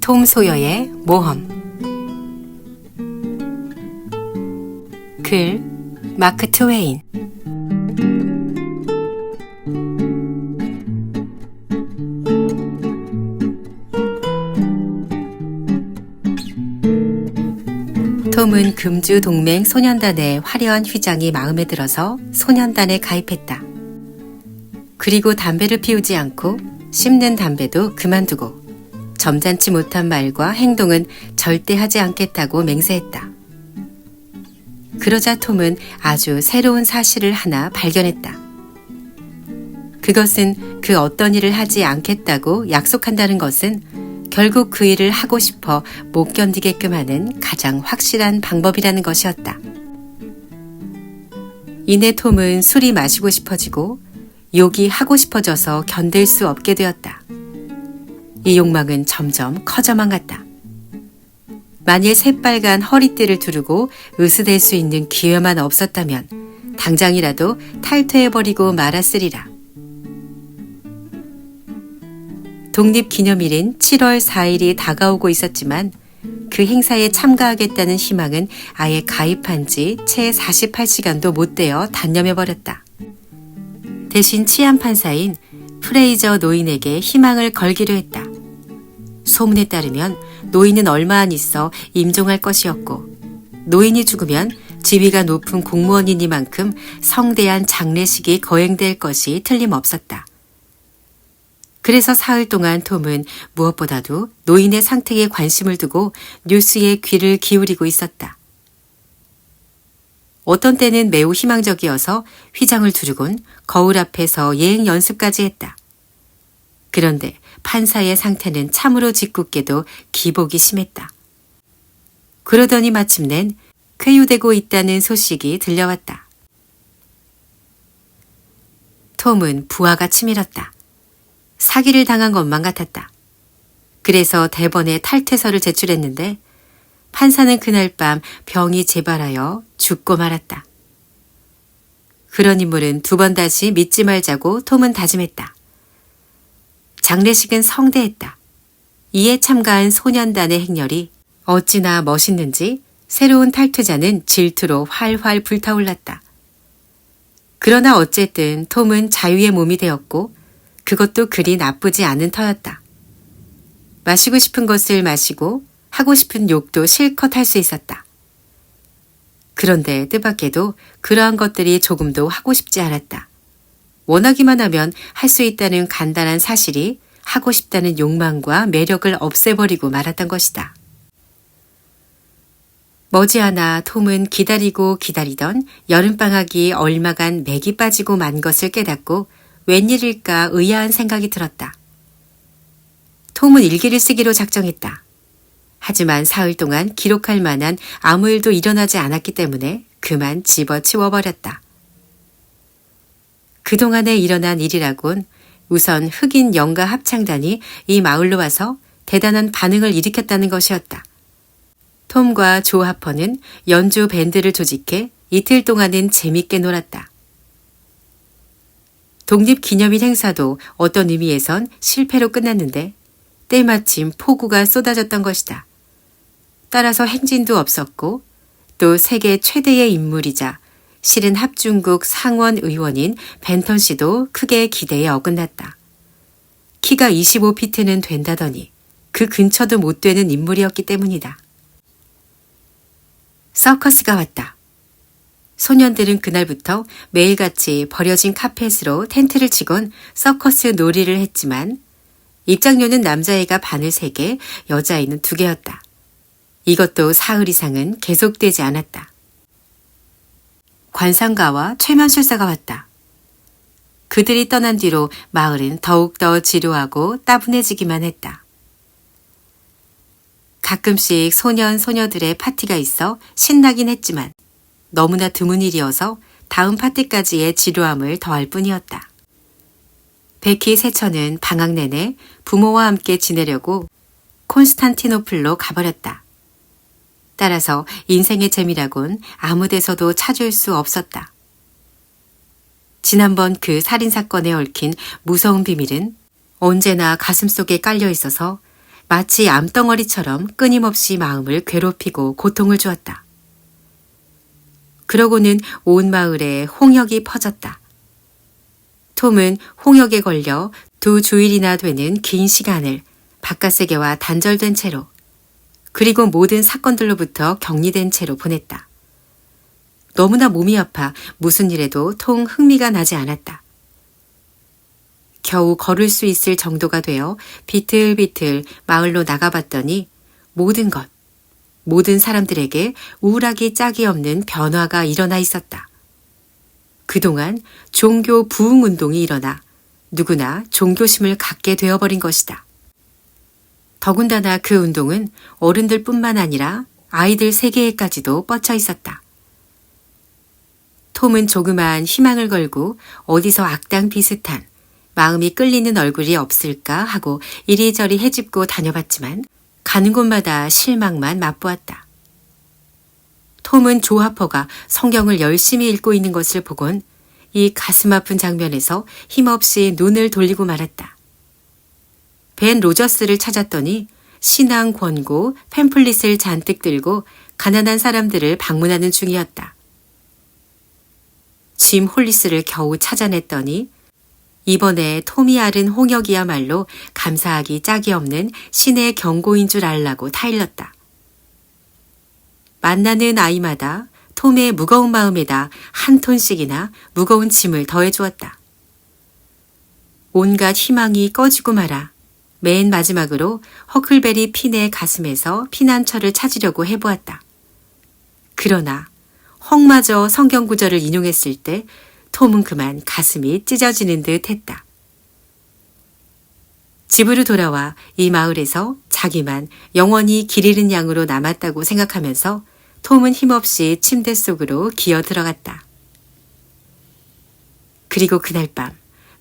톰 소여의 모험. 글 마크 트웨인. 톰은 금주 동맹 소년단의 화려한 휘장이 마음에 들어서 소년단에 가입했다. 그리고 담배를 피우지 않고 씹는 담배도 그만두고 점잖지 못한 말과 행동은 절대 하지 않겠다고 맹세했다. 그러자 톰은 아주 새로운 사실을 하나 발견했다. 그것은 그 어떤 일을 하지 않겠다고 약속한다는 것은 결국 그 일을 하고 싶어 못 견디게끔 하는 가장 확실한 방법이라는 것이었다. 이내 톰은 술이 마시고 싶어지고 욕이 하고 싶어져서 견딜 수 없게 되었다. 이 욕망은 점점 커져만 갔다. 만일 새빨간 허리띠를 두르고 으스댈 수 있는 기회만 없었다면 당장이라도 탈퇴해버리고 말았으리라. 독립기념일인 7월 4일이 다가오고 있었지만 그 행사에 참가하겠다는 희망은 아예 가입한 지 채 48시간도 못 되어 단념해버렸다. 대신 치안판사인 프레이저 노인에게 희망을 걸기로 했다. 소문에 따르면 노인은 얼마 안 있어 임종할 것이었고 노인이 죽으면 지위가 높은 공무원이니만큼 성대한 장례식이 거행될 것이 틀림없었다. 그래서 사흘 동안 톰은 무엇보다도 노인의 상태에 관심을 두고 뉴스에 귀를 기울이고 있었다. 어떤 때는 매우 희망적이어서 휘장을 두르곤 거울 앞에서 예행 연습까지 했다. 그런데 판사의 상태는 참으로 짓궂게도 기복이 심했다. 그러더니 마침낸 쾌유되고 있다는 소식이 들려왔다. 톰은 부하가 치밀었다. 사기를 당한 것만 같았다. 그래서 대번에 탈퇴서를 제출했는데 판사는 그날 밤 병이 재발하여 죽고 말았다. 그런 인물은 두 번 다시 믿지 말자고 톰은 다짐했다. 장례식은 성대했다. 이에 참가한 소년단의 행렬이 어찌나 멋있는지 새로운 탈퇴자는 질투로 활활 불타올랐다. 그러나 어쨌든 톰은 자유의 몸이 되었고 그것도 그리 나쁘지 않은 터였다. 마시고 싶은 것을 마시고 하고 싶은 욕도 실컷 할 수 있었다. 그런데 뜻밖에도 그러한 것들이 조금도 하고 싶지 않았다. 원하기만 하면 할 수 있다는 간단한 사실이 하고 싶다는 욕망과 매력을 없애버리고 말았던 것이다. 머지않아 톰은 기다리고 기다리던 여름방학이 얼마간 맥이 빠지고 만 것을 깨닫고 웬일일까 의아한 생각이 들었다. 톰은 일기를 쓰기로 작정했다. 하지만 사흘 동안 기록할 만한 아무 일도 일어나지 않았기 때문에 그만 집어치워버렸다. 그동안에 일어난 일이라곤 우선 흑인 연가 합창단이 이 마을로 와서 대단한 반응을 일으켰다는 것이었다. 톰과 조 하퍼는 연주 밴드를 조직해 이틀 동안은 재밌게 놀았다. 독립기념일 행사도 어떤 의미에선 실패로 끝났는데 때마침 폭우가 쏟아졌던 것이다. 따라서 행진도 없었고 또 세계 최대의 인물이자 실은 합중국 상원 의원인 벤턴 씨도 크게 기대에 어긋났다. 키가 25피트는 된다더니 그 근처도 못 되는 인물이었기 때문이다. 서커스가 왔다. 소년들은 그날부터 매일같이 버려진 카펫으로 텐트를 치곤 서커스 놀이를 했지만 입장료는 남자애가 바늘 3개, 여자애는 2개였다. 이것도 사흘 이상은 계속되지 않았다. 관상가와 최면술사가 왔다. 그들이 떠난 뒤로 마을은 더욱더 지루하고 따분해지기만 했다. 가끔씩 소년, 소녀들의 파티가 있어 신나긴 했지만 너무나 드문 일이어서 다음 파티까지의 지루함을 더할 뿐이었다. 베키 세처는 방학 내내 부모와 함께 지내려고 콘스탄티노플로 가버렸다. 따라서 인생의 재미라곤 아무 데서도 찾을 수 없었다. 지난번 그 살인사건에 얽힌 무서운 비밀은 언제나 가슴속에 깔려 있어서 마치 암덩어리처럼 끊임없이 마음을 괴롭히고 고통을 주었다. 그러고는 온 마을에 홍역이 퍼졌다. 톰은 홍역에 걸려 2주일이나 되는 긴 시간을 바깥 세계와 단절된 채로 그리고 모든 사건들로부터 격리된 채로 보냈다. 너무나 몸이 아파 무슨 일에도 통 흥미가 나지 않았다. 겨우 걸을 수 있을 정도가 되어 비틀비틀 마을로 나가봤더니 모든 사람들에게 우울하기 짝이 없는 변화가 일어나 있었다. 그동안 종교 부흥 운동이 일어나 누구나 종교심을 갖게 되어버린 것이다. 더군다나 그 운동은 어른들뿐만 아니라 아이들 세계에까지도 뻗쳐 있었다. 톰은 조그마한 희망을 걸고 어디서 악당 비슷한 마음이 끌리는 얼굴이 없을까 하고 이리저리 헤집고 다녀봤지만 가는 곳마다 실망만 맛보았다. 톰은 조 하퍼가 성경을 열심히 읽고 있는 것을 보곤 이 가슴 아픈 장면에서 힘없이 눈을 돌리고 말았다. 벤 로저스를 찾았더니 신앙 권고 팸플릿을 잔뜩 들고 가난한 사람들을 방문하는 중이었다. 짐 홀리스를 겨우 찾아냈더니 이번에 톰이 앓은 홍역이야말로 감사하기 짝이 없는 신의 경고인 줄 알라고 타일렀다. 만나는 아이마다 톰의 무거운 마음에다 한 톤씩이나 무거운 짐을 더해주었다. 온갖 희망이 꺼지고 말아 맨 마지막으로 허클베리 핀의 가슴에서 피난처를 찾으려고 해보았다. 그러나 헉마저 성경 구절을 인용했을 때 톰은 그만 가슴이 찢어지는 듯 했다. 집으로 돌아와 이 마을에서 자기만 영원히 길 잃은 양으로 남았다고 생각하면서 톰은 힘없이 침대 속으로 기어 들어갔다. 그리고 그날 밤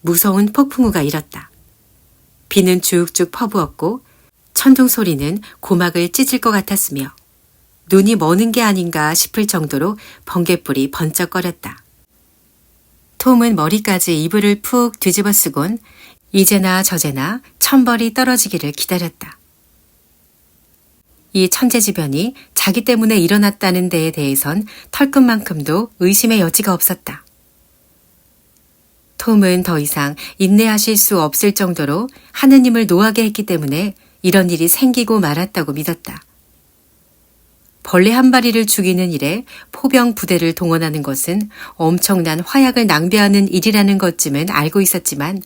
무서운 폭풍우가 일었다. 비는 쭉쭉 퍼부었고 천둥 소리는 고막을 찢을 것 같았으며 눈이 머는 게 아닌가 싶을 정도로 번갯불이 번쩍거렸다. 톰은 머리까지 이불을 푹 뒤집어 쓰곤 이제나 저제나 천벌이 떨어지기를 기다렸다. 이 천재지변이 자기 때문에 일어났다는 데에 대해선 털끝만큼도 의심의 여지가 없었다. 톰은 더 이상 인내하실 수 없을 정도로 하느님을 노하게 했기 때문에 이런 일이 생기고 말았다고 믿었다. 벌레 한 마리를 죽이는 일에 포병 부대를 동원하는 것은 엄청난 화약을 낭비하는 일이라는 것쯤은 알고 있었지만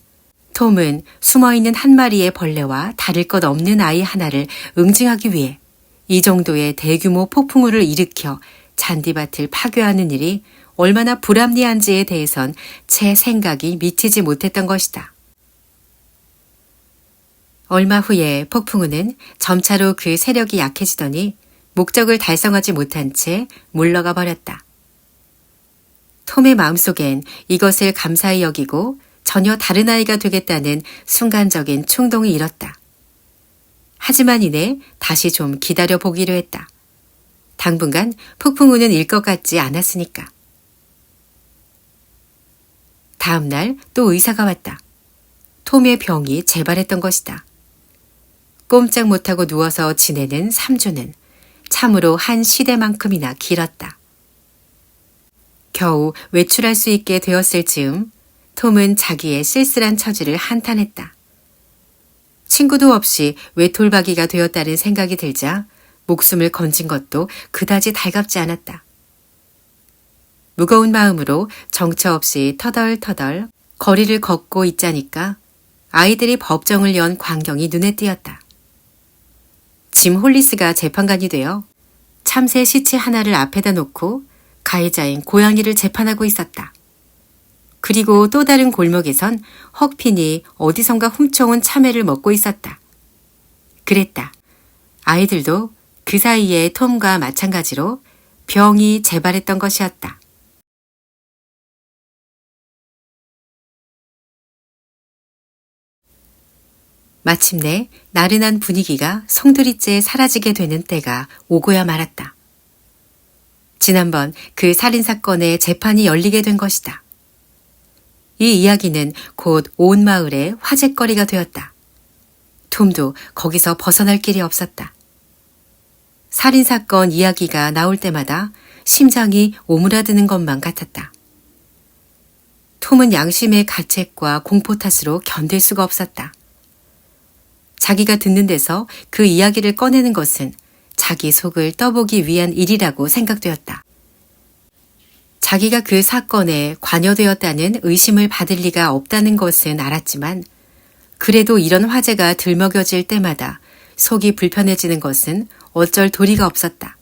톰은 숨어있는 한 마리의 벌레와 다를 것 없는 아이 하나를 응징하기 위해 이 정도의 대규모 폭풍우를 일으켜 잔디밭을 파괴하는 일이 얼마나 불합리한지에 대해선 채 생각이 미치지 못했던 것이다. 얼마 후에 폭풍우는 점차로 그 세력이 약해지더니 목적을 달성하지 못한 채 물러가 버렸다. 톰의 마음속엔 이것을 감사히 여기고 전혀 다른 아이가 되겠다는 순간적인 충동이 일었다. 하지만 이내 다시 좀 기다려 보기로 했다. 당분간 폭풍우는 일 것 같지 않았으니까. 다음 날 또 의사가 왔다. 톰의 병이 재발했던 것이다. 꼼짝 못하고 누워서 지내는 3주는 참으로 한 시대만큼이나 길었다. 겨우 외출할 수 있게 되었을 즈음 톰은 자기의 쓸쓸한 처지를 한탄했다. 친구도 없이 외톨박이가 되었다는 생각이 들자 목숨을 건진 것도 그다지 달갑지 않았다. 무거운 마음으로 정처 없이 터덜터덜 거리를 걷고 있자니까 아이들이 법정을 연 광경이 눈에 띄었다. 짐 홀리스가 재판관이 되어 참새 시체 하나를 앞에다 놓고 가해자인 고양이를 재판하고 있었다. 그리고 또 다른 골목에선 헉핀이 어디선가 훔쳐온 참외를 먹고 있었다. 그랬다. 아이들도 그 사이에 톰과 마찬가지로 병이 재발했던 것이었다. 마침내 나른한 분위기가 송두리째 사라지게 되는 때가 오고야 말았다. 지난번 그 살인사건의 재판이 열리게 된 것이다. 이 이야기는 곧 온 마을의 화제거리가 되었다. 톰도 거기서 벗어날 길이 없었다. 살인사건 이야기가 나올 때마다 심장이 오므라드는 것만 같았다. 톰은 양심의 가책과 공포 탓으로 견딜 수가 없었다. 자기가 듣는 데서 그 이야기를 꺼내는 것은 자기 속을 떠보기 위한 일이라고 생각되었다. 자기가 그 사건에 관여되었다는 의심을 받을 리가 없다는 것은 알았지만 그래도 이런 화제가 들먹여질 때마다 속이 불편해지는 것은 어쩔 도리가 없었다.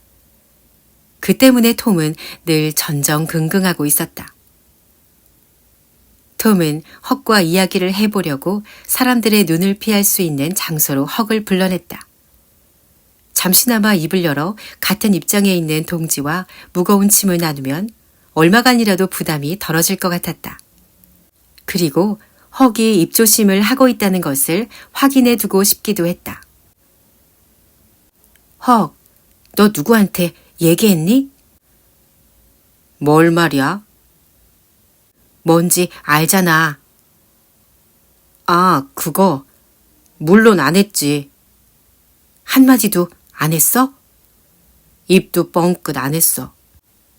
그 때문에 톰은 늘 전전긍긍하고 있었다. 톰은 헉과 이야기를 해보려고 사람들의 눈을 피할 수 있는 장소로 헉을 불러냈다. 잠시나마 입을 열어 같은 입장에 있는 동지와 무거운 짐을 나누면 얼마간이라도 부담이 덜어질 것 같았다. 그리고 헉이 입조심을 하고 있다는 것을 확인해 두고 싶기도 했다. 헉, 너 누구한테 얘기했니? 뭘 말이야? 뭔지 알잖아. 아, 그거. 물론 안 했지. 한마디도 안 했어? 입도 뻥끗 안 했어.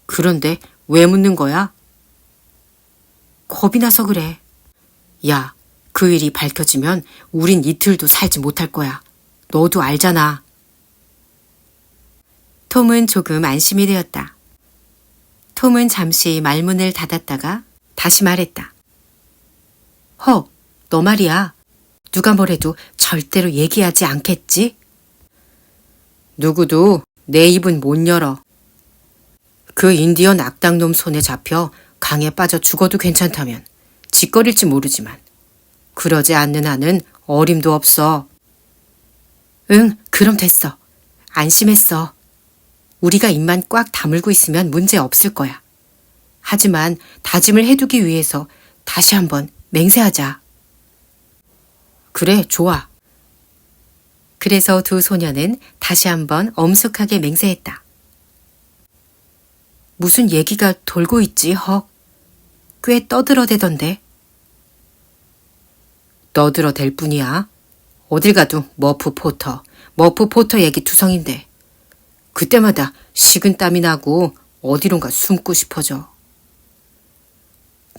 그런데 왜 묻는 거야? 겁이 나서 그래. 야, 그 일이 밝혀지면 우린 이틀도 살지 못할 거야. 너도 알잖아. 톰은 조금 안심이 되었다. 톰은 잠시 말문을 닫았다가 다시 말했다. 헉, 너 말이야. 누가 뭐래도 절대로 얘기하지 않겠지? 누구도 내 입은 못 열어. 그 인디언 악당놈 손에 잡혀 강에 빠져 죽어도 괜찮다면 짓거릴지 모르지만 그러지 않는 한은 어림도 없어. 응, 그럼 됐어. 안심했어. 우리가 입만 꽉 다물고 있으면 문제 없을 거야. 하지만 다짐을 해두기 위해서 다시 한번 맹세하자. 그래, 좋아. 그래서 두 소녀는 다시 한번 엄숙하게 맹세했다. 무슨 얘기가 돌고 있지, 헉? 꽤 떠들어대던데. 떠들어댈 뿐이야. 어딜 가도 머프 포터 얘기 투성인데. 그때마다 식은땀이 나고 어디론가 숨고 싶어져.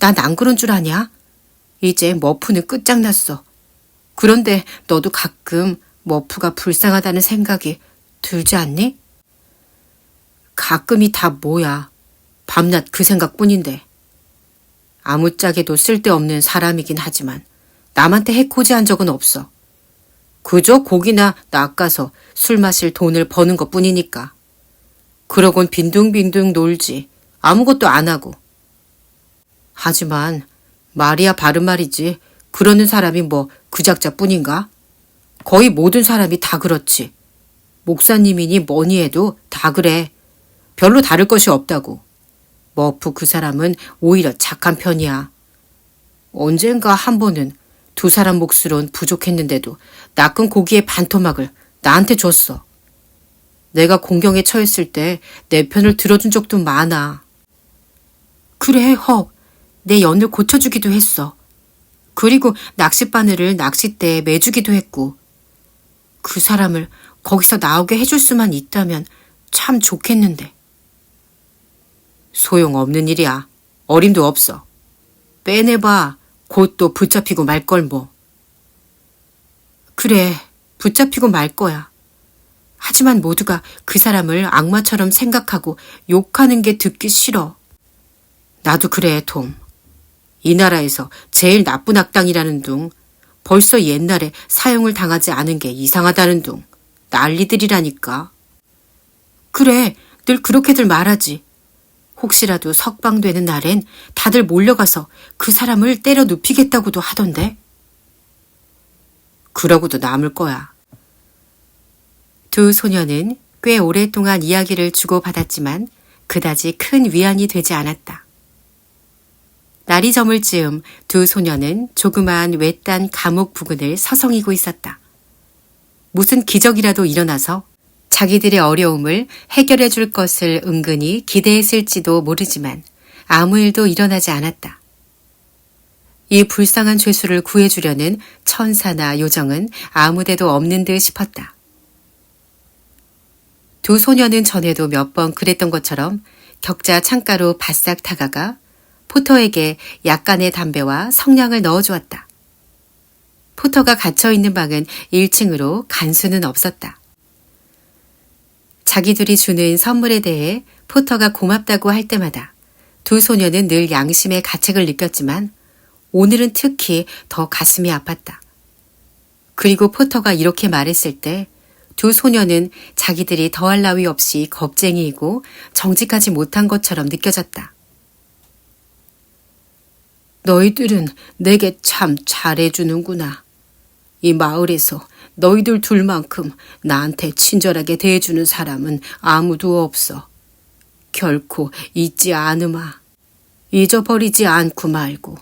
난 안 그런 줄 아냐? 이제 머프는 끝장났어. 그런데 너도 가끔 머프가 불쌍하다는 생각이 들지 않니? 가끔이 다 뭐야. 밤낮 그 생각뿐인데. 아무짝에도 쓸데없는 사람이긴 하지만 남한테 해코지한 적은 없어. 그저 고기나 낚아서 술 마실 돈을 버는 것뿐이니까. 그러곤 빈둥빈둥 놀지. 아무것도 안 하고. 하지만 말이야 바른 말이지. 그러는 사람이 뭐 그 작자뿐인가? 거의 모든 사람이 다 그렇지. 목사님이니 뭐니 해도 다 그래. 별로 다를 것이 없다고. 머프 그 사람은 오히려 착한 편이야. 언젠가 한 번은 두 사람 몫으론 부족했는데도 낚은 고기의 반토막을 나한테 줬어. 내가 공경에 처했을 때 내 편을 들어준 적도 많아. 그래, 헉. 내 연을 고쳐주기도 했어. 그리고 낚싯바늘을 낚싯대에 매주기도 했고. 그 사람을 거기서 나오게 해줄 수만 있다면 참 좋겠는데. 소용없는 일이야. 어림도 없어. 빼내봐. 곧 또 붙잡히고 말걸 뭐. 그래, 붙잡히고 말 거야. 하지만 모두가 그 사람을 악마처럼 생각하고 욕하는 게 듣기 싫어. 나도 그래, 톰. 이 나라에서 제일 나쁜 악당이라는 둥, 벌써 옛날에 사형을 당하지 않은 게 이상하다는 둥, 난리들이라니까. 그래, 늘 그렇게들 말하지. 혹시라도 석방되는 날엔 다들 몰려가서 그 사람을 때려 눕히겠다고도 하던데. 그러고도 남을 거야. 두 소녀는 꽤 오랫동안 이야기를 주고받았지만 그다지 큰 위안이 되지 않았다. 날이 저물 즈음 두 소녀는 조그마한 외딴 감옥 부근을 서성이고 있었다. 무슨 기적이라도 일어나서 자기들의 어려움을 해결해 줄 것을 은근히 기대했을지도 모르지만 아무 일도 일어나지 않았다. 이 불쌍한 죄수를 구해주려는 천사나 요정은 아무데도 없는 듯 싶었다. 두 소녀는 전에도 몇 번 그랬던 것처럼 격자 창가로 바싹 다가가 포터에게 약간의 담배와 성냥을 넣어주었다. 포터가 갇혀있는 방은 1층으로 간 수는 없었다. 자기들이 주는 선물에 대해 포터가 고맙다고 할 때마다 두 소녀는 늘 양심의 가책을 느꼈지만 오늘은 특히 더 가슴이 아팠다. 그리고 포터가 이렇게 말했을 때 두 소녀는 자기들이 더할 나위 없이 겁쟁이이고 정직하지 못한 것처럼 느껴졌다. 너희들은 내게 참 잘해주는구나. 이 마을에서 너희들 둘만큼 나한테 친절하게 대해주는 사람은 아무도 없어. 결코 잊지 않으마. 잊어버리지 않고 말고.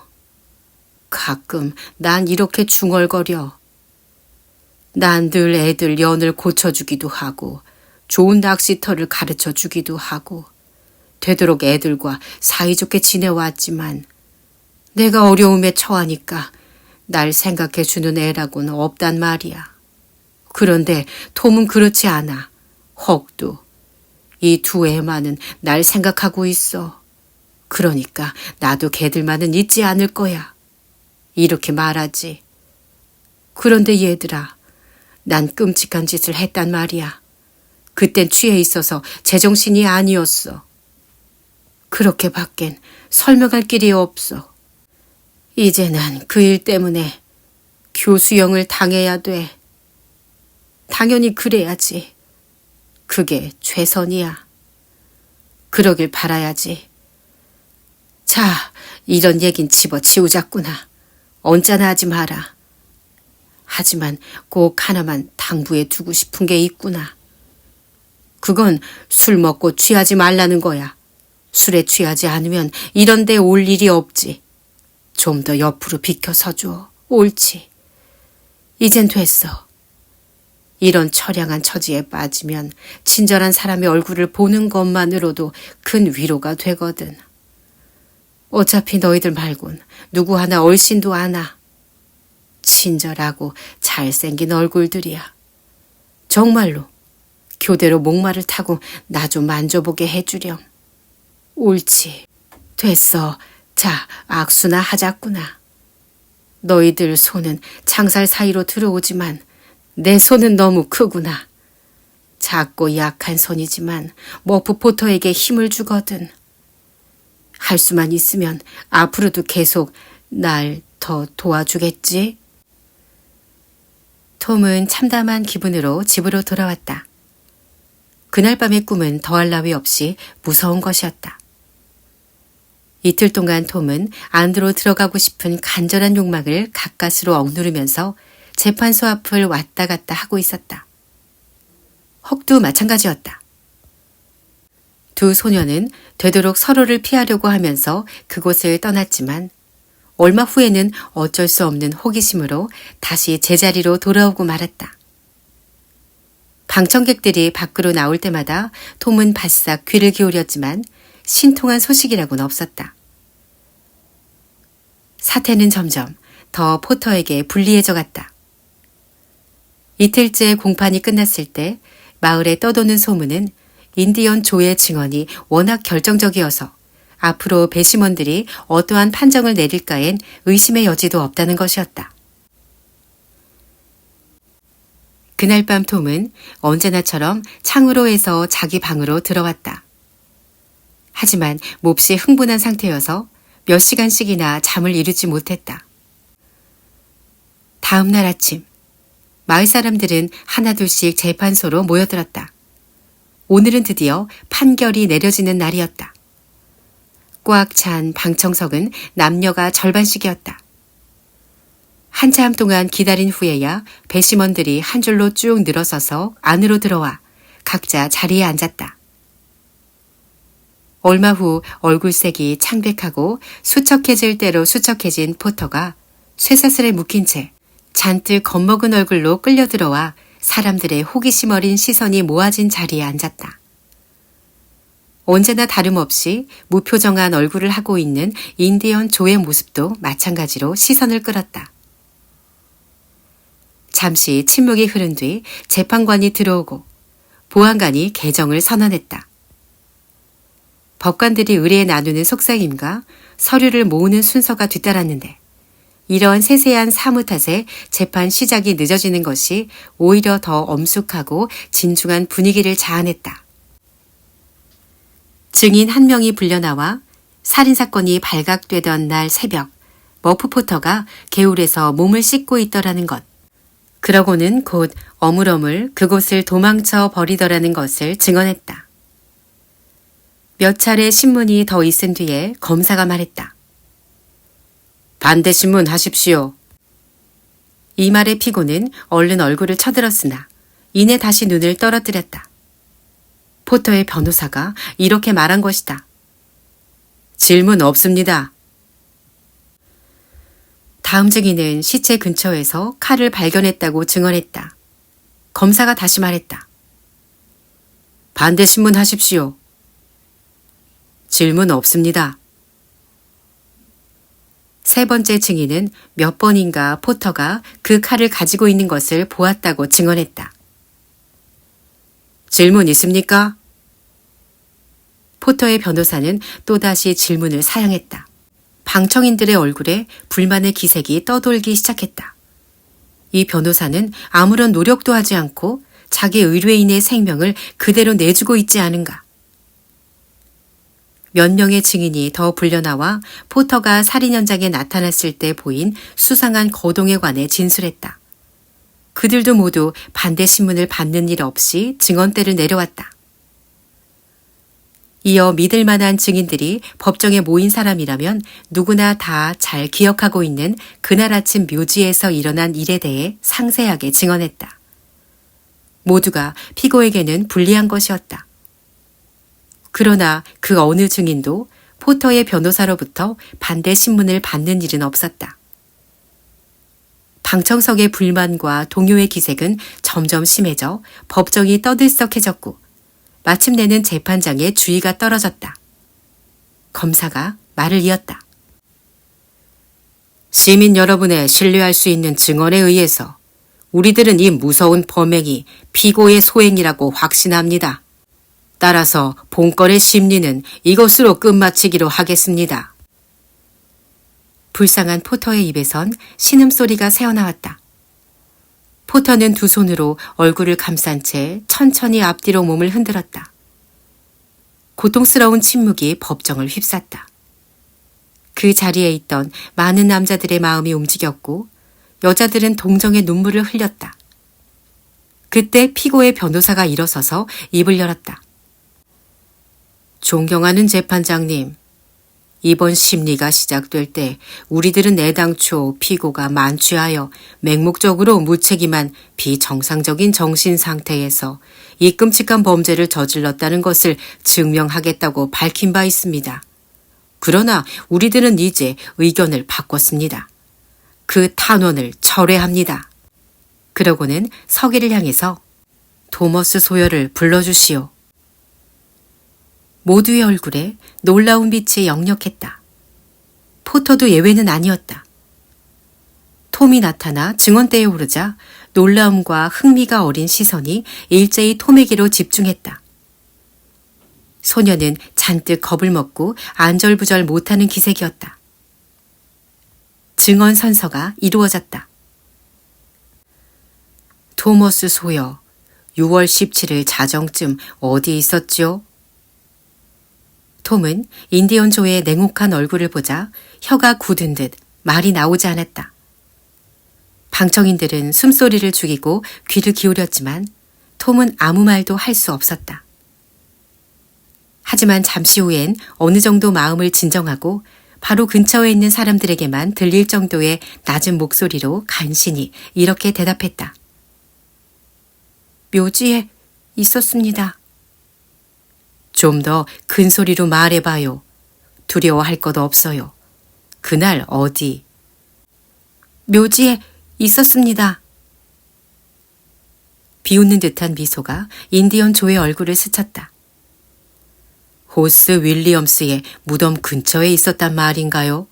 가끔 난 이렇게 중얼거려. 난 늘 애들 연을 고쳐주기도 하고 좋은 낚시터를 가르쳐주기도 하고 되도록 애들과 사이좋게 지내왔지만 내가 어려움에 처하니까 날 생각해주는 애라고는 없단 말이야. 그런데 톰은 그렇지 않아. 헉도. 이 두 애만은 날 생각하고 있어. 그러니까 나도 걔들만은 잊지 않을 거야. 이렇게 말하지. 그런데 얘들아, 난 끔찍한 짓을 했단 말이야. 그땐 취해 있어서 제정신이 아니었어. 그렇게 밖엔 설명할 길이 없어. 이제는 그 일 때문에 교수형을 당해야 돼. 당연히 그래야지. 그게 최선이야. 그러길 바라야지. 자, 이런 얘긴 집어치우자꾸나. 언짢아 하지 마라. 하지만 꼭 하나만 당부해 두고 싶은 게 있구나. 그건 술 먹고 취하지 말라는 거야. 술에 취하지 않으면 이런 데 올 일이 없지. 좀 더 옆으로 비켜서줘. 옳지. 이젠 됐어. 이런 처량한 처지에 빠지면 친절한 사람의 얼굴을 보는 것만으로도 큰 위로가 되거든. 어차피 너희들 말곤 누구 하나 얼씬도 않아. 친절하고 잘생긴 얼굴들이야. 정말로 교대로 목마를 타고 나 좀 만져보게 해주렴. 옳지. 됐어. 자, 악수나 하자꾸나. 너희들 손은 창살 사이로 들어오지만 내 손은 너무 크구나. 작고 약한 손이지만 머프 포터에게 힘을 주거든. 할 수만 있으면 앞으로도 계속 날 더 도와주겠지? 톰은 참담한 기분으로 집으로 돌아왔다. 그날 밤의 꿈은 더할 나위 없이 무서운 것이었다. 이틀 동안 톰은 안으로 들어가고 싶은 간절한 욕망을 가까스로 억누르면서 재판소 앞을 왔다 갔다 하고 있었다. 헉도 마찬가지였다. 두 소녀는 되도록 서로를 피하려고 하면서 그곳을 떠났지만 얼마 후에는 어쩔 수 없는 호기심으로 다시 제자리로 돌아오고 말았다. 방청객들이 밖으로 나올 때마다 톰은 바싹 귀를 기울였지만 신통한 소식이라고는 없었다. 사태는 점점 더 포터에게 불리해져 갔다. 이틀째 공판이 끝났을 때 마을에 떠도는 소문은 인디언 조의 증언이 워낙 결정적이어서 앞으로 배심원들이 어떠한 판정을 내릴까엔 의심의 여지도 없다는 것이었다. 그날 밤 톰은 언제나처럼 창으로 해서 자기 방으로 들어왔다. 하지만 몹시 흥분한 상태여서 몇 시간씩이나 잠을 이루지 못했다. 다음 날 아침, 마을 사람들은 하나둘씩 재판소로 모여들었다. 오늘은 드디어 판결이 내려지는 날이었다. 꽉 찬 방청석은 남녀가 절반씩이었다. 한참 동안 기다린 후에야 배심원들이 한 줄로 쭉 늘어서서 안으로 들어와 각자 자리에 앉았다. 얼마 후 얼굴색이 창백하고 수척해질 대로 수척해진 포터가 쇠사슬에 묶인 채 잔뜩 겁먹은 얼굴로 끌려 들어와 사람들의 호기심 어린 시선이 모아진 자리에 앉았다. 언제나 다름없이 무표정한 얼굴을 하고 있는 인디언 조의 모습도 마찬가지로 시선을 끌었다. 잠시 침묵이 흐른 뒤 재판관이 들어오고 보안관이 개정을 선언했다. 법관들이 의뢰에 나누는 속삭임과 서류를 모으는 순서가 뒤따랐는데 이런 세세한 사무 탓에 재판 시작이 늦어지는 것이 오히려 더 엄숙하고 진중한 분위기를 자아냈다. 증인 한 명이 불려나와 살인사건이 발각되던 날 새벽 머프 포터가 개울에서 몸을 씻고 있더라는 것, 그러고는 곧 어물어물 그곳을 도망쳐 버리더라는 것을 증언했다. 몇 차례 신문이 더 있은 뒤에 검사가 말했다. 반대 신문 하십시오. 이 말에 피고는 얼른 얼굴을 쳐들었으나 이내 다시 눈을 떨어뜨렸다. 포터의 변호사가 이렇게 말한 것이다. 질문 없습니다. 다음 증인은 시체 근처에서 칼을 발견했다고 증언했다. 검사가 다시 말했다. 반대 신문 하십시오. 질문 없습니다. 세 번째 증인은 몇 번인가 포터가 그 칼을 가지고 있는 것을 보았다고 증언했다. 질문 있습니까? 포터의 변호사는 또다시 질문을 사양했다. 방청인들의 얼굴에 불만의 기색이 떠돌기 시작했다. 이 변호사는 아무런 노력도 하지 않고 자기 의뢰인의 생명을 그대로 내주고 있지 않은가. 몇 명의 증인이 더 불려나와 포터가 살인 현장에 나타났을 때 보인 수상한 거동에 관해 진술했다. 그들도 모두 반대 신문을 받는 일 없이 증언대를 내려왔다. 이어 믿을 만한 증인들이 법정에 모인 사람이라면 누구나 다 잘 기억하고 있는 그날 아침 묘지에서 일어난 일에 대해 상세하게 증언했다. 모두가 피고에게는 불리한 것이었다. 그러나 그 어느 증인도 포터의 변호사로부터 반대 신문을 받는 일은 없었다. 방청석의 불만과 동요의 기색은 점점 심해져 법정이 떠들썩해졌고 마침내는 재판장의 주의가 떨어졌다. 검사가 말을 이었다. 시민 여러분의 신뢰할 수 있는 증언에 의해서 우리들은 이 무서운 범행이 피고의 소행이라고 확신합니다. 따라서 본건의 심리는 이것으로 끝마치기로 하겠습니다. 불쌍한 포터의 입에선 신음소리가 새어나왔다. 포터는 두 손으로 얼굴을 감싼 채 천천히 앞뒤로 몸을 흔들었다. 고통스러운 침묵이 법정을 휩쌌다. 그 자리에 있던 많은 남자들의 마음이 움직였고 여자들은 동정의 눈물을 흘렸다. 그때 피고의 변호사가 일어서서 입을 열었다. 존경하는 재판장님, 이번 심리가 시작될 때 우리들은 애당초 피고가 만취하여 맹목적으로 무책임한 비정상적인 정신 상태에서 이 끔찍한 범죄를 저질렀다는 것을 증명하겠다고 밝힌 바 있습니다. 그러나 우리들은 이제 의견을 바꿨습니다. 그 탄원을 철회합니다. 그러고는 서기를 향해서 토머스 소여를 불러주시오. 모두의 얼굴에 놀라운 빛이 역력했다. 포터도 예외는 아니었다. 톰이 나타나 증언대에 오르자 놀라움과 흥미가 어린 시선이 일제히 톰에게로 집중했다. 소녀는 잔뜩 겁을 먹고 안절부절 못하는 기색이었다. 증언 선서가 이루어졌다. 토머스 소여, 6월 17일 자정쯤 어디 있었지요? 톰은 인디언 조의 냉혹한 얼굴을 보자 혀가 굳은 듯 말이 나오지 않았다. 방청인들은 숨소리를 죽이고 귀를 기울였지만 톰은 아무 말도 할 수 없었다. 하지만 잠시 후엔 어느 정도 마음을 진정하고 바로 근처에 있는 사람들에게만 들릴 정도의 낮은 목소리로 간신히 이렇게 대답했다. 묘지에 있었습니다. 좀 더 큰 소리로 말해봐요. 두려워할 것 없어요. 그날 어디? 묘지에 있었습니다. 비웃는 듯한 미소가 인디언 조의 얼굴을 스쳤다. 호스 윌리엄스의 무덤 근처에 있었단 말인가요?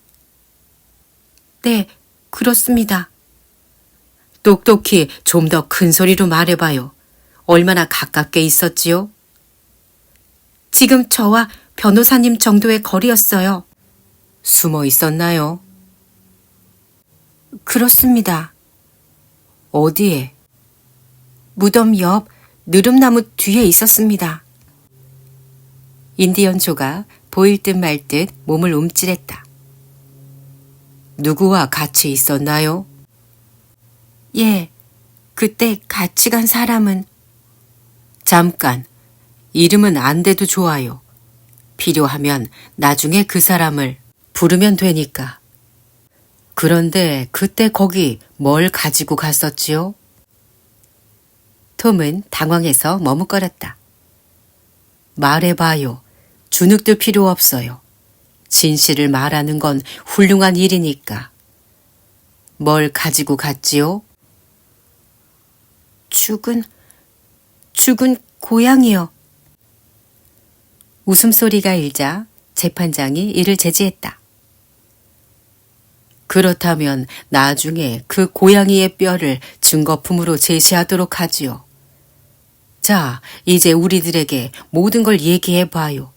네, 그렇습니다. 똑똑히 좀 더 큰 소리로 말해봐요. 얼마나 가깝게 있었지요? 지금 저와 변호사님 정도의 거리였어요. 숨어 있었나요? 그렇습니다. 어디에? 무덤 옆 느릅나무 뒤에 있었습니다. 인디언 조가 보일 듯 말 듯 몸을 움찔했다. 누구와 같이 있었나요? 예, 그때 같이 간 사람은 잠깐, 이름은 안 돼도 좋아요. 필요하면 나중에 그 사람을 부르면 되니까. 그런데 그때 거기 뭘 가지고 갔었지요? 톰은 당황해서 머뭇거렸다. 말해봐요. 주눅들 필요 없어요. 진실을 말하는 건 훌륭한 일이니까. 뭘 가지고 갔지요? 죽은 고양이요. 웃음소리가 일자 재판장이 이를 제지했다. 그렇다면 나중에 그 고양이의 뼈를 증거품으로 제시하도록 하지요. 자, 이제 우리들에게 모든 걸 얘기해봐요.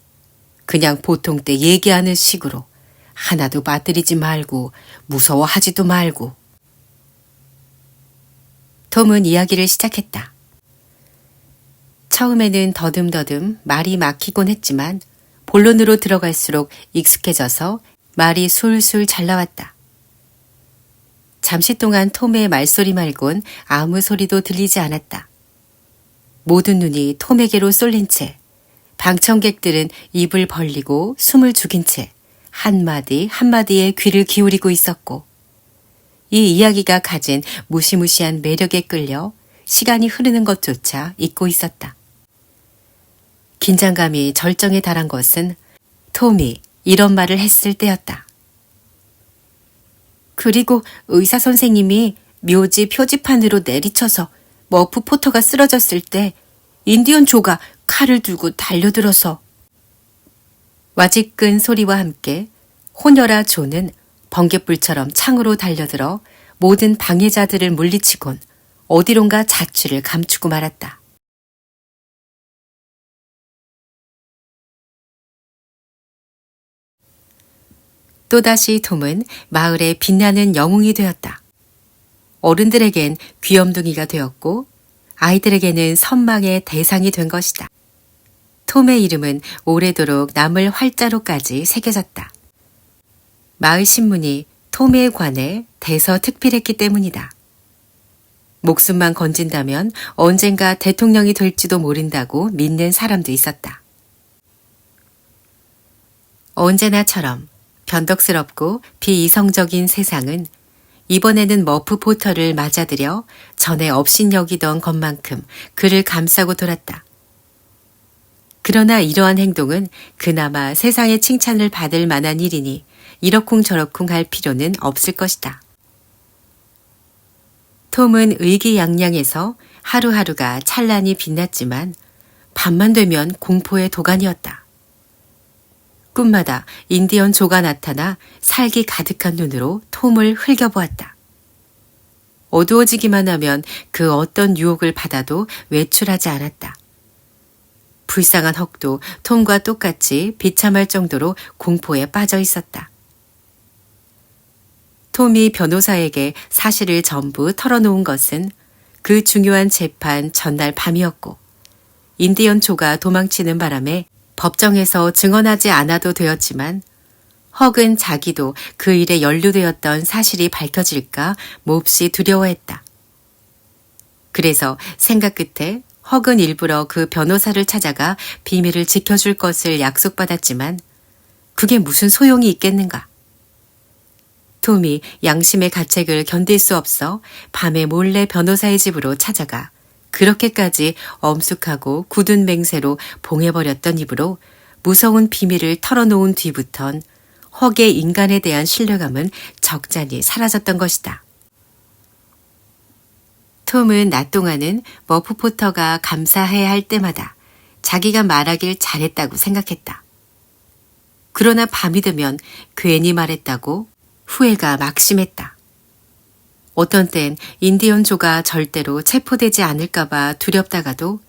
그냥 보통 때 얘기하는 식으로 하나도 빠뜨리지 말고 무서워하지도 말고. 톰은 이야기를 시작했다. 처음에는 더듬더듬 말이 막히곤 했지만 본론으로 들어갈수록 익숙해져서 말이 술술 잘 나왔다. 잠시 동안 톰의 말소리 말곤 아무 소리도 들리지 않았다. 모든 눈이 톰에게로 쏠린 채 방청객들은 입을 벌리고 숨을 죽인 채 한마디 한마디에 귀를 기울이고 있었고 이 이야기가 가진 무시무시한 매력에 끌려 시간이 흐르는 것조차 잊고 있었다. 긴장감이 절정에 달한 것은 톰이 이런 말을 했을 때였다. 그리고 의사 선생님이 묘지 표지판으로 내리쳐서 머프 포터가 쓰러졌을 때 인디언 조가 칼을 들고 달려들어서 와지끈 소리와 함께 혼혈아 조는 번갯불처럼 창으로 달려들어 모든 방해자들을 물리치곤 어디론가 자취를 감추고 말았다. 또다시 톰은 마을의 빛나는 영웅이 되었다. 어른들에겐 귀염둥이가 되었고 아이들에게는 선망의 대상이 된 것이다. 톰의 이름은 오래도록 남을 활자로까지 새겨졌다. 마을 신문이 톰에 관해 대서특필했기 때문이다. 목숨만 건진다면 언젠가 대통령이 될지도 모른다고 믿는 사람도 있었다. 언제나처럼 변덕스럽고 비이성적인 세상은 이번에는 머프 포터를 맞아들여 전에 업신여기던 것만큼 그를 감싸고 돌았다. 그러나 이러한 행동은 그나마 세상의 칭찬을 받을 만한 일이니 이러쿵저러쿵 할 필요는 없을 것이다. 톰은 의기양양해서 하루하루가 찬란히 빛났지만 밤만 되면 공포의 도가니였다. 꿈마다 인디언 조가 나타나 살기 가득한 눈으로 톰을 흘겨보았다. 어두워지기만 하면 그 어떤 유혹을 받아도 외출하지 않았다. 불쌍한 헉도 톰과 똑같이 비참할 정도로 공포에 빠져 있었다. 톰이 변호사에게 사실을 전부 털어놓은 것은 그 중요한 재판 전날 밤이었고 인디언 조가 도망치는 바람에 법정에서 증언하지 않아도 되었지만 헉은 자기도 그 일에 연루되었던 사실이 밝혀질까 몹시 두려워했다. 그래서 생각 끝에 헉은 일부러 그 변호사를 찾아가 비밀을 지켜줄 것을 약속받았지만 그게 무슨 소용이 있겠는가. 톰이 양심의 가책을 견딜 수 없어 밤에 몰래 변호사의 집으로 찾아가 그렇게까지 엄숙하고 굳은 맹세로 봉해버렸던 입으로 무서운 비밀을 털어놓은 뒤부턴 헉의 인간에 대한 신뢰감은 적잖이 사라졌던 것이다. 톰은 낮 동안은 머프 포터가 감사해야 할 때마다 자기가 말하길 잘했다고 생각했다. 그러나 밤이 되면 괜히 말했다고 후회가 막심했다. 어떤 땐 인디언조가 절대로 체포되지 않을까봐 두렵다가도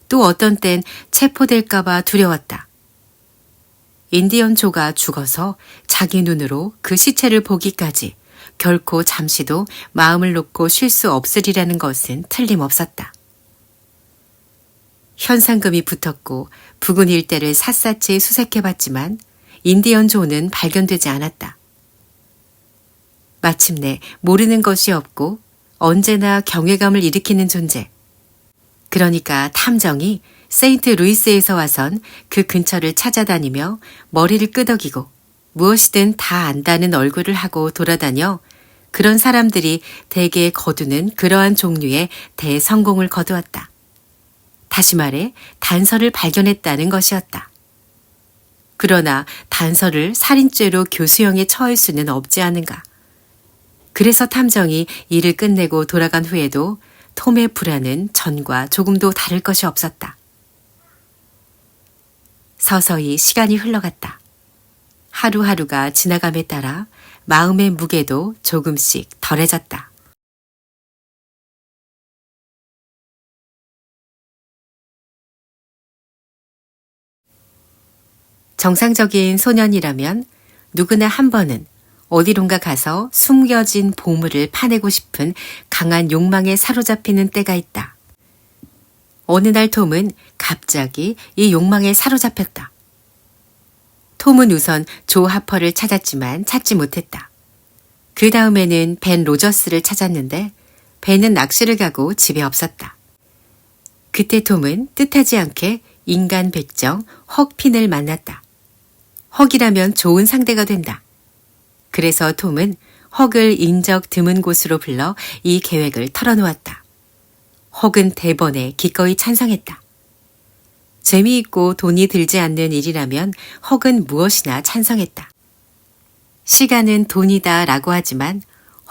또 어떤 땐 체포될까봐 두려웠다. 인디언조가 죽어서 자기 눈으로 그 시체를 보기까지 결코 잠시도 마음을 놓고 쉴 수 없으리라는 것은 틀림없었다. 현상금이 붙었고 부근 일대를 샅샅이 수색해봤지만 인디언조는 발견되지 않았다. 마침내 모르는 것이 없고 언제나 경외감을 일으키는 존재. 그러니까 탐정이 세인트 루이스에서 와선 그 근처를 찾아다니며 머리를 끄덕이고 무엇이든 다 안다는 얼굴을 하고 돌아다녀 그런 사람들이 대개 거두는 그러한 종류의 대성공을 거두었다. 다시 말해 단서를 발견했다는 것이었다. 그러나 단서를 살인죄로 교수형에 처할 수는 없지 않은가. 그래서 탐정이 일을 끝내고 돌아간 후에도 톰의 불안은 전과 조금도 다를 것이 없었다. 서서히 시간이 흘러갔다. 하루하루가 지나감에 따라 마음의 무게도 조금씩 덜해졌다. 정상적인 소년이라면 누구나 한 번은 어디론가 가서 숨겨진 보물을 파내고 싶은 강한 욕망에 사로잡히는 때가 있다. 어느 날 톰은 갑자기 이 욕망에 사로잡혔다. 톰은 우선 조 하퍼를 찾았지만 찾지 못했다. 그 다음에는 벤 로저스를 찾았는데 벤은 낚시를 가고 집에 없었다. 그때 톰은 뜻하지 않게 인간 백정 헉핀을 만났다. 헉이라면 좋은 상대가 된다. 그래서 톰은 헉을 인적 드문 곳으로 불러 이 계획을 털어놓았다. 헉은 대번에 기꺼이 찬성했다. 재미있고 돈이 들지 않는 일이라면 헉은 무엇이나 찬성했다. 시간은 돈이다 라고 하지만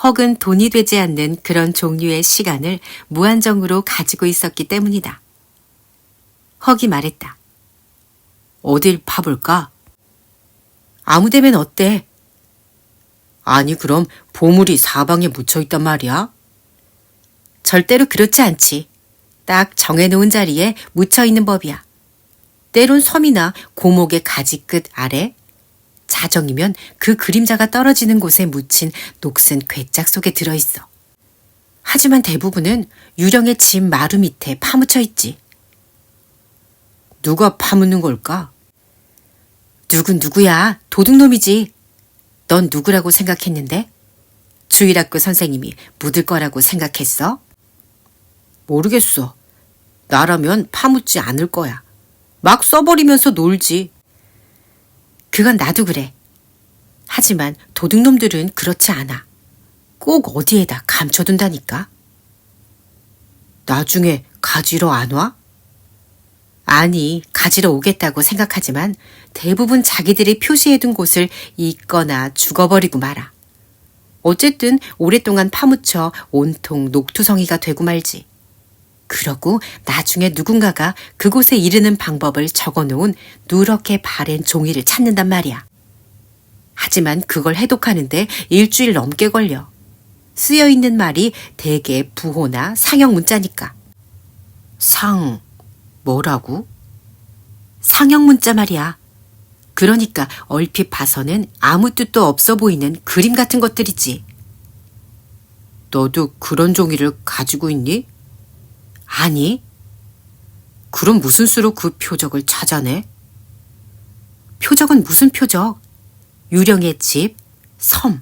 헉은 돈이 되지 않는 그런 종류의 시간을 무한정으로 가지고 있었기 때문이다. 헉이 말했다. 어딜 파볼까? 아무데면 어때? 아니 그럼 보물이 사방에 묻혀있단 말이야? 절대로 그렇지 않지. 딱 정해놓은 자리에 묻혀있는 법이야. 때론 섬이나 고목의 가지 끝 아래, 자정이면 그 그림자가 떨어지는 곳에 묻힌 녹슨 괴짝 속에 들어있어. 하지만 대부분은 유령의 집 마루 밑에 파묻혀 있지. 누가 파묻는 걸까? 누군 누구야? 도둑놈이지. 넌 누구라고 생각했는데? 주일학교 선생님이 묻을 거라고 생각했어? 모르겠어. 나라면 파묻지 않을 거야. 막 써버리면서 놀지. 그건 나도 그래. 하지만 도둑놈들은 그렇지 않아. 꼭 어디에다 감춰둔다니까. 나중에 가지러 안 와? 아니, 가지러 오겠다고 생각하지만 대부분 자기들이 표시해둔 곳을 잊거나 죽어버리고 말아. 어쨌든 오랫동안 파묻혀 온통 녹투성이가 되고 말지. 그러고 나중에 누군가가 그곳에 이르는 방법을 적어놓은 누렇게 바랜 종이를 찾는단 말이야. 하지만 그걸 해독하는데 일주일 넘게 걸려. 쓰여있는 말이 대개 부호나 상형 문자니까. 뭐라고? 상형 문자 말이야. 그러니까 얼핏 봐서는 아무 뜻도 없어 보이는 그림 같은 것들이지. 너도 그런 종이를 가지고 있니? 아니. 그럼 무슨 수로 그 표적을 찾아내? 표적은 무슨 표적? 유령의 집, 섬,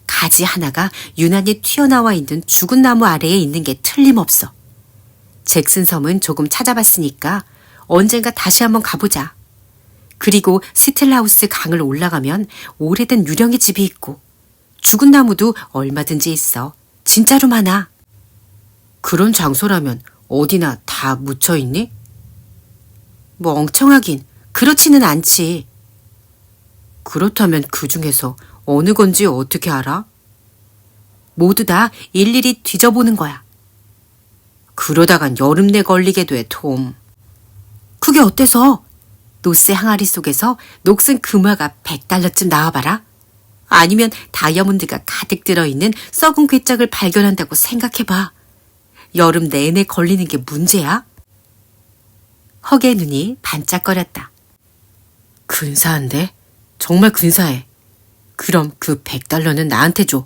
가지 하나가 유난히 튀어나와 있는 죽은 나무 아래에 있는 게 틀림없어. 잭슨 섬은 조금 찾아봤으니까 언젠가 다시 한번 가보자. 그리고 스틸하우스 강을 올라가면 오래된 유령의 집이 있고 죽은 나무도 얼마든지 있어. 진짜로 많아. 그런 장소라면 어디나 다 묻혀있니? 뭐 엉청하긴 그렇지는 않지. 그렇다면 그 중에서 어느 건지 어떻게 알아? 모두 다 일일이 뒤져보는 거야. 그러다간 여름 내 걸리게 돼, 톰. 그게 어때서? 노스 항아리 속에서 녹슨 금화가 $100쯤 나와봐라. 아니면 다이아몬드가 가득 들어있는 썩은 괴짝을 발견한다고 생각해봐. 여름 내내 걸리는 게 문제야? 헉의 눈이 반짝거렸다. 근사한데? 정말 근사해. 그럼 그 $100는 나한테 줘.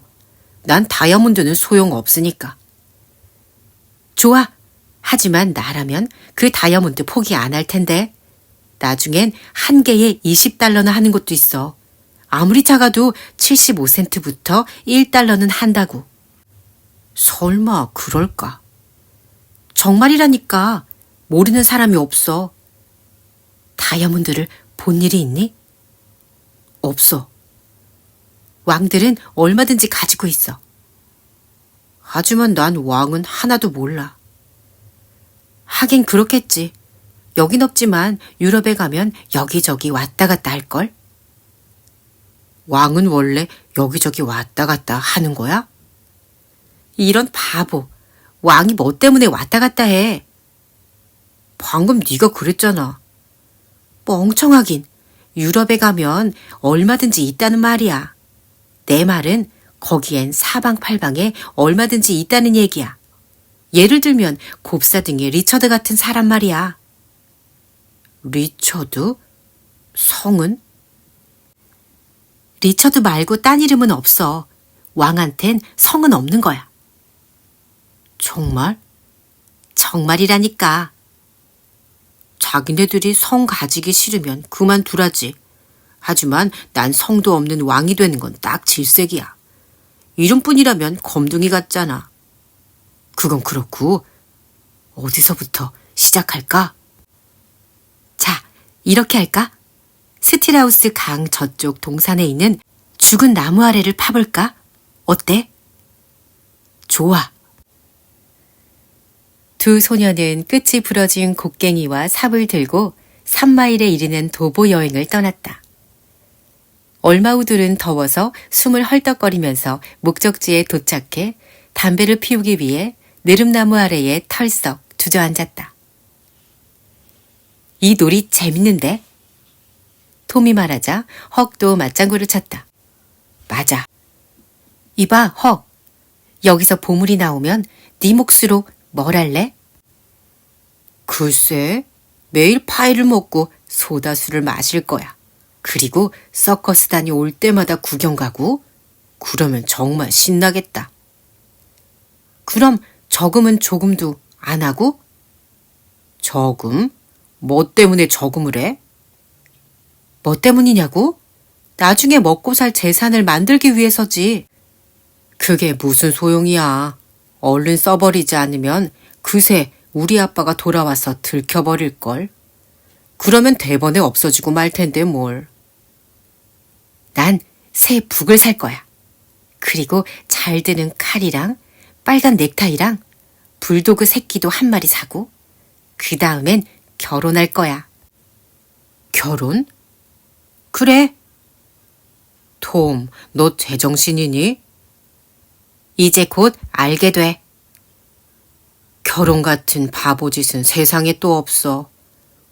난 다이아몬드는 소용없으니까. 좋아. 하지만 나라면 그 다이아몬드 포기 안 할 텐데. 나중엔 한 개에 $20나 하는 것도 있어. 아무리 작아도 75센트부터 $1는 한다고. 설마 그럴까? 정말이라니까. 모르는 사람이 없어. 다이아몬드를 본 일이 있니? 없어. 왕들은 얼마든지 가지고 있어. 하지만 난 왕은 하나도 몰라. 하긴 그렇겠지. 여긴 없지만 유럽에 가면 여기저기 왔다 갔다 할걸? 왕은 원래 여기저기 왔다 갔다 하는 거야? 이런 바보. 왕이 뭐 때문에 왔다 갔다 해? 방금 네가 그랬잖아. 멍청하긴. 유럽에 가면 얼마든지 있다는 말이야. 내 말은 거기엔 사방팔방에 얼마든지 있다는 얘기야. 예를 들면 곱사등의 리처드 같은 사람 말이야. 리처드? 성은? 리처드 말고 딴 이름은 없어. 왕한텐 성은 없는 거야. 정말? 정말이라니까. 자기네들이 성 가지기 싫으면 그만두라지. 하지만 난 성도 없는 왕이 되는 건 딱 질색이야. 이름뿐이라면 검둥이 같잖아. 그건 그렇고 어디서부터 시작할까? 자, 이렇게 할까? 스틸하우스 강 저쪽 동산에 있는 죽은 나무 아래를 파볼까? 어때? 좋아. 두 소녀는 끝이 부러진 곡괭이와 삽을 들고 3마일에 이르는 도보 여행을 떠났다. 얼마 후들은 더워서 숨을 헐떡거리면서 목적지에 도착해 담배를 피우기 위해 느릅나무 아래에 털썩 주저앉았다. 이 놀이 재밌는데? 톰이 말하자 헉도 맞장구를 쳤다. 맞아. 이봐, 헉. 여기서 보물이 나오면 네 몫으로 뭘 할래? 글쎄, 매일 파이를 먹고 소다수를 마실 거야. 그리고 서커스단이 올 때마다 구경 가고. 그러면 정말 신나겠다. 그럼 저금은 조금도 안 하고? 저금? 뭐 때문에 저금을 해? 뭐 때문이냐고? 나중에 먹고 살 재산을 만들기 위해서지. 그게 무슨 소용이야. 얼른 써버리지 않으면 그새 우리 아빠가 돌아와서 들켜버릴걸. 그러면 대번에 없어지고 말 텐데 뭘. 난 새 북을 살 거야. 그리고 잘 드는 칼이랑 빨간 넥타이랑 불도그 새끼도 한 마리 사고 그 다음엔 결혼할 거야. 결혼? 그래. 톰, 너 제정신이니? 이제 곧 알게 돼. 결혼 같은 바보짓은 세상에 또 없어.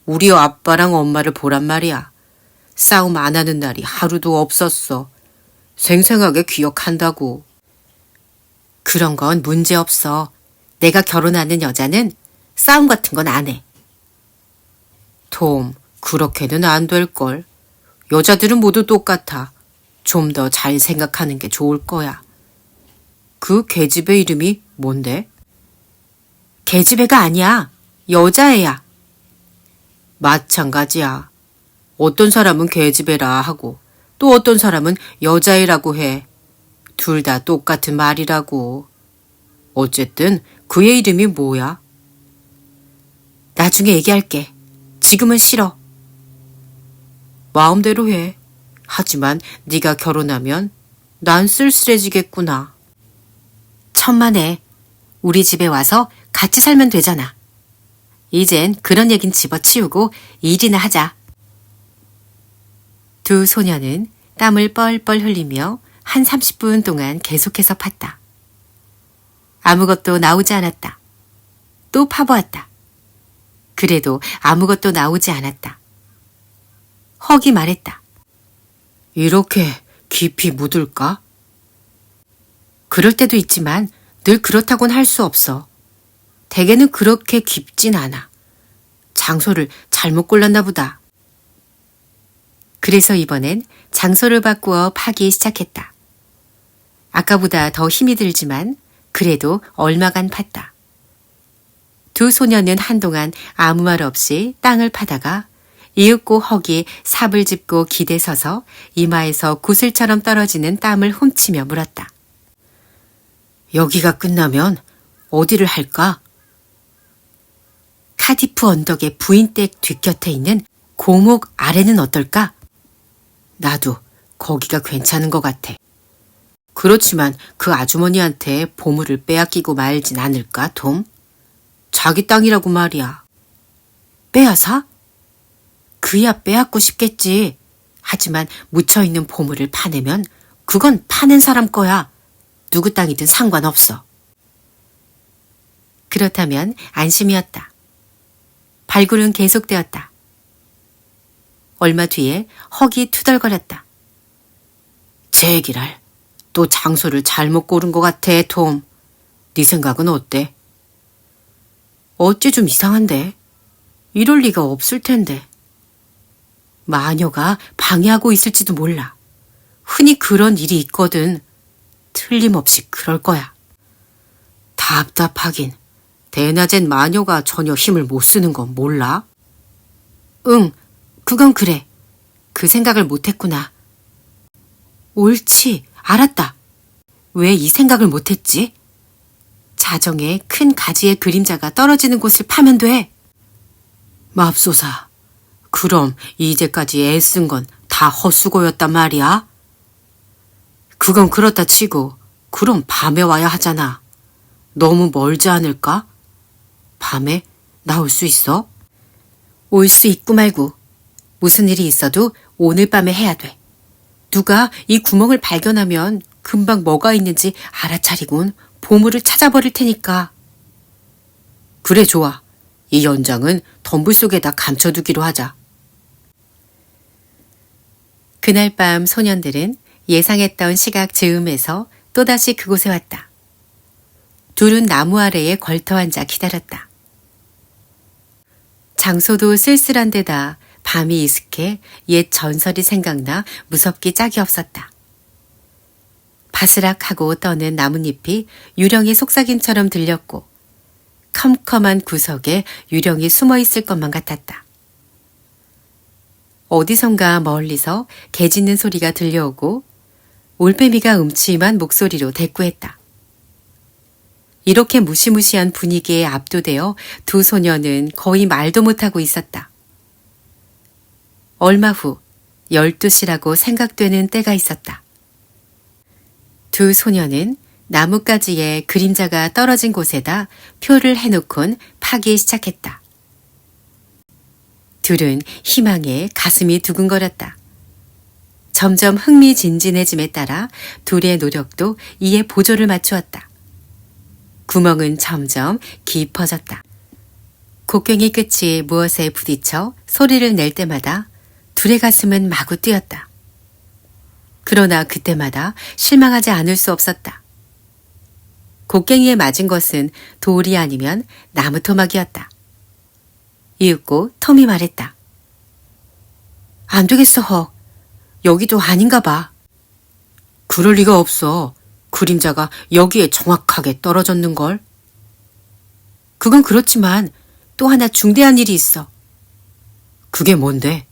우리 아빠랑 엄마를 보란 말이야. 싸움 안 하는 날이 하루도 없었어. 생생하게 기억한다고. 그런 건 문제 없어. 내가 결혼하는 여자는 싸움 같은 건 안 해. 톰, 그렇게는 안 될걸. 여자들은 모두 똑같아. 좀 더 잘 생각하는 게 좋을 거야. 그 계집애 이름이 뭔데? 계집애가 아니야. 여자애야. 마찬가지야. 어떤 사람은 계집애라 하고 또 어떤 사람은 여자애라고 해. 둘 다 똑같은 말이라고. 어쨌든 그의 이름이 뭐야? 나중에 얘기할게. 지금은 싫어. 마음대로 해. 하지만 네가 결혼하면 난 쓸쓸해지겠구나. 천만에. 우리 집에 와서 같이 살면 되잖아. 이젠 그런 얘긴 집어치우고 일이나 하자. 두 소녀는 땀을 뻘뻘 흘리며 한 30분 동안 계속해서 팠다. 아무것도 나오지 않았다. 또 파보았다. 그래도 아무것도 나오지 않았다. 헉이 말했다. 이렇게 깊이 묻을까? 그럴 때도 있지만 늘 그렇다곤 할 수 없어. 대개는 그렇게 깊진 않아. 장소를 잘못 골랐나 보다. 그래서 이번엔 장소를 바꾸어 파기 시작했다. 아까보다 더 힘이 들지만 그래도 얼마간 팠다. 두 소녀는 한동안 아무 말 없이 땅을 파다가 이윽고 헉이 삽을 짚고 기대 서서 이마에서 구슬처럼 떨어지는 땀을 훔치며 물었다. 여기가 끝나면 어디를 할까? 카디프 언덕의 부인댁 뒷곁에 있는 고목 아래는 어떨까? 나도 거기가 괜찮은 것 같아. 그렇지만 그 아주머니한테 보물을 빼앗기고 말진 않을까, 톰? 자기 땅이라고 말이야. 빼앗아? 그야 빼앗고 싶겠지. 하지만 묻혀있는 보물을 파내면 그건 파낸 사람 거야. 누구 땅이든 상관없어. 그렇다면 안심이었다. 발굴은 계속되었다. 얼마 뒤에 헉이 투덜거렸다. 제기랄, 또 장소를 잘못 고른 것 같아, 톰. 네 생각은 어때? 어째 좀 이상한데? 이럴 리가 없을 텐데. 마녀가 방해하고 있을지도 몰라. 흔히 그런 일이 있거든. 틀림없이 그럴 거야. 답답하긴. 대낮엔 마녀가 전혀 힘을 못 쓰는 건 몰라? 응, 그건 그래. 그 생각을 못했구나. 옳지, 알았다. 왜 이 생각을 못했지? 자정에 큰 가지의 그림자가 떨어지는 곳을 파면 돼. 맙소사, 그럼 이제까지 애쓴 건 다 헛수고였단 말이야? 그건 그렇다 치고 그럼 밤에 와야 하잖아. 너무 멀지 않을까? 밤에 나올 수 있어? 올 수 있고 말고 무슨 일이 있어도 오늘 밤에 해야 돼. 누가 이 구멍을 발견하면 금방 뭐가 있는지 알아차리곤 보물을 찾아버릴 테니까. 그래, 좋아. 이 연장은 덤불 속에다 감춰두기로 하자. 그날 밤 소년들은 예상했던 시각 즈음에서 또다시 그곳에 왔다. 둘은 나무 아래에 걸터 앉아 기다렸다. 장소도 쓸쓸한 데다 밤이 이슥해 옛 전설이 생각나 무섭기 짝이 없었다. 바스락하고 떠는 나뭇잎이 유령의 속삭임처럼 들렸고 컴컴한 구석에 유령이 숨어 있을 것만 같았다. 어디선가 멀리서 개 짖는 소리가 들려오고 올빼미가 음침한 목소리로 대꾸했다. 이렇게 무시무시한 분위기에 압도되어 두 소녀는 거의 말도 못하고 있었다. 얼마 후 12시라고 생각되는 때가 있었다. 두 소녀는 나뭇가지에 그림자가 떨어진 곳에다 표를 해놓곤 파기 시작했다. 둘은 희망에 가슴이 두근거렸다. 점점 흥미진진해짐에 따라 둘의 노력도 이에 보조를 맞추었다. 구멍은 점점 깊어졌다. 곡괭이 끝이 무엇에 부딪혀 소리를 낼 때마다 둘의 가슴은 마구 뛰었다. 그러나 그때마다 실망하지 않을 수 없었다. 곡괭이에 맞은 것은 돌이 아니면 나무 토막이었다. 이윽고 톰이 말했다. 안 되겠어, 헉. 여기도 아닌가 봐. 그럴 리가 없어. 그림자가 여기에 정확하게 떨어졌는걸. 그건 그렇지만 또 하나 중대한 일이 있어. 그게 뭔데?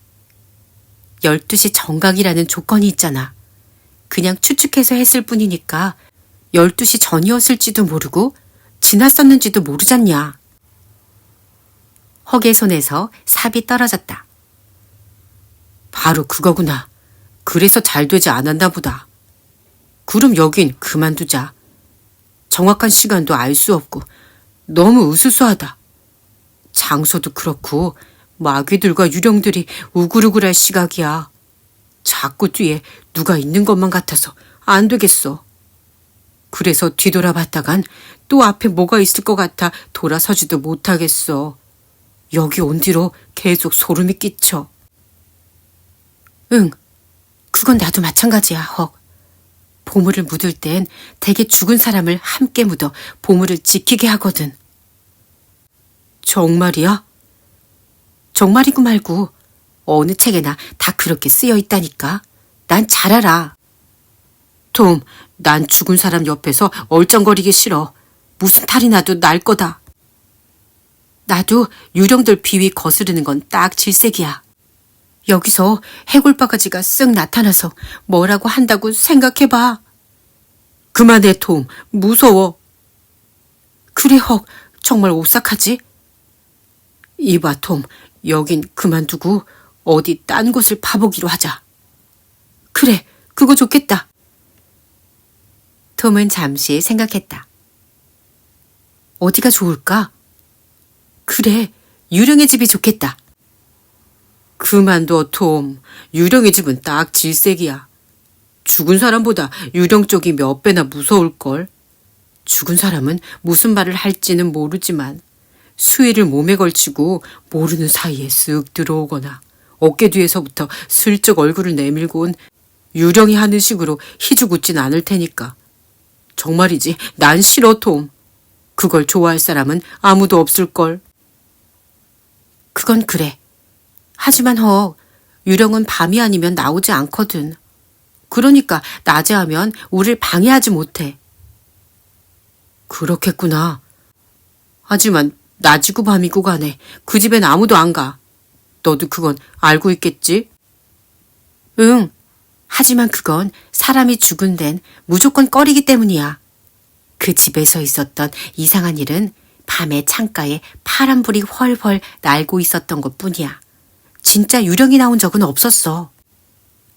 12시 정각이라는 조건이 있잖아. 그냥 추측해서 했을 뿐이니까 12시 전이었을지도 모르고 지났었는지도 모르잖냐. 헉의 손에서 삽이 떨어졌다. 바로 그거구나. 그래서 잘 되지 않았나 보다. 그럼 여긴 그만두자. 정확한 시간도 알 수 없고 너무 으스스하다. 장소도 그렇고 마귀들과 유령들이 우글우글할 시각이야. 자꾸 뒤에 누가 있는 것만 같아서 안 되겠어. 그래서 뒤돌아봤다간 또 앞에 뭐가 있을 것 같아 돌아서지도 못하겠어. 여기 온 뒤로 계속 소름이 끼쳐. 응, 그건 나도 마찬가지야, 헉. 보물을 묻을 땐 대개 죽은 사람을 함께 묻어 보물을 지키게 하거든. 정말이야? 정말이고 말고 어느 책에나 다 그렇게 쓰여 있다니까. 난 잘 알아. 톰, 난 죽은 사람 옆에서 얼쩡거리기 싫어. 무슨 탈이 나도 날 거다. 나도 유령들 비위 거스르는 건 딱 질색이야. 여기서 해골바가지가 쓱 나타나서 뭐라고 한다고 생각해봐. 그만해, 톰. 무서워. 그래, 헉. 정말 오싹하지? 이봐, 톰. 여긴 그만두고 어디 딴 곳을 파보기로 하자. 그래, 그거 좋겠다. 톰은 잠시 생각했다. 어디가 좋을까? 그래, 유령의 집이 좋겠다. 그만둬, 톰. 유령의 집은 딱 질색이야. 죽은 사람보다 유령 쪽이 몇 배나 무서울걸. 죽은 사람은 무슨 말을 할지는 모르지만 수의를 몸에 걸치고 모르는 사이에 쓱 들어오거나 어깨 뒤에서부터 슬쩍 얼굴을 내밀고 온 유령이 하는 식으로 희죽웃진 않을 테니까. 정말이지, 난 싫어, 톰. 그걸 좋아할 사람은 아무도 없을걸. 그건 그래. 하지만 유령은 밤이 아니면 나오지 않거든. 그러니까 낮에 하면 우릴 방해하지 못해. 그렇겠구나. 하지만 낮이고 밤이고 간에 그 집엔 아무도 안 가. 너도 그건 알고 있겠지? 응. 하지만 그건 사람이 죽은 데는 무조건 꺼리기 때문이야. 그 집에서 있었던 이상한 일은 밤에 창가에 파란불이 훨훨 날고 있었던 것뿐이야. 진짜 유령이 나온 적은 없었어.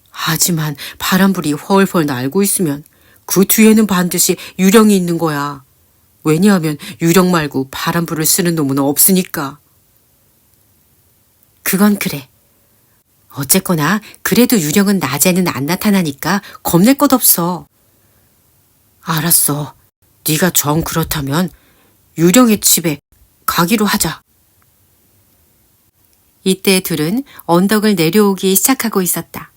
하지만 파란불이 훨훨 날고 있으면 그 뒤에는 반드시 유령이 있는 거야. 왜냐하면 유령 말고 파란불을 쓰는 놈은 없으니까. 그건 그래. 어쨌거나 그래도 유령은 낮에는 안 나타나니까 겁낼 것 없어. 알았어. 네가 정 그렇다면 유령의 집에 가기로 하자. 이때 둘은 언덕을 내려오기 시작하고 있었다.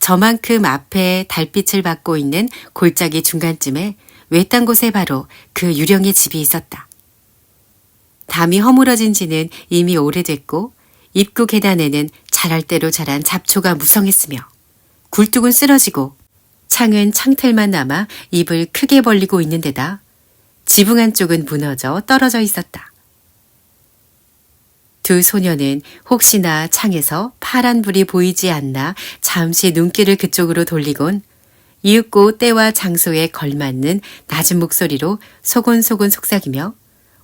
저만큼 앞에 달빛을 받고 있는 골짜기 중간쯤에 외딴 곳에 바로 그 유령의 집이 있었다. 담이 허물어진 지는 이미 오래됐고 입구 계단에는 자랄 대로 자란 잡초가 무성했으며 굴뚝은 쓰러지고 창은 창틀만 남아 입을 크게 벌리고 있는 데다 지붕 한쪽은 무너져 떨어져 있었다. 두 소녀는 혹시나 창에서 파란 불이 보이지 않나 잠시 눈길을 그쪽으로 돌리곤 이윽고 때와 장소에 걸맞는 낮은 목소리로 소곤소곤 속삭이며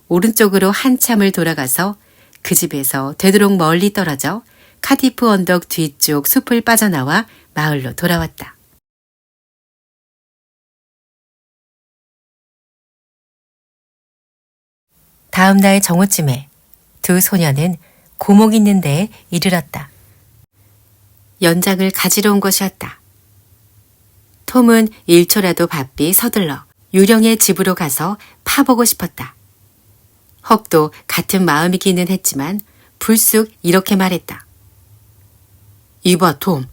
오른쪽으로 한참을 돌아가서 그 집에서 되도록 멀리 떨어져 카디프 언덕 뒤쪽 숲을 빠져나와 마을로 돌아왔다. 다음 날 정오쯤에 두 소녀는 고목 있는 데에 이르렀다. 연장을 가지러 온 것이었다. 톰은 1초라도 바삐 서둘러 유령의 집으로 가서 파보고 싶었다. 헉도 같은 마음이기는 했지만 불쑥 이렇게 말했다. 이봐, 톰.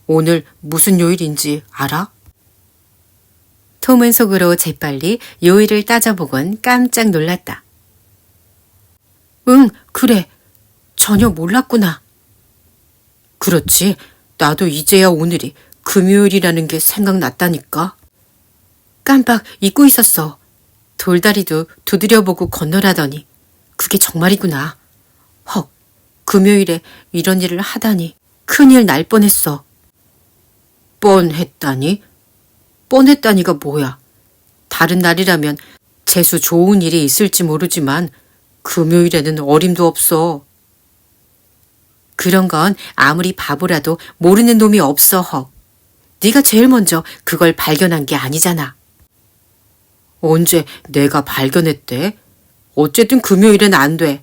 오늘 무슨 요일인지 알아? 톰은 속으로 재빨리 요일을 따져보곤 깜짝 놀랐다. 응, 그래. 전혀 몰랐구나. 그렇지. 나도 이제야 오늘이 금요일이라는 게 생각났다니까. 깜빡 잊고 있었어. 돌다리도 두드려보고 건너라더니 그게 정말이구나. 헉, 금요일에 이런 일을 하다니 큰일 날 뻔했어. 뻔했다니? 뻔했다니가 뭐야. 다른 날이라면 재수 좋은 일이 있을지 모르지만 금요일에는 어림도 없어. 그런 건 아무리 바보라도 모르는 놈이 없어, 헉. 네가 제일 먼저 그걸 발견한 게 아니잖아. 언제 내가 발견했대? 어쨌든 금요일엔 안 돼.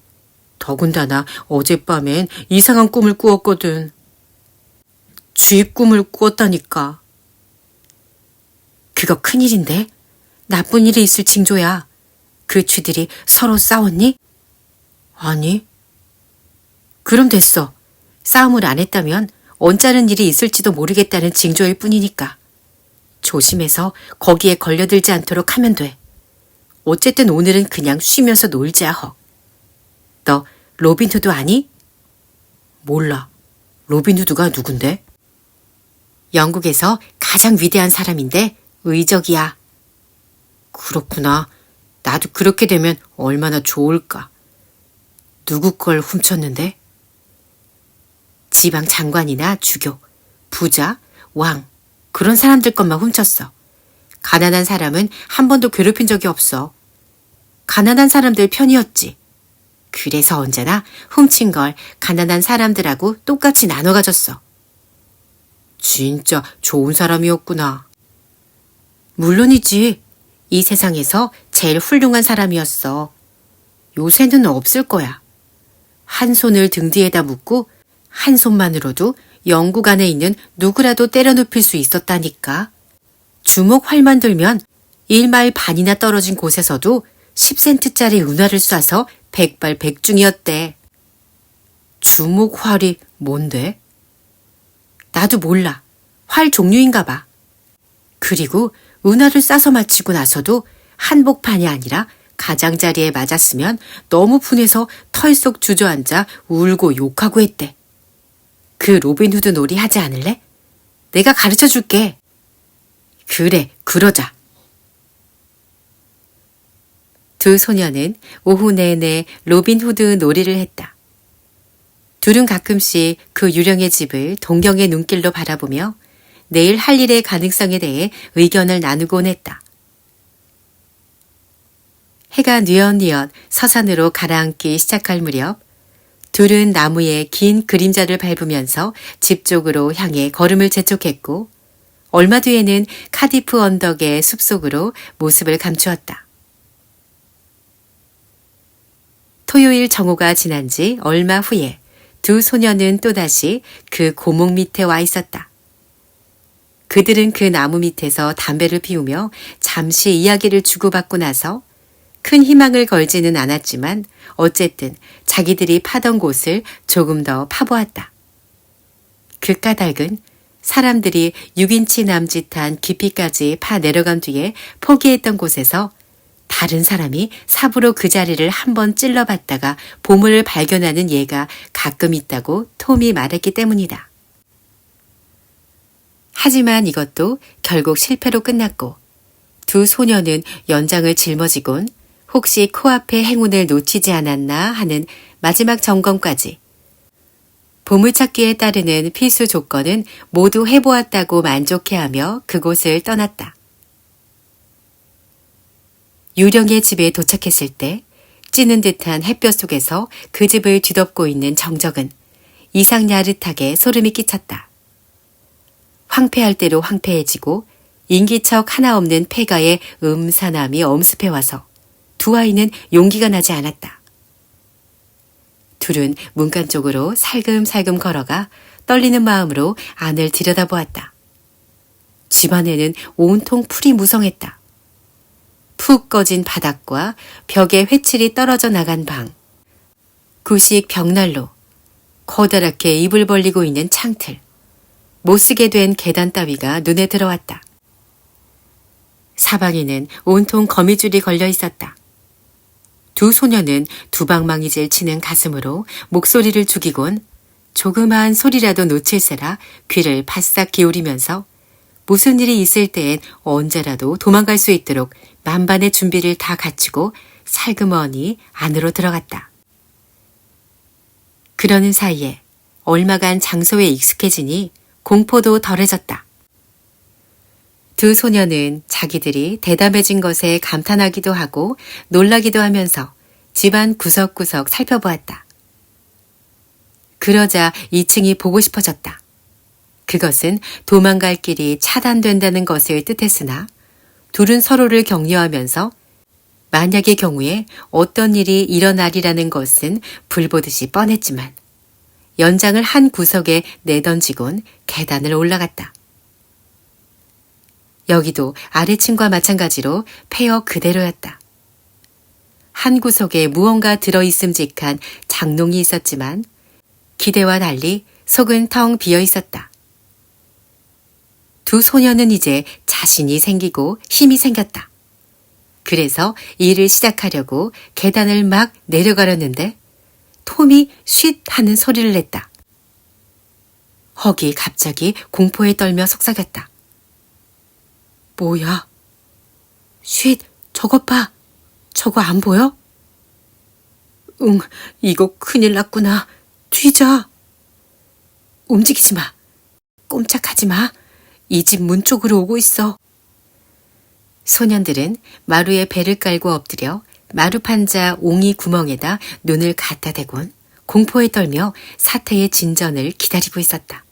더군다나 어젯밤엔 이상한 꿈을 꾸었거든. 쥐 꿈을 꾸었다니까. 그거 큰일인데? 나쁜 일이 있을 징조야. 그 쥐들이 서로 싸웠니? 아니. 그럼 됐어. 싸움을 안 했다면 언짢은 일이 있을지도 모르겠다는 징조일 뿐이니까. 조심해서 거기에 걸려들지 않도록 하면 돼. 어쨌든 오늘은 그냥 쉬면서 놀자, 헉. 너 로빈후드 아니? 몰라. 로빈후드가 누군데? 영국에서 가장 위대한 사람인데 의적이야. 그렇구나. 나도 그렇게 되면 얼마나 좋을까. 누구 걸 훔쳤는데? 지방 장관이나 주교, 부자, 왕, 그런 사람들 것만 훔쳤어. 가난한 사람은 한 번도 괴롭힌 적이 없어. 가난한 사람들 편이었지. 그래서 언제나 훔친 걸 가난한 사람들하고 똑같이 나눠 가졌어. 진짜 좋은 사람이었구나. 물론이지. 이 세상에서 제일 훌륭한 사람이었어. 요새는 없을 거야. 한 손을 등 뒤에다 묶고 한 손만으로도 영국 안에 있는 누구라도 때려눕힐 수 있었다니까. 주먹 활만 들면 1마일 반이나 떨어진 곳에서도 10센트짜리 은화를 쏴서 백발백중이었대. 주먹 활이 뭔데? 나도 몰라. 활 종류인가 봐. 그리고 은화를 쏴서 마치고 나서도 한복판이 아니라 가장자리에 맞았으면 너무 분해서 털썩 주저앉아 울고 욕하고 했대. 그 로빈후드 놀이 하지 않을래? 내가 가르쳐 줄게. 그래, 그러자. 두 소녀는 오후 내내 로빈후드 놀이를 했다. 둘은 가끔씩 그 유령의 집을 동경의 눈길로 바라보며 내일 할 일의 가능성에 대해 의견을 나누곤 했다. 해가 뉘엿뉘엿 서산으로 가라앉기 시작할 무렵 둘은 나무에 긴 그림자를 밟으면서 집 쪽으로 향해 걸음을 재촉했고 얼마 뒤에는 카디프 언덕의 숲속으로 모습을 감추었다. 토요일 정오가 지난 지 얼마 후에 두 소녀는 또다시 그 고목 밑에 와 있었다. 그들은 그 나무 밑에서 담배를 피우며 잠시 이야기를 주고받고 나서 큰 희망을 걸지는 않았지만 어쨌든 자기들이 파던 곳을 조금 더 파보았다. 그 까닭은 사람들이 6인치 남짓한 깊이까지 파 내려간 뒤에 포기했던 곳에서 다른 사람이 삽으로 그 자리를 한번 찔러봤다가 보물을 발견하는 예가 가끔 있다고 톰이 말했기 때문이다. 하지만 이것도 결국 실패로 끝났고 두 소녀는 연장을 짊어지곤 혹시 코앞의 행운을 놓치지 않았나 하는 마지막 점검까지 보물찾기에 따르는 필수 조건은 모두 해보았다고 만족해하며 그곳을 떠났다. 유령의 집에 도착했을 때 찌는 듯한 햇볕 속에서 그 집을 뒤덮고 있는 정적은 이상 야릇하게 소름이 끼쳤다. 황폐할 대로 황폐해지고 인기척 하나 없는 폐가의 음산함이 엄습해와서 두 아이는 용기가 나지 않았다. 둘은 문간 쪽으로 살금살금 걸어가 떨리는 마음으로 안을 들여다보았다. 집안에는 온통 풀이 무성했다. 푹 꺼진 바닥과 벽에 회칠이 떨어져 나간 방, 구식 벽난로, 커다랗게 입을 벌리고 있는 창틀, 못쓰게 된 계단 따위가 눈에 들어왔다. 사방에는 온통 거미줄이 걸려 있었다. 두 소녀는 두방망이질 치는 가슴으로 목소리를 죽이곤 조그마한 소리라도 놓칠세라 귀를 바싹 기울이면서 무슨 일이 있을 때엔 언제라도 도망갈 수 있도록 만반의 준비를 다 갖추고 살그머니 안으로 들어갔다. 그러는 사이에 얼마간 장소에 익숙해지니 공포도 덜해졌다. 두 소녀는 자기들이 대담해진 것에 감탄하기도 하고 놀라기도 하면서 집안 구석구석 살펴보았다. 그러자 2층이 보고 싶어졌다. 그것은 도망갈 길이 차단된다는 것을 뜻했으나 둘은 서로를 격려하면서 만약의 경우에 어떤 일이 일어나리라는 것은 불보듯이 뻔했지만 연장을 한 구석에 내던지곤 계단을 올라갔다. 여기도 아래층과 마찬가지로 폐허 그대로였다. 한 구석에 무언가 들어있음직한 장롱이 있었지만 기대와 달리 속은 텅 비어 있었다. 두 소녀는 이제 자신이 생기고 힘이 생겼다. 그래서 일을 시작하려고 계단을 막 내려가려는데 톰이 쉿 하는 소리를 냈다. 헉이 갑자기 공포에 떨며 속삭였다. 뭐야? 쉿, 저것 봐. 저거 안 보여? 응, 이거 큰일 났구나. 튀자. 움직이지 마. 꼼짝하지 마. 이 집 문 쪽으로 오고 있어. 소년들은 마루에 배를 깔고 엎드려 마루 판자 옹이 구멍에다 눈을 갖다 대곤 공포에 떨며 사태의 진전을 기다리고 있었다.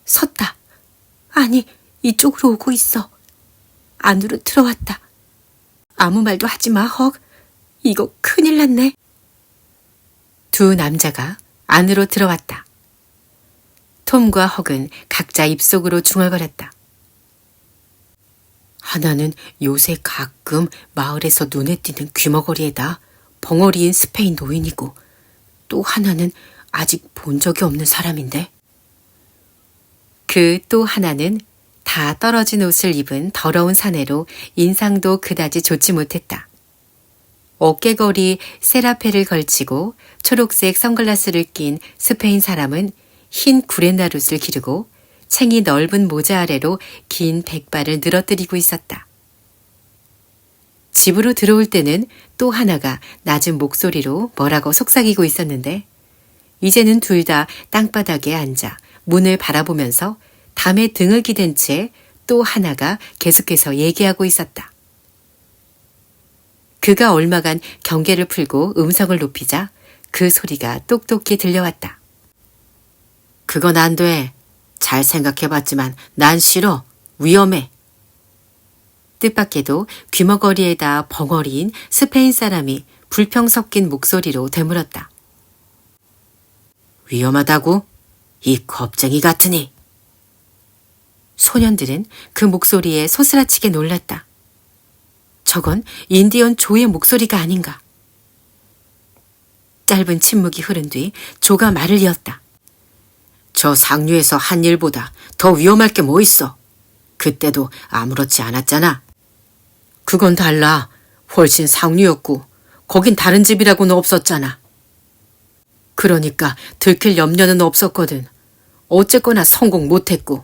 섰다. 아니, 이쪽으로 오고 있어. 안으로 들어왔다. 아무 말도 하지 마, 헉. 이거 큰일 났네. 두 남자가 안으로 들어왔다. 톰과 헉은 각자 입속으로 중얼거렸다. 하나는 요새 가끔 마을에서 눈에 띄는 귀머거리에다 벙어리인 스페인 노인이고 또 하나는 아직 본 적이 없는 사람인데. 그 또 하나는 다 떨어진 옷을 입은 더러운 사내로 인상도 그다지 좋지 못했다. 어깨걸이 세라페를 걸치고 초록색 선글라스를 낀 스페인 사람은 흰 구레나룻을 기르고 챙이 넓은 모자 아래로 긴 백발을 늘어뜨리고 있었다. 집으로 들어올 때는 또 하나가 낮은 목소리로 뭐라고 속삭이고 있었는데 이제는 둘 다 땅바닥에 앉아 문을 바라보면서 담에 등을 기댄 채 또 하나가 계속해서 얘기하고 있었다. 그가 얼마간 경계를 풀고 음성을 높이자 그 소리가 똑똑히 들려왔다. 그건 안 돼. 잘 생각해봤지만 난 싫어. 위험해. 뜻밖에도 귀머거리에다 벙어리인 스페인 사람이 불평 섞인 목소리로 되물었다. 위험하다고? 이 겁쟁이 같으니. 소년들은 그 목소리에 소스라치게 놀랐다. 저건 인디언 조의 목소리가 아닌가. 짧은 침묵이 흐른 뒤 조가 말을 이었다. 저 상류에서 한 일보다 더 위험할 게 뭐 있어. 그때도 아무렇지 않았잖아. 그건 달라. 훨씬 상류였고 거긴 다른 집이라고는 없었잖아. 그러니까 들킬 염려는 없었거든. 어쨌거나 성공 못했고.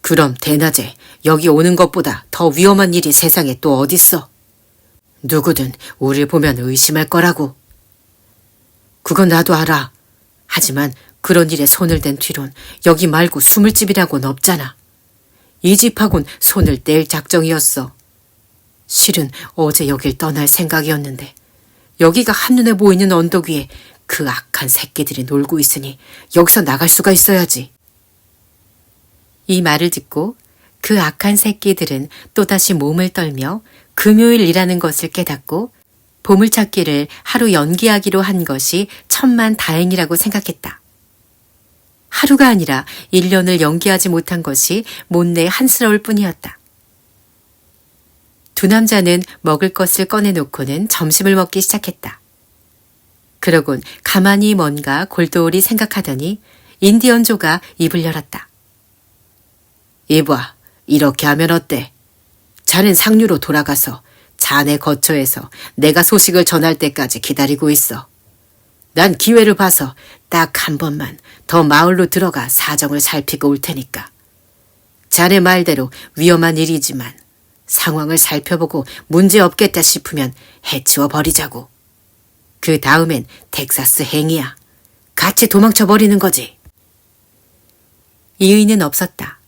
그럼 대낮에 여기 오는 것보다 더 위험한 일이 세상에 또 어딨어. 누구든 우릴 보면 의심할 거라고. 그건 나도 알아. 하지만 그런 일에 손을 댄 뒤론 여기 말고 숨을 집이라고는 없잖아. 이 집하곤 손을 뗄 작정이었어. 실은 어제 여길 떠날 생각이었는데 여기가 한눈에 보이는 언덕 위에 그 악한 새끼들이 놀고 있으니 여기서 나갈 수가 있어야지. 이 말을 듣고 그 악한 새끼들은 또다시 몸을 떨며 금요일이라는 것을 깨닫고 보물찾기를 하루 연기하기로 한 것이 천만 다행이라고 생각했다. 하루가 아니라 1년을 연기하지 못한 것이 못내 한스러울 뿐이었다. 두 남자는 먹을 것을 꺼내놓고는 점심을 먹기 시작했다. 그러곤 가만히 뭔가 골똘히 생각하더니 인디언조가 입을 열었다. 이봐, 이렇게 하면 어때? 자넨 상류로 돌아가서 자네 거처에서 내가 소식을 전할 때까지 기다리고 있어. 난 기회를 봐서 딱 한 번만 더 마을로 들어가 사정을 살피고 올 테니까. 자네 말대로 위험한 일이지만 상황을 살펴보고 문제없겠다 싶으면 해치워 버리자고. 그 다음엔 텍사스 행이야. 같이 도망쳐 버리는 거지. 이의는 없었다.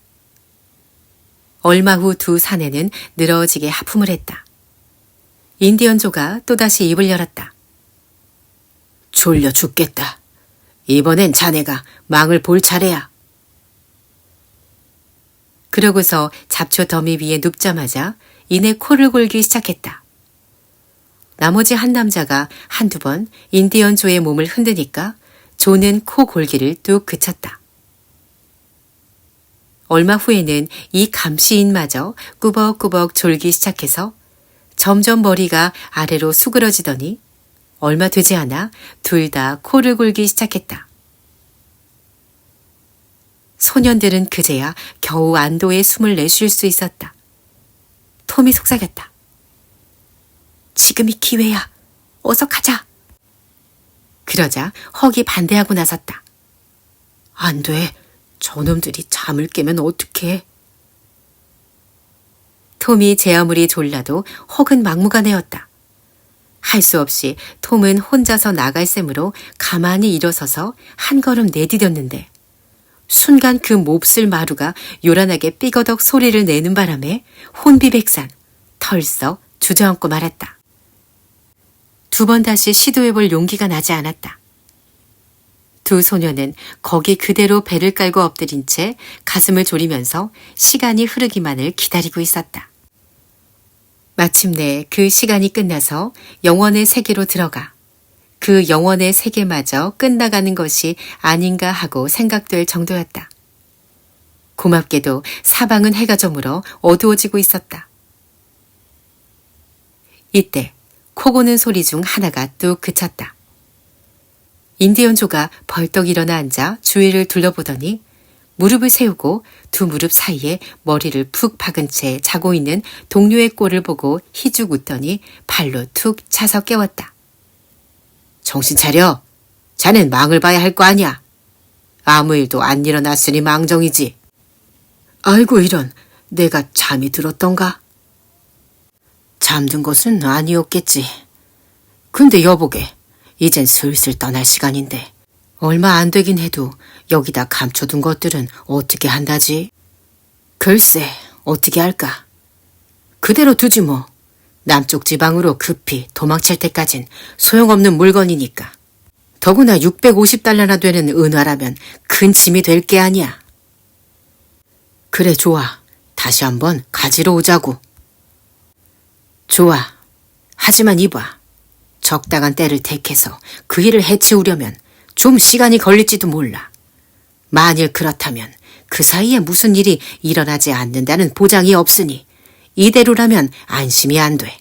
얼마 후 두 사내는 늘어지게 하품을 했다. 인디언조가 또다시 입을 열었다. 졸려 죽겠다. 이번엔 자네가 망을 볼 차례야. 그러고서 잡초 더미 위에 눕자마자 이내 코를 골기 시작했다. 나머지 한 남자가 한두 번 인디언조의 몸을 흔드니까 조는 코 골기를 뚝 그쳤다. 얼마 후에는 이 감시인마저 꾸벅꾸벅 졸기 시작해서 점점 머리가 아래로 수그러지더니 얼마 되지 않아 둘 다 코를 골기 시작했다. 소년들은 그제야 겨우 안도의 숨을 내쉴 수 있었다. 톰이 속삭였다. 지금이 기회야. 어서 가자. 그러자 헉이 반대하고 나섰다. 안 돼. 저놈들이 잠을 깨면 어떡해. 톰이 제 아무리 졸라도 헉은 막무가내였다. 할 수 없이 톰은 혼자서 나갈 셈으로 가만히 일어서서 한 걸음 내디뎠는데 순간 그 몹쓸 마루가 요란하게 삐거덕 소리를 내는 바람에 혼비백산, 털썩 주저앉고 말았다. 두 번 다시 시도해볼 용기가 나지 않았다. 두 소녀는 거기 그대로 배를 깔고 엎드린 채 가슴을 졸이면서 시간이 흐르기만을 기다리고 있었다. 마침내 그 시간이 끝나서 영원의 세계로 들어가 그 영원의 세계마저 끝나가는 것이 아닌가 하고 생각될 정도였다. 고맙게도 사방은 해가 저물어 어두워지고 있었다. 이때 코 고는 소리 중 하나가 뚝 그쳤다. 인디언조가 벌떡 일어나 앉아 주위를 둘러보더니 무릎을 세우고 두 무릎 사이에 머리를 푹 박은 채 자고 있는 동료의 꼴을 보고 희죽 웃더니 발로 툭 차서 깨웠다. 정신 차려. 자넨 망을 봐야 할 거 아니야. 아무 일도 안 일어났으니 망정이지. 아이고 이런, 내가 잠이 들었던가? 잠든 것은 아니었겠지. 근데 여보게, 이젠 슬슬 떠날 시간인데 얼마 안 되긴 해도 여기다 감춰둔 것들은 어떻게 한다지? 글쎄, 어떻게 할까? 그대로 두지 뭐. 남쪽 지방으로 급히 도망칠 때까진 소용없는 물건이니까. 더구나 650달러나 되는 은화라면 큰 짐이 될 게 아니야. 그래, 좋아. 다시 한번 가지러 오자고. 좋아. 하지만 이봐. 적당한 때를 택해서 그 일을 해치우려면 좀 시간이 걸릴지도 몰라. 만일 그렇다면 그 사이에 무슨 일이 일어나지 않는다는 보장이 없으니 이대로라면 안심이 안 돼.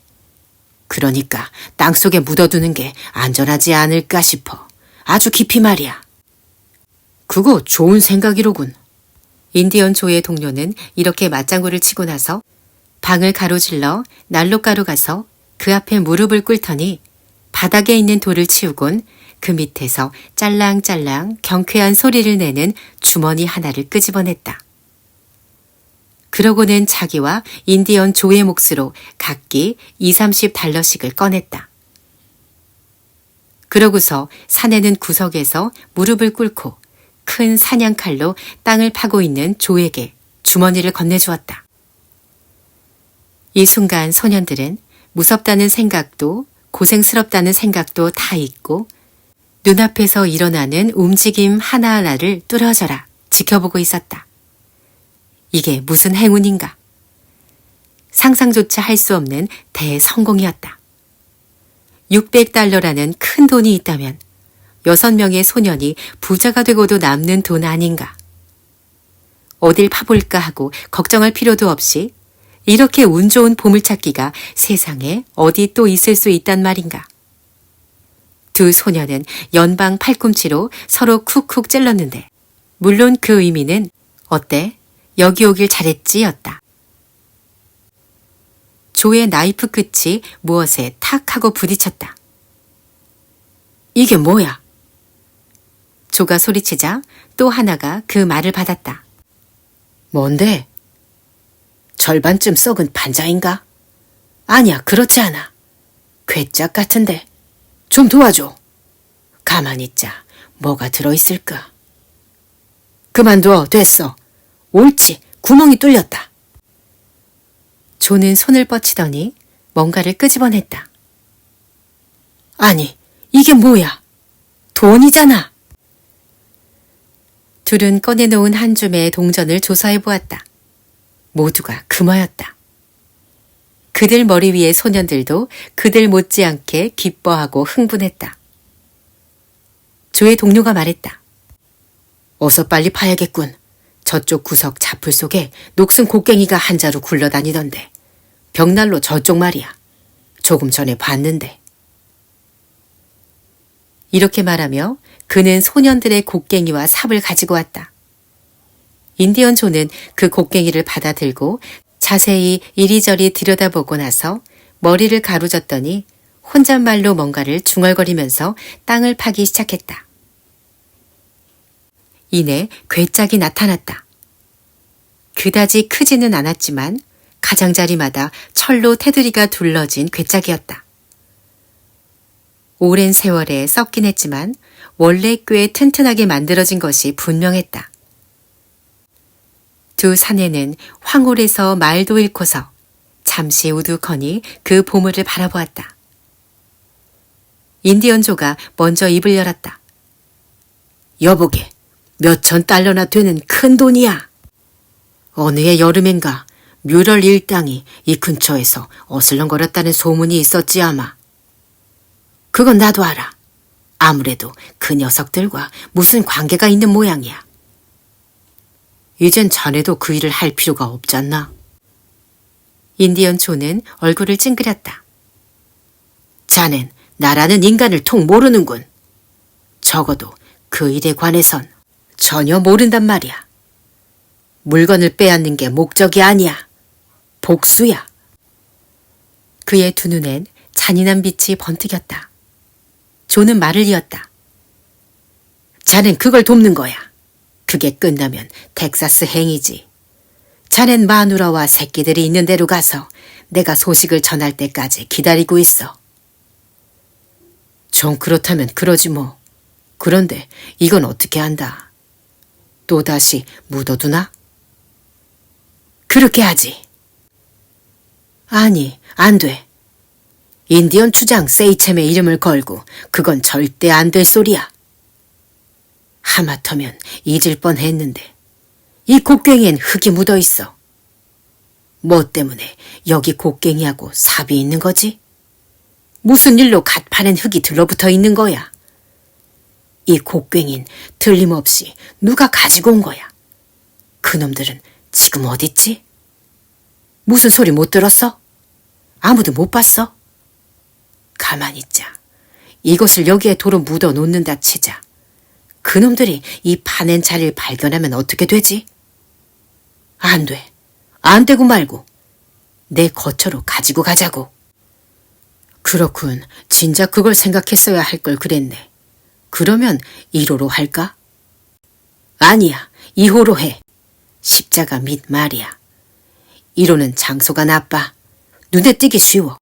그러니까 땅속에 묻어두는 게 안전하지 않을까 싶어. 아주 깊이 말이야. 그거 좋은 생각이로군. 인디언 조의 동료는 이렇게 맞장구를 치고 나서 방을 가로질러 난로가로 가서 그 앞에 무릎을 꿇더니 바닥에 있는 돌을 치우곤 그 밑에서 짤랑짤랑 경쾌한 소리를 내는 주머니 하나를 끄집어냈다. 그러고는 자기와 인디언 조의 몫으로 각기 20-30달러씩을 꺼냈다. 그러고서 사내는 구석에서 무릎을 꿇고 큰 사냥칼로 땅을 파고 있는 조에게 주머니를 건네주었다. 이 순간 소년들은 무섭다는 생각도 고생스럽다는 생각도 다 잊고 눈앞에서 일어나는 움직임 하나하나를 뚫어져라 지켜보고 있었다. 이게 무슨 행운인가? 상상조차 할 수 없는 대성공이었다. 600달러라는 큰 돈이 있다면 6명의 소년이 부자가 되고도 남는 돈 아닌가? 어딜 파볼까 하고 걱정할 필요도 없이 이렇게 운 좋은 보물찾기가 세상에 어디 또 있을 수 있단 말인가? 두 소년은 연방 팔꿈치로 서로 쿡쿡 찔렀는데 물론 그 의미는 어때? 여기 오길 잘했지 였다. 조의 나이프 끝이 무엇에 탁 하고 부딪혔다. 이게 뭐야? 조가 소리치자 또 하나가 그 말을 받았다. 뭔데? 절반쯤 썩은 반자인가? 아니야, 그렇지 않아. 괴짝 같은데. 좀 도와줘. 가만히 있자. 뭐가 들어있을까? 그만둬, 됐어. 옳지, 구멍이 뚫렸다. 조는 손을 뻗치더니 뭔가를 끄집어냈다. 아니, 이게 뭐야? 돈이잖아. 둘은 꺼내놓은 한 줌의 동전을 조사해보았다. 모두가 금화였다. 그들 머리 위의 소년들도 그들 못지않게 기뻐하고 흥분했다. 조의 동료가 말했다. 어서 빨리 파야겠군. 저쪽 구석 자풀 속에 녹슨 곡괭이가 한 자루 굴러다니던데 벽난로 저쪽 말이야. 조금 전에 봤는데. 이렇게 말하며 그는 소년들의 곡괭이와 삽을 가지고 왔다. 인디언 조는 그 곡괭이를 받아들고 자세히 이리저리 들여다보고 나서 머리를 가로젓더니 혼잣말로 뭔가를 중얼거리면서 땅을 파기 시작했다. 이내 괴짝이 나타났다. 그다지 크지는 않았지만 가장자리마다 철로 테두리가 둘러진 괴짝이었다. 오랜 세월에 썩긴 했지만 원래 꽤 튼튼하게 만들어진 것이 분명했다. 두 사내는 황홀해서 말도 잃고서 잠시 우두커니 그 보물을 바라보았다. 인디언조가 먼저 입을 열었다. 여보게, 몇천 달러나 되는 큰 돈이야. 어느 해 여름엔가 뮤럴 일당이 이 근처에서 어슬렁거렸다는 소문이 있었지 아마. 그건 나도 알아. 아무래도 그 녀석들과 무슨 관계가 있는 모양이야. 이젠 자네도 그 일을 할 필요가 없잖나. 인디언 조는 얼굴을 찡그렸다. 자넨 나라는 인간을 통 모르는군. 적어도 그 일에 관해선 전혀 모른단 말이야. 물건을 빼앗는 게 목적이 아니야. 복수야. 그의 두 눈엔 잔인한 빛이 번뜩였다. 조는 말을 이었다. 자넨 그걸 돕는 거야. 그게 끝나면 텍사스 행이지. 자넨 마누라와 새끼들이 있는 데로 가서 내가 소식을 전할 때까지 기다리고 있어. 좀 그렇다면 그러지 뭐. 그런데 이건 어떻게 한다. 또다시 묻어두나? 그렇게 하지. 아니, 안 돼. 인디언 추장 세이챔의 이름을 걸고 그건 절대 안 될 소리야. 하마터면 잊을 뻔했는데 이 곡괭이엔 흙이 묻어 있어. 뭐 때문에 여기 곡괭이하고 삽이 있는 거지? 무슨 일로 갓 파낸 흙이 들러붙어 있는 거야? 이 곡괭이는 틀림없이 누가 가지고 온 거야. 그놈들은 지금 어딨지? 무슨 소리 못 들었어? 아무도 못 봤어? 가만히 있자. 이것을 여기에 도로 묻어 놓는다 치자. 그놈들이 이 파낸 자리를 발견하면 어떻게 되지? 안 돼. 안 되고 말고. 내 거처로 가지고 가자고. 그렇군. 진작 그걸 생각했어야 할 걸 그랬네. 그러면 1호로 할까? 아니야. 2호로 해. 십자가 밑 말이야. 1호는 장소가 나빠. 눈에 띄기 쉬워.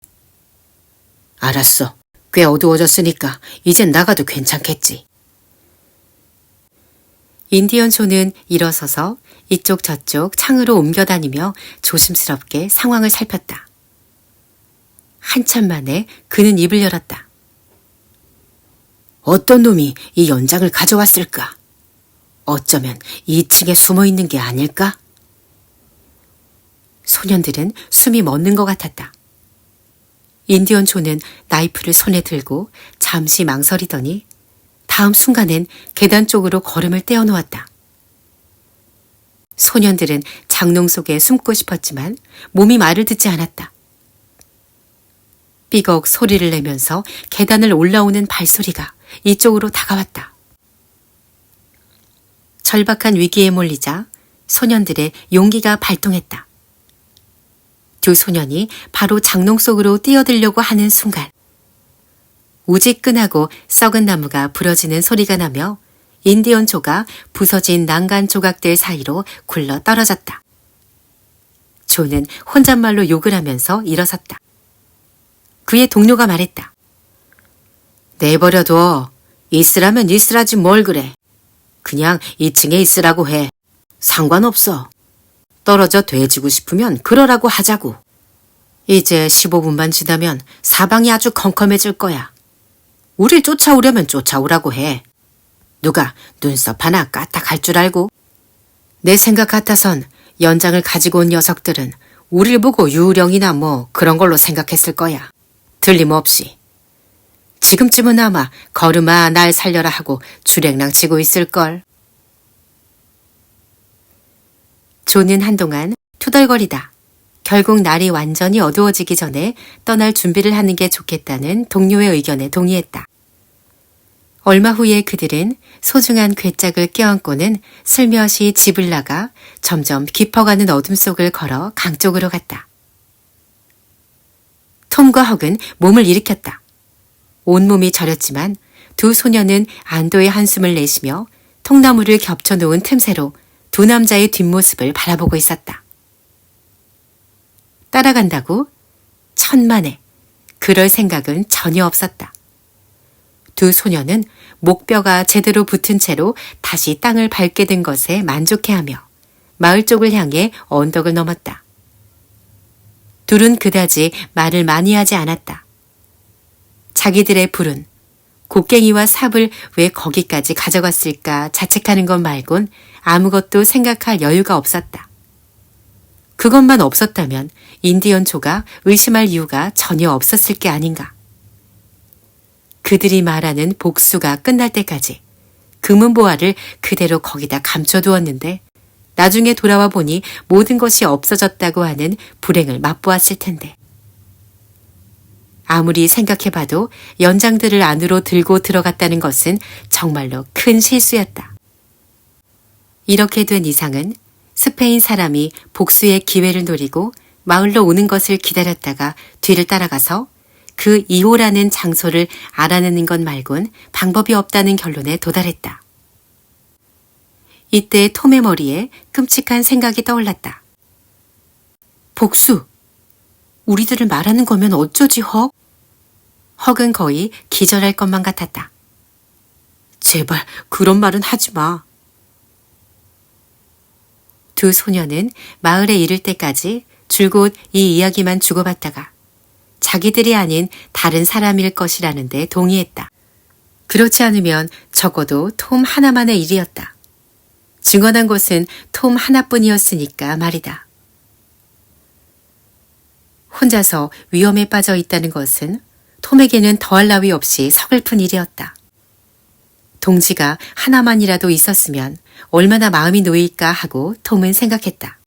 알았어. 꽤 어두워졌으니까 이젠 나가도 괜찮겠지. 인디언 조는 일어서서 이쪽 저쪽 창으로 옮겨다니며 조심스럽게 상황을 살폈다. 한참 만에 그는 입을 열었다. 어떤 놈이 이 연장을 가져왔을까? 어쩌면 2층에 숨어 있는 게 아닐까? 소년들은 숨이 멎는 것 같았다. 인디언 조는 나이프를 손에 들고 잠시 망설이더니 다음 순간엔 계단 쪽으로 걸음을 떼어놓았다. 소년들은 장롱 속에 숨고 싶었지만 몸이 말을 듣지 않았다. 삐걱 소리를 내면서 계단을 올라오는 발소리가 이쪽으로 다가왔다. 절박한 위기에 몰리자 소년들의 용기가 발동했다. 두 소년이 바로 장롱 속으로 뛰어들려고 하는 순간 우지끈하고 썩은 나무가 부러지는 소리가 나며 인디언 조가 부서진 난간 조각들 사이로 굴러 떨어졌다. 조는 혼잣말로 욕을 하면서 일어섰다. 그의 동료가 말했다. 내버려둬. 있으라면 있으라지 뭘 그래. 그냥 2층에 있으라고 해. 상관없어. 떨어져 돼지고 싶으면 그러라고 하자고. 이제 15분만 지나면 사방이 아주 컴컴해질 거야. 우릴 쫓아오려면 쫓아오라고 해. 누가 눈썹 하나 까딱할 줄 알고. 내 생각 같아선 연장을 가지고 온 녀석들은 우릴 보고 유령이나 뭐 그런 걸로 생각했을 거야. 틀림없이. 지금쯤은 아마 걸음아 날 살려라 하고 주랭랑 치고 있을걸. 조는 한동안 투덜거리다 결국 날이 완전히 어두워지기 전에 떠날 준비를 하는 게 좋겠다는 동료의 의견에 동의했다. 얼마 후에 그들은 소중한 괴짝을 껴안고는 슬며시 집을 나가 점점 깊어가는 어둠 속을 걸어 강 쪽으로 갔다. 톰과 헉은 몸을 일으켰다. 온몸이 저렸지만 두 소녀는 안도의 한숨을 내쉬며 통나무를 겹쳐놓은 틈새로 두 남자의 뒷모습을 바라보고 있었다. 따라간다고? 천만에 그럴 생각은 전혀 없었다. 두 소녀는 목뼈가 제대로 붙은 채로 다시 땅을 밟게 된 것에 만족해하며 마을 쪽을 향해 언덕을 넘었다. 둘은 그다지 말을 많이 하지 않았다. 자기들의 불은 곡괭이와 삽을 왜 거기까지 가져갔을까 자책하는 것 말곤 아무것도 생각할 여유가 없었다. 그것만 없었다면 인디언초가 의심할 이유가 전혀 없었을 게 아닌가. 그들이 말하는 복수가 끝날 때까지 금은보화를 그대로 거기다 감춰두었는데 나중에 돌아와 보니 모든 것이 없어졌다고 하는 불행을 맛보았을 텐데. 아무리 생각해봐도 연장들을 안으로 들고 들어갔다는 것은 정말로 큰 실수였다. 이렇게 된 이상은 스페인 사람이 복수의 기회를 노리고 마을로 오는 것을 기다렸다가 뒤를 따라가서 그 2호라는 장소를 알아내는 것 말곤 방법이 없다는 결론에 도달했다. 이때 톰의 머리에 끔찍한 생각이 떠올랐다. 복수! 우리들을 말하는 거면 어쩌지, 헉? 헉은 거의 기절할 것만 같았다. 제발 그런 말은 하지 마. 두 소녀는 마을에 이를 때까지 줄곧 이 이야기만 주고받다가 자기들이 아닌 다른 사람일 것이라는 데 동의했다. 그렇지 않으면 적어도 톰 하나만의 일이었다. 증언한 것은 톰 하나뿐이었으니까 말이다. 혼자서 위험에 빠져 있다는 것은 톰에게는 더할 나위 없이 서글픈 일이었다. 동지가 하나만이라도 있었으면 얼마나 마음이 놓일까 하고 톰은 생각했다.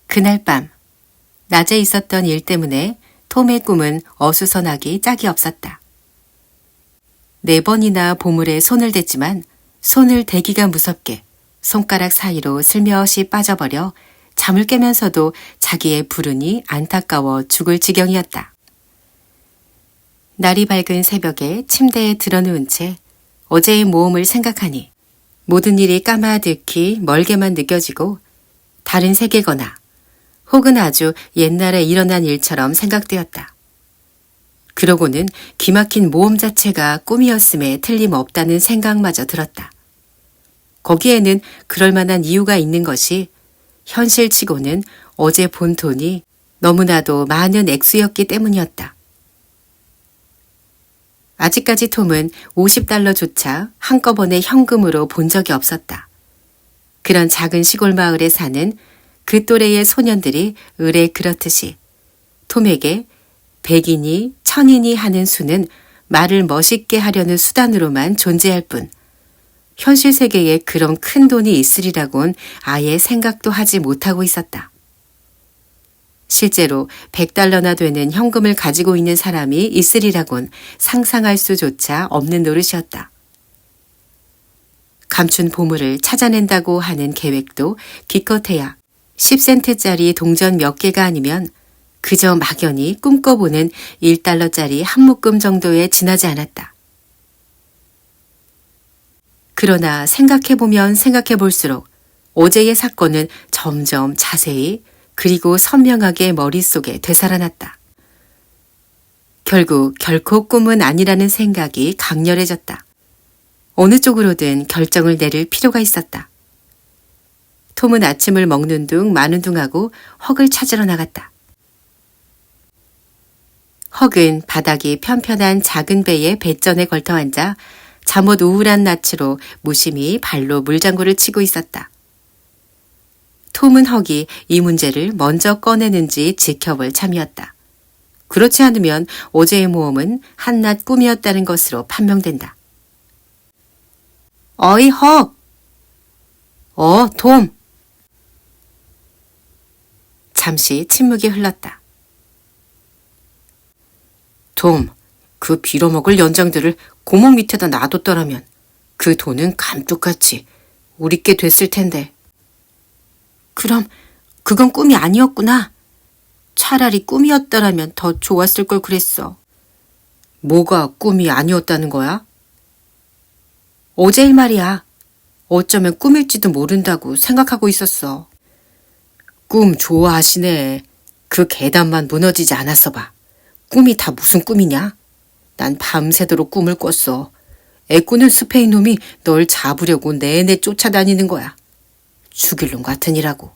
그날 밤, 낮에 있었던 일 때문에 톰의 꿈은 어수선하기 짝이 없었다. 4번이나 보물에 손을 댔지만 손을 대기가 무섭게 손가락 사이로 슬며시 빠져버려 잠을 깨면서도 자기의 불운이 안타까워 죽을 지경이었다. 날이 밝은 새벽에 침대에 드러누운 채 어제의 모험을 생각하니 모든 일이 까마득히 멀게만 느껴지고 다른 세계거나 혹은 아주 옛날에 일어난 일처럼 생각되었다. 그러고는 기막힌 모험 자체가 꿈이었음에 틀림없다는 생각마저 들었다. 거기에는 그럴 만한 이유가 있는 것이 현실치고는 어제 본 돈이 너무나도 많은 액수였기 때문이었다. 아직까지 톰은 $50조차 한꺼번에 현금으로 본 적이 없었다. 그런 작은 시골 마을에 사는 그 또래의 소년들이 의뢰 그렇듯이 톰에게 100이니 1000이니 하는 수는 말을 멋있게 하려는 수단으로만 존재할 뿐 현실 세계에 그런 큰 돈이 있으리라곤 아예 생각도 하지 못하고 있었다. 실제로 $100나 되는 현금을 가지고 있는 사람이 있으리라곤 상상할 수조차 없는 노릇이었다. 감춘 보물을 찾아낸다고 하는 계획도 기껏해야 10센트짜리 동전 몇 개가 아니면 그저 막연히 꿈꿔보는 $1짜리 한 묶음 정도에 지나지 않았다. 그러나 생각해보면 생각해볼수록 어제의 사건은 점점 자세히 그리고 선명하게 머릿속에 되살아났다. 결국 결코 꿈은 아니라는 생각이 강렬해졌다. 어느 쪽으로든 결정을 내릴 필요가 있었다. 톰은 아침을 먹는 둥 마는 둥 하고 헉을 찾으러 나갔다. 헉은 바닥이 편편한 작은 배의 배전에 걸터 앉아 잠옷 우울한 낯으로 무심히 발로 물장구를 치고 있었다. 톰은 헉이 이 문제를 먼저 꺼내는지 지켜볼 참이었다. 그렇지 않으면 어제의 모험은 한낱 꿈이었다는 것으로 판명된다. 어이, 헉! 톰! 잠시 침묵이 흘렀다. 톰, 그 빌어먹을 연장들을 고목 밑에다 놔뒀더라면 그 돈은 감쪽같이 우리께 됐을 텐데. 그럼 그건 꿈이 아니었구나. 차라리 꿈이었더라면 더 좋았을 걸 그랬어. 뭐가 꿈이 아니었다는 거야? 어제 일 말이야. 어쩌면 꿈일지도 모른다고 생각하고 있었어. 꿈 좋아하시네. 그 계단만 무너지지 않았어 봐. 꿈이 다 무슨 꿈이냐? 난 밤새도록 꿈을 꿨어. 애꾸는 스페인 놈이 널 잡으려고 내내 쫓아다니는 거야. 죽일 놈 같으니라고.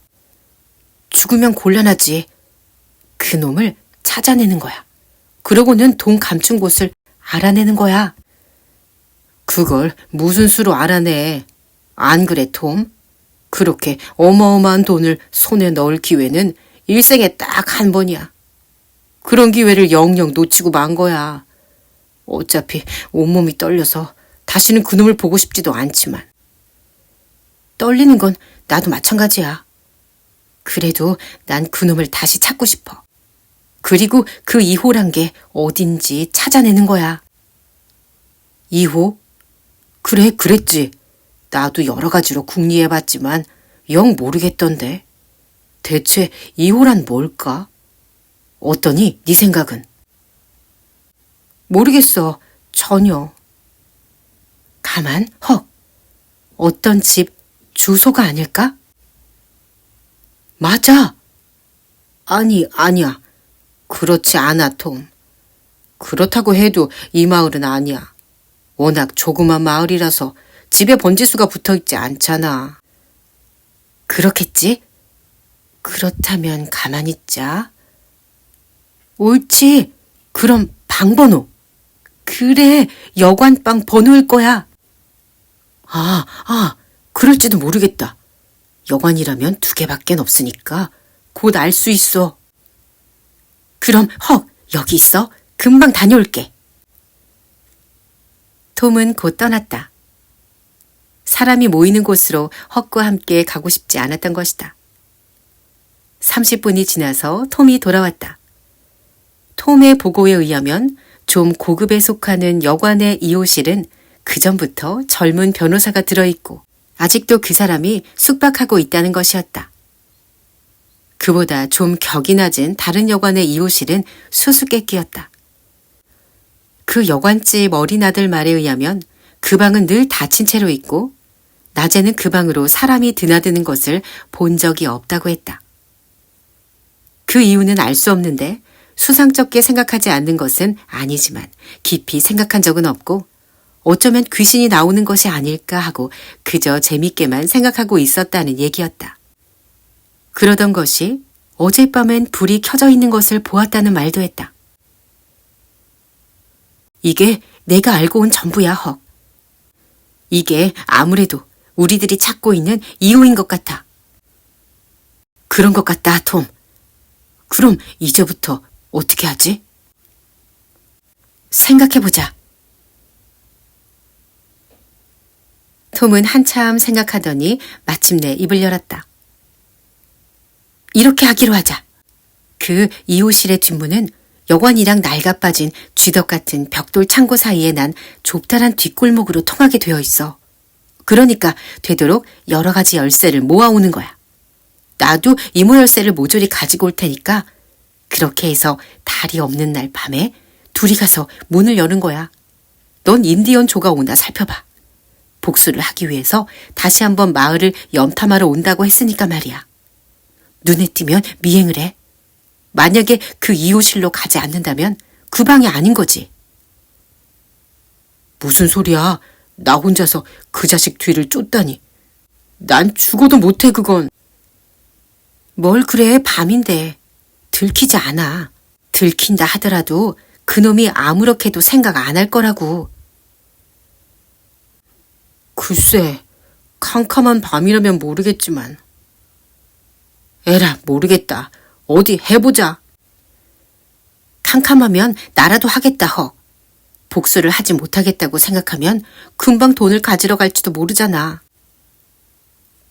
죽으면 곤란하지. 그 놈을 찾아내는 거야. 그러고는 돈 감춘 곳을 알아내는 거야. 그걸 무슨 수로 알아내? 안 그래, 톰? 그렇게 어마어마한 돈을 손에 넣을 기회는 일생에 딱 한 번이야. 그런 기회를 영영 놓치고 만 거야. 어차피 온몸이 떨려서 다시는 그놈을 보고 싶지도 않지만. 떨리는 건 나도 마찬가지야. 그래도 난 그놈을 다시 찾고 싶어. 그리고 그 2호란 게 어딘지 찾아내는 거야. 2호? 그래, 그랬지. 나도 여러 가지로 궁리해봤지만 영 모르겠던데. 대체 2호란 뭘까? 어떠니, 네 생각은? 모르겠어, 전혀. 가만, 헉. 어떤 집 주소가 아닐까? 맞아. 아니야. 그렇지 않아, 톰. 그렇다고 해도 이 마을은 아니야. 워낙 조그만 마을이라서 집에 번지수가 붙어있지 않잖아. 그렇겠지? 그렇다면 가만히 있자. 옳지. 그럼 방번호. 그래, 여관방 번호일 거야. 그럴지도 모르겠다. 여관이라면 2개밖에 없으니까 곧 알 수 있어. 그럼 헉, 여기 있어. 금방 다녀올게. 톰은 곧 떠났다. 사람이 모이는 곳으로 헉과 함께 가고 싶지 않았던 것이다. 30분이 지나서 톰이 돌아왔다. 톰의 보고에 의하면 좀 고급에 속하는 여관의 2호실은 그전부터 젊은 변호사가 들어있고 아직도 그 사람이 숙박하고 있다는 것이었다. 그보다 좀 격이 낮은 다른 여관의 2호실은 수수께끼였다. 그 여관집 어린 아들 말에 의하면 그 방은 늘 닫힌 채로 있고 낮에는 그 방으로 사람이 드나드는 것을 본 적이 없다고 했다. 그 이유는 알 수 없는데 수상쩍게 생각하지 않는 것은 아니지만 깊이 생각한 적은 없고 어쩌면 귀신이 나오는 것이 아닐까 하고 그저 재밌게만 생각하고 있었다는 얘기였다. 그러던 것이 어젯밤엔 불이 켜져 있는 것을 보았다는 말도 했다. 이게 내가 알고 온 전부야, 헉. 이게 아무래도 우리들이 찾고 있는 2호인 것 같아. 그런 것 같다, 톰. 그럼 이제부터 어떻게 하지? 생각해보자. 톰은 한참 생각하더니 마침내 입을 열었다. 이렇게 하기로 하자. 그 2호실의 뒷문은 여관이랑 낡아빠진 쥐덕 같은 벽돌 창고 사이에 난 좁다란 뒷골목으로 통하게 되어 있어. 그러니까 되도록 여러 가지 열쇠를 모아오는 거야. 나도 이모 열쇠를 모조리 가지고 올 테니까 그렇게 해서 달이 없는 날 밤에 둘이 가서 문을 여는 거야. 넌 인디언 조가 오나 살펴봐. 복수를 하기 위해서 다시 한번 마을을 염탐하러 온다고 했으니까 말이야. 눈에 띄면 미행을 해. 만약에 그 2호실로 가지 않는다면 그 방이 아닌 거지. 무슨 소리야. 나 혼자서 그 자식 뒤를 쫓다니. 난 죽어도 못해 그건. 뭘 그래, 밤인데. 들키지 않아. 들킨다 하더라도 그놈이 아무렇게도 생각 안 할 거라고. 글쎄, 캄캄한 밤이라면 모르겠지만. 에라, 모르겠다. 어디 해보자. 캄캄하면 나라도 하겠다, 헉. 복수를 하지 못하겠다고 생각하면 금방 돈을 가지러 갈지도 모르잖아.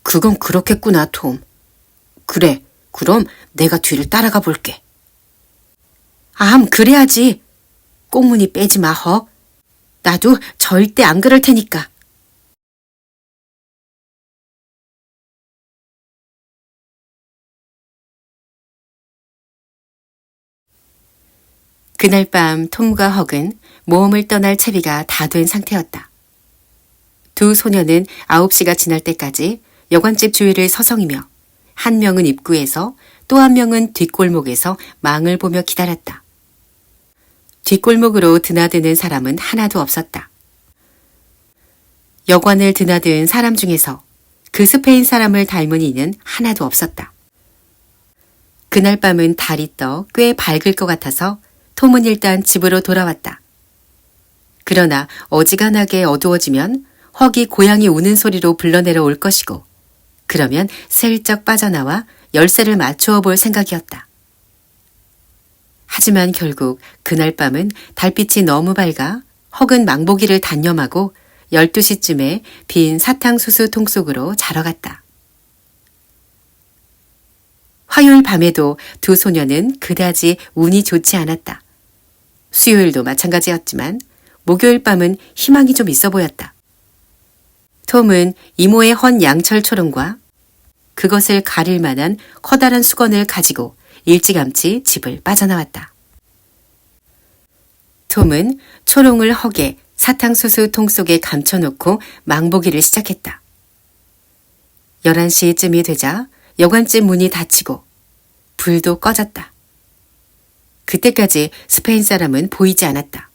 그건 그렇겠구나, 톰. 그래, 그럼 내가 뒤를 따라가 볼게. 그래야지. 꽁무니 빼지 마, 헉. 나도 절대 안 그럴 테니까. 그날 밤 톰과 헉은 모험을 떠날 채비가 다 된 상태였다. 두 소녀는 9시가 지날 때까지 여관집 주위를 서성이며 한 명은 입구에서 또 한 명은 뒷골목에서 망을 보며 기다렸다. 뒷골목으로 드나드는 사람은 하나도 없었다. 여관을 드나든 사람 중에서 그 스페인 사람을 닮은 이는 하나도 없었다. 그날 밤은 달이 떠 꽤 밝을 것 같아서 톰은 일단 집으로 돌아왔다. 그러나 어지간하게 어두워지면 헉이 고양이 우는 소리로 불러내려 올 것이고 그러면 슬쩍 빠져나와 열쇠를 맞추어 볼 생각이었다. 하지만 결국 그날 밤은 달빛이 너무 밝아 헉은 망보기를 단념하고 12시쯤에 빈 사탕수수 통 속으로 자러 갔다. 화요일 밤에도 두 소녀는 그다지 운이 좋지 않았다. 수요일도 마찬가지였지만 목요일 밤은 희망이 좀 있어 보였다. 톰은 이모의 헌 양철 초롱과 그것을 가릴 만한 커다란 수건을 가지고 일찌감치 집을 빠져나왔다. 톰은 초롱을 헉에 사탕수수 통 속에 감춰놓고 망보기를 시작했다. 11시쯤이 되자 여관집 문이 닫히고 불도 꺼졌다. 그때까지 스페인 사람은 보이지 않았다.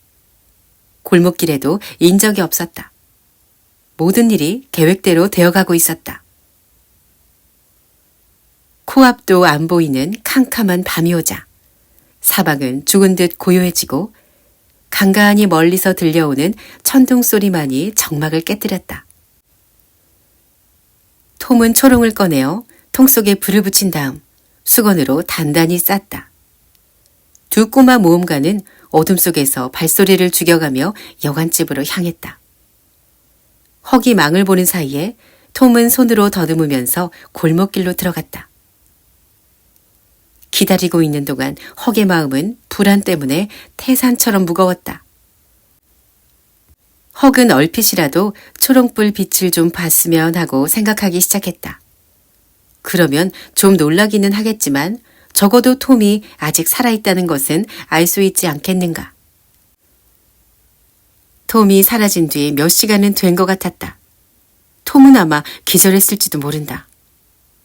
골목길에도 인적이 없었다. 모든 일이 계획대로 되어가고 있었다. 코앞도 안 보이는 캄캄한 밤이 오자 사방은 죽은 듯 고요해지고 간간히 멀리서 들려오는 천둥 소리만이 정막을 깨뜨렸다. 톰은 초롱을 꺼내어 통 속에 불을 붙인 다음 수건으로 단단히 쌌다. 두 꼬마 모험가는 어둠 속에서 발소리를 죽여가며 여관집으로 향했다. 헉이 망을 보는 사이에 톰은 손으로 더듬으면서 골목길로 들어갔다. 기다리고 있는 동안 헉의 마음은 불안 때문에 태산처럼 무거웠다. 헉은 얼핏이라도 초롱불 빛을 좀 봤으면 하고 생각하기 시작했다. 그러면 좀 놀라기는 하겠지만 적어도 톰이 아직 살아있다는 것은 알 수 있지 않겠는가. 톰이 사라진 뒤 몇 시간은 된 것 같았다. 톰은 아마 기절했을지도 모른다.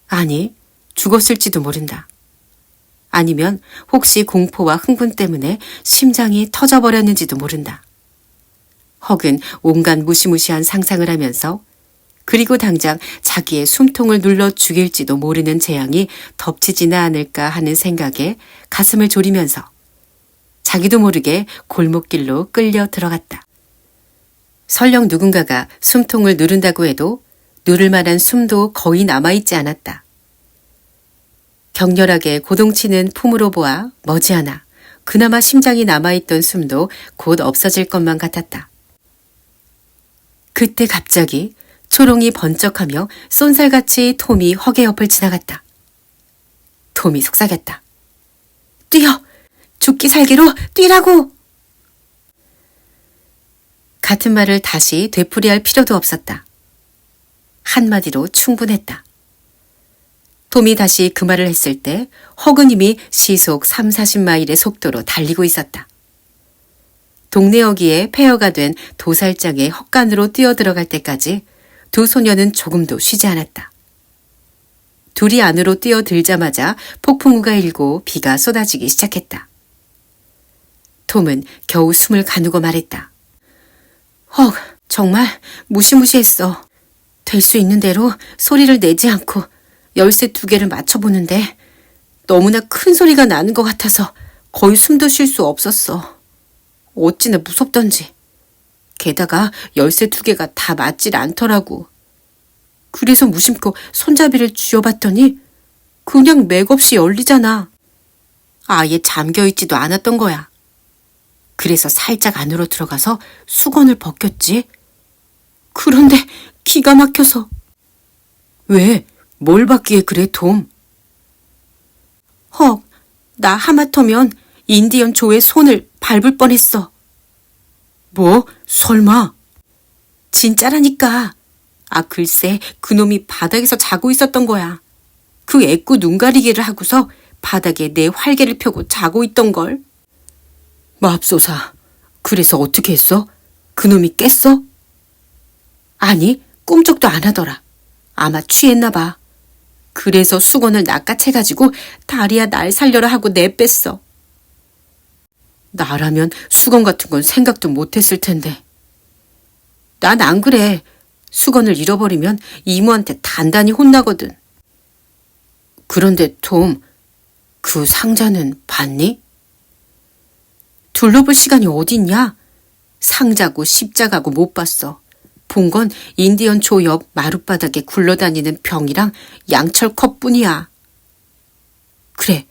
아니, 죽었을지도 모른다. 아니면 혹시 공포와 흥분 때문에 심장이 터져버렸는지도 모른다. 헉은 온갖 무시무시한 상상을 하면서 그리고 당장 자기의 숨통을 눌러 죽일지도 모르는 재앙이 덮치지는 않을까 하는 생각에 가슴을 졸이면서 자기도 모르게 골목길로 끌려 들어갔다. 설령 누군가가 숨통을 누른다고 해도 누를 만한 숨도 거의 남아있지 않았다. 격렬하게 고동치는 품으로 보아 머지않아 그나마 심장이 남아있던 숨도 곧 없어질 것만 같았다. 그때 갑자기 초롱이 번쩍하며 쏜살같이 톰이 헉의 옆을 지나갔다. 톰이 속삭였다. 뛰어! 죽기 살기로 뛰라고! 같은 말을 다시 되풀이할 필요도 없었다. 한마디로 충분했다. 톰이 다시 그 말을 했을 때 헉은 이미 시속 30-40마일의 속도로 달리고 있었다. 동네 어귀에 폐허가 된 도살장의 헛간으로 뛰어들어갈 때까지 두 소녀는 조금도 쉬지 않았다. 둘이 안으로 뛰어들자마자 폭풍우가 일고 비가 쏟아지기 시작했다. 톰은 겨우 숨을 가누고 말했다. 헉, 정말 무시무시했어. 될 수 있는 대로 소리를 내지 않고 열쇠 2개를 맞춰보는데 너무나 큰 소리가 나는 것 같아서 거의 숨도 쉴 수 없었어. 어찌나 무섭던지. 게다가 열쇠 2개가 다 맞질 않더라고. 그래서 무심코 손잡이를 쥐어봤더니 그냥 맥없이 열리잖아. 아예 잠겨있지도 않았던 거야. 그래서 살짝 안으로 들어가서 수건을 벗겼지. 그런데 기가 막혀서. 왜? 뭘 받기에 그래, 톰? 헉, 나 하마터면 인디언 조의 손을 밟을 뻔했어. 뭐? 설마? 진짜라니까. 아, 글쎄, 그놈이 바닥에서 자고 있었던 거야. 그 애꾸 눈 가리기를 하고서 바닥에 내 활개를 펴고 자고 있던걸. 맙소사, 그래서 어떻게 했어? 그놈이 깼어? 아니, 꿈쩍도 안 하더라. 아마 취했나 봐. 그래서 수건을 낚아채가지고 다리야 날 살려라 하고 내뺐어. 나라면 수건 같은 건 생각도 못했을 텐데. 난 안 그래. 수건을 잃어버리면 이모한테 단단히 혼나거든. 그런데 톰, 그 상자는 봤니? 둘러볼 시간이 어딨냐? 상자고 십자가고 못 봤어. 본 건 인디언 조 옆 마룻바닥에 굴러다니는 병이랑 양철컵뿐이야. 그래,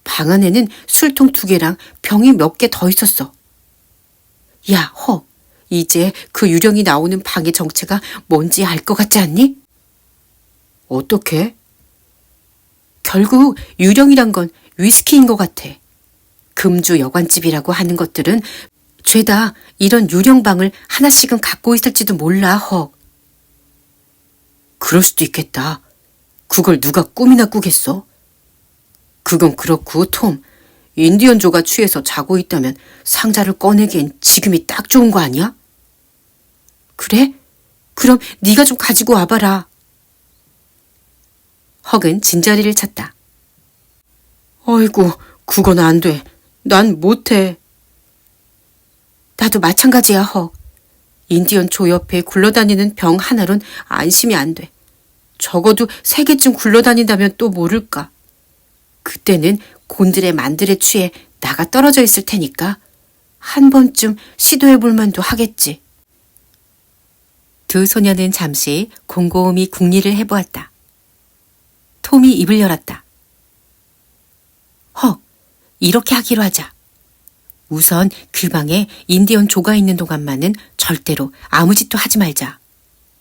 방 안에는 술통 2개랑 병이 몇 개 더 있었어. 야, 헉, 이제 그 유령이 나오는 방의 정체가 뭔지 알 것 같지 않니? 어떻게? 결국 유령이란 건 위스키인 것 같아. 금주 여관집이라고 하는 것들은 죄다 이런 유령방을 하나씩은 갖고 있을지도 몰라, 헉. 그럴 수도 있겠다. 그걸 누가 꿈이나 꾸겠어? 그건 그렇고, 톰. 인디언조가 취해서 자고 있다면 상자를 꺼내기엔 지금이 딱 좋은 거 아니야? 그래? 그럼 네가 좀 가지고 와봐라. 헉은 진저리를 찾다. 어이구, 그건 안 돼. 난 못해. 나도 마찬가지야, 헉. 인디언 조 옆에 굴러다니는 병 하나론 안심이 안 돼. 적어도 3개쯤 굴러다닌다면 또 모를까. 그때는 곤드레 만들에 취해 나가 떨어져 있을 테니까 한 번쯤 시도해볼 만도 하겠지. 두 소녀는 잠시 곰곰이 궁리를 해보았다. 톰이 입을 열었다. 헉, 이렇게 하기로 하자. 우선 그 방에 인디언 조가 있는 동안만은 절대로 아무 짓도 하지 말자.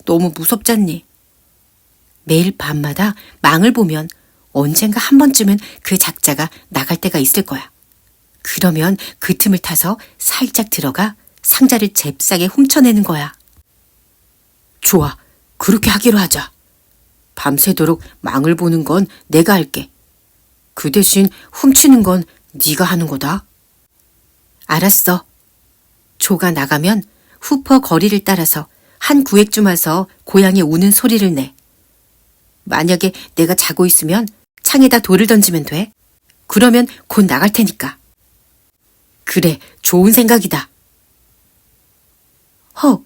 너무 무섭잖니. 매일 밤마다 망을 보면 언젠가 한 번쯤은 그 작자가 나갈 때가 있을 거야. 그러면 그 틈을 타서 살짝 들어가 상자를 잽싸게 훔쳐내는 거야. 좋아, 그렇게 하기로 하자. 밤새도록 망을 보는 건 내가 할게. 그 대신 훔치는 건 네가 하는 거다. 알았어. 조가 나가면 후퍼 거리를 따라서 한 구획쯤 와서 고양이 우는 소리를 내. 만약에 내가 자고 있으면 창에다 돌을 던지면 돼. 그러면 곧 나갈 테니까. 그래, 좋은 생각이다. 헉,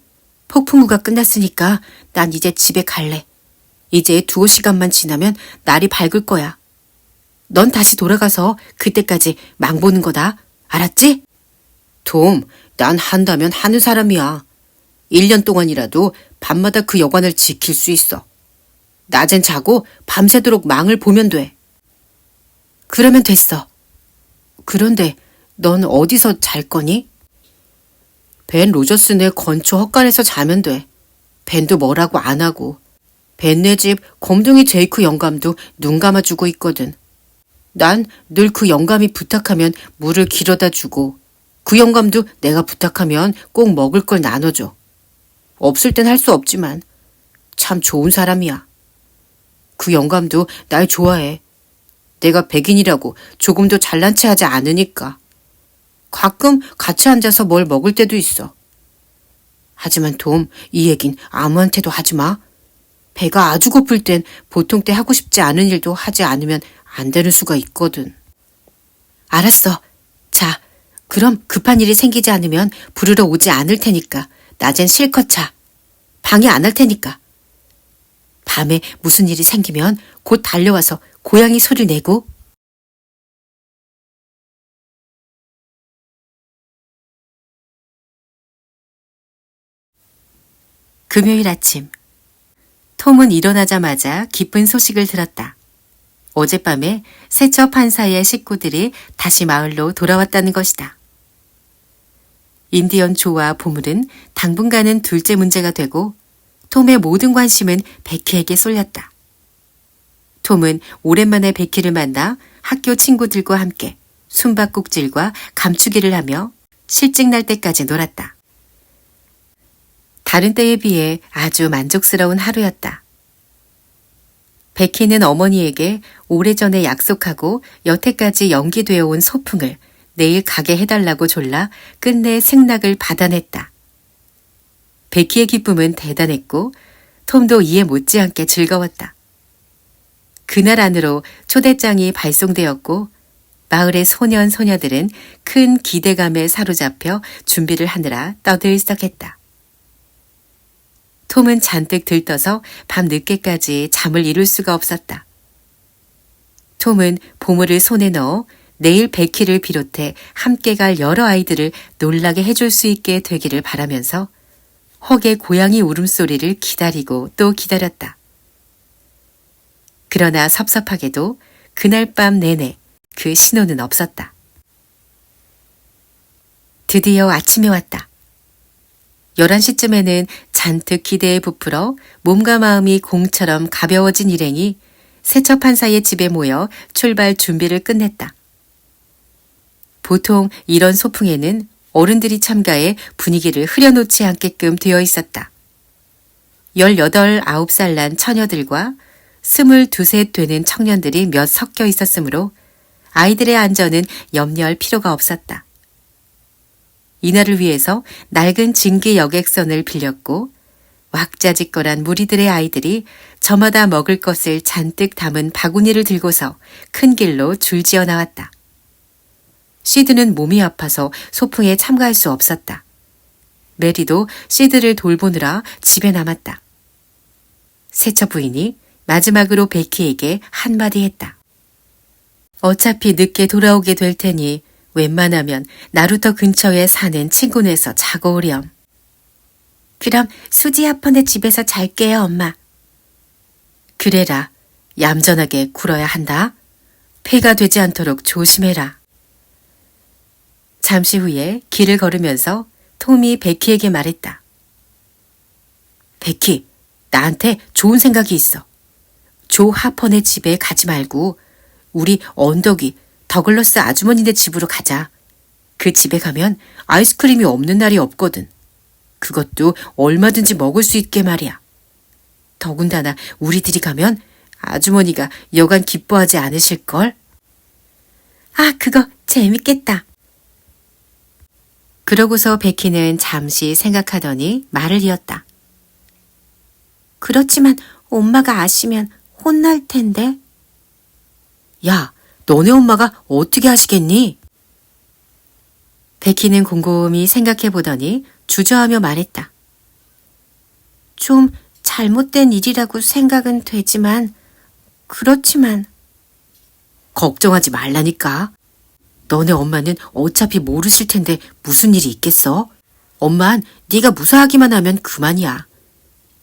폭풍우가 끝났으니까 난 이제 집에 갈래. 이제 2시간만 지나면 날이 밝을 거야. 넌 다시 돌아가서 그때까지 망 보는 거다. 알았지? 톰, 난 한다면 하는 사람이야. 1년 동안이라도 밤마다 그 여관을 지킬 수 있어. 낮엔 자고 밤새도록 망을 보면 돼. 그러면 됐어. 그런데 넌 어디서 잘 거니? 벤 로저스네 건초 헛간에서 자면 돼. 벤도 뭐라고 안 하고. 벤네 집 검둥이 제이크 영감도 눈 감아주고 있거든. 난 늘 그 영감이 부탁하면 물을 길어다 주고 그 영감도 내가 부탁하면 꼭 먹을 걸 나눠줘. 없을 땐 할 수 없지만 참 좋은 사람이야. 그 영감도 날 좋아해. 내가 백인이라고 조금도 잘난 체 하지 않으니까. 가끔 같이 앉아서 뭘 먹을 때도 있어. 하지만 톰, 이 얘긴 아무한테도 하지 마. 배가 아주 고플 땐 보통 때 하고 싶지 않은 일도 하지 않으면 안 되는 수가 있거든. 알았어. 자, 그럼 급한 일이 생기지 않으면 부르러 오지 않을 테니까 낮엔 실컷 자. 방해 안 할 테니까. 밤에 무슨 일이 생기면 곧 달려와서 고양이 소리를 내고. 금요일 아침, 톰은 일어나자마자 기쁜 소식을 들었다. 어젯밤에 세처 판사의 식구들이 다시 마을로 돌아왔다는 것이다. 인디언 조와 보물은 당분간은 둘째 문제가 되고 톰의 모든 관심은 베키에게 쏠렸다. 톰은 오랜만에 베키를 만나 학교 친구들과 함께 숨바꼭질과 감추기를 하며 실직 날 때까지 놀았다. 다른 때에 비해 아주 만족스러운 하루였다. 베키는 어머니에게 오래전에 약속하고 여태까지 연기되어 온 소풍을 내일 가게 해달라고 졸라 끝내 승낙을 받아냈다. 베키의 기쁨은 대단했고 톰도 이에 못지않게 즐거웠다. 그날 안으로 초대장이 발송되었고 마을의 소년 소녀들은 큰 기대감에 사로잡혀 준비를 하느라 떠들썩했다. 톰은 잔뜩 들떠서 밤 늦게까지 잠을 이룰 수가 없었다. 톰은 보물을 손에 넣어 내일 베키를 비롯해 함께 갈 여러 아이들을 놀라게 해줄 수 있게 되기를 바라면서 헉의 고양이 울음소리를 기다리고 또 기다렸다. 그러나 섭섭하게도 그날 밤 내내 그 신호는 없었다. 드디어 아침이 왔다. 11시쯤에는 잔뜩 기대에 부풀어 몸과 마음이 공처럼 가벼워진 일행이 세척판사의 집에 모여 출발 준비를 끝냈다. 보통 이런 소풍에는 어른들이 참가해 분위기를 흐려놓지 않게끔 되어 있었다. 18, 9살 난 처녀들과 22, 3 되는 청년들이 몇 섞여 있었으므로 아이들의 안전은 염려할 필요가 없었다. 이날을 위해서 낡은 증기 여객선을 빌렸고 왁자지껄한 무리들의 아이들이 저마다 먹을 것을 잔뜩 담은 바구니를 들고서 큰 길로 줄지어 나왔다. 시드는 몸이 아파서 소풍에 참가할 수 없었다. 메리도 시드를 돌보느라 집에 남았다. 세처 부인이 마지막으로 베키에게 한마디 했다. 어차피 늦게 돌아오게 될 테니 웬만하면 나루터 근처에 사는 친구네에서 자고 오렴. 그럼 수지 하퍼네 집에서 잘게요, 엄마. 그래라. 얌전하게 굴어야 한다. 폐가 되지 않도록 조심해라. 잠시 후에 길을 걸으면서 톰이 베키에게 말했다. 베키, 나한테 좋은 생각이 있어. 조 하퍼네 집에 가지 말고 우리 언덕이 더글러스 아주머니네 집으로 가자. 그 집에 가면 아이스크림이 없는 날이 없거든. 그것도 얼마든지 먹을 수 있게 말이야. 더군다나 우리들이 가면 아주머니가 여간 기뻐하지 않으실걸? 아, 그거 재밌겠다. 그러고서 베키는 잠시 생각하더니 말을 이었다. 그렇지만 엄마가 아시면 혼날 텐데. 야, 너네 엄마가 어떻게 하시겠니? 베키는 곰곰이 생각해 보더니 주저하며 말했다. 좀 잘못된 일이라고 생각은 되지만 그렇지만. 걱정하지 말라니까. 너네 엄마는 어차피 모르실 텐데 무슨 일이 있겠어? 엄만 네가 무사하기만 하면 그만이야.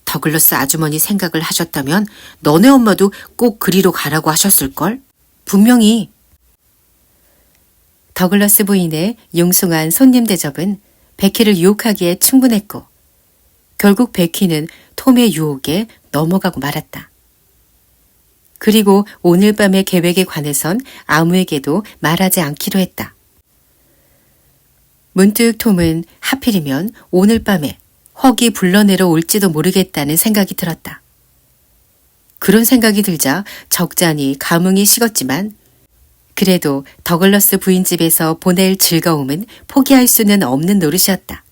더글러스 아주머니 생각을 하셨다면 너네 엄마도 꼭 그리로 가라고 하셨을걸? 분명히. 더글러스 부인의 융숭한 손님 대접은 베키를 유혹하기에 충분했고 결국 베키는 톰의 유혹에 넘어가고 말았다. 그리고 오늘 밤의 계획에 관해선 아무에게도 말하지 않기로 했다. 문득 톰은 하필이면 오늘 밤에 헉이 불러내려 올지도 모르겠다는 생각이 들었다. 그런 생각이 들자 적잖이 감흥이 식었지만 그래도 더글러스 부인 집에서 보낼 즐거움은 포기할 수는 없는 노릇이었다.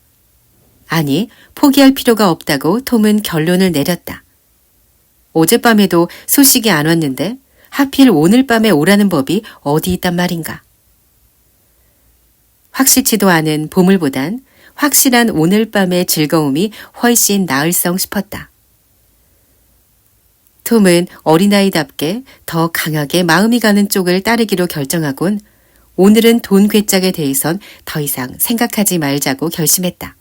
아니, 포기할 필요가 없다고 톰은 결론을 내렸다. 어젯밤에도 소식이 안 왔는데 하필 오늘 밤에 오라는 법이 어디 있단 말인가. 확실치도 않은 보물보단 확실한 오늘 밤의 즐거움이 훨씬 나을성 싶었다. 톰은 어린아이답게 더 강하게 마음이 가는 쪽을 따르기로 결정하곤 오늘은 돈 괴짝에 대해선 더 이상 생각하지 말자고 결심했다.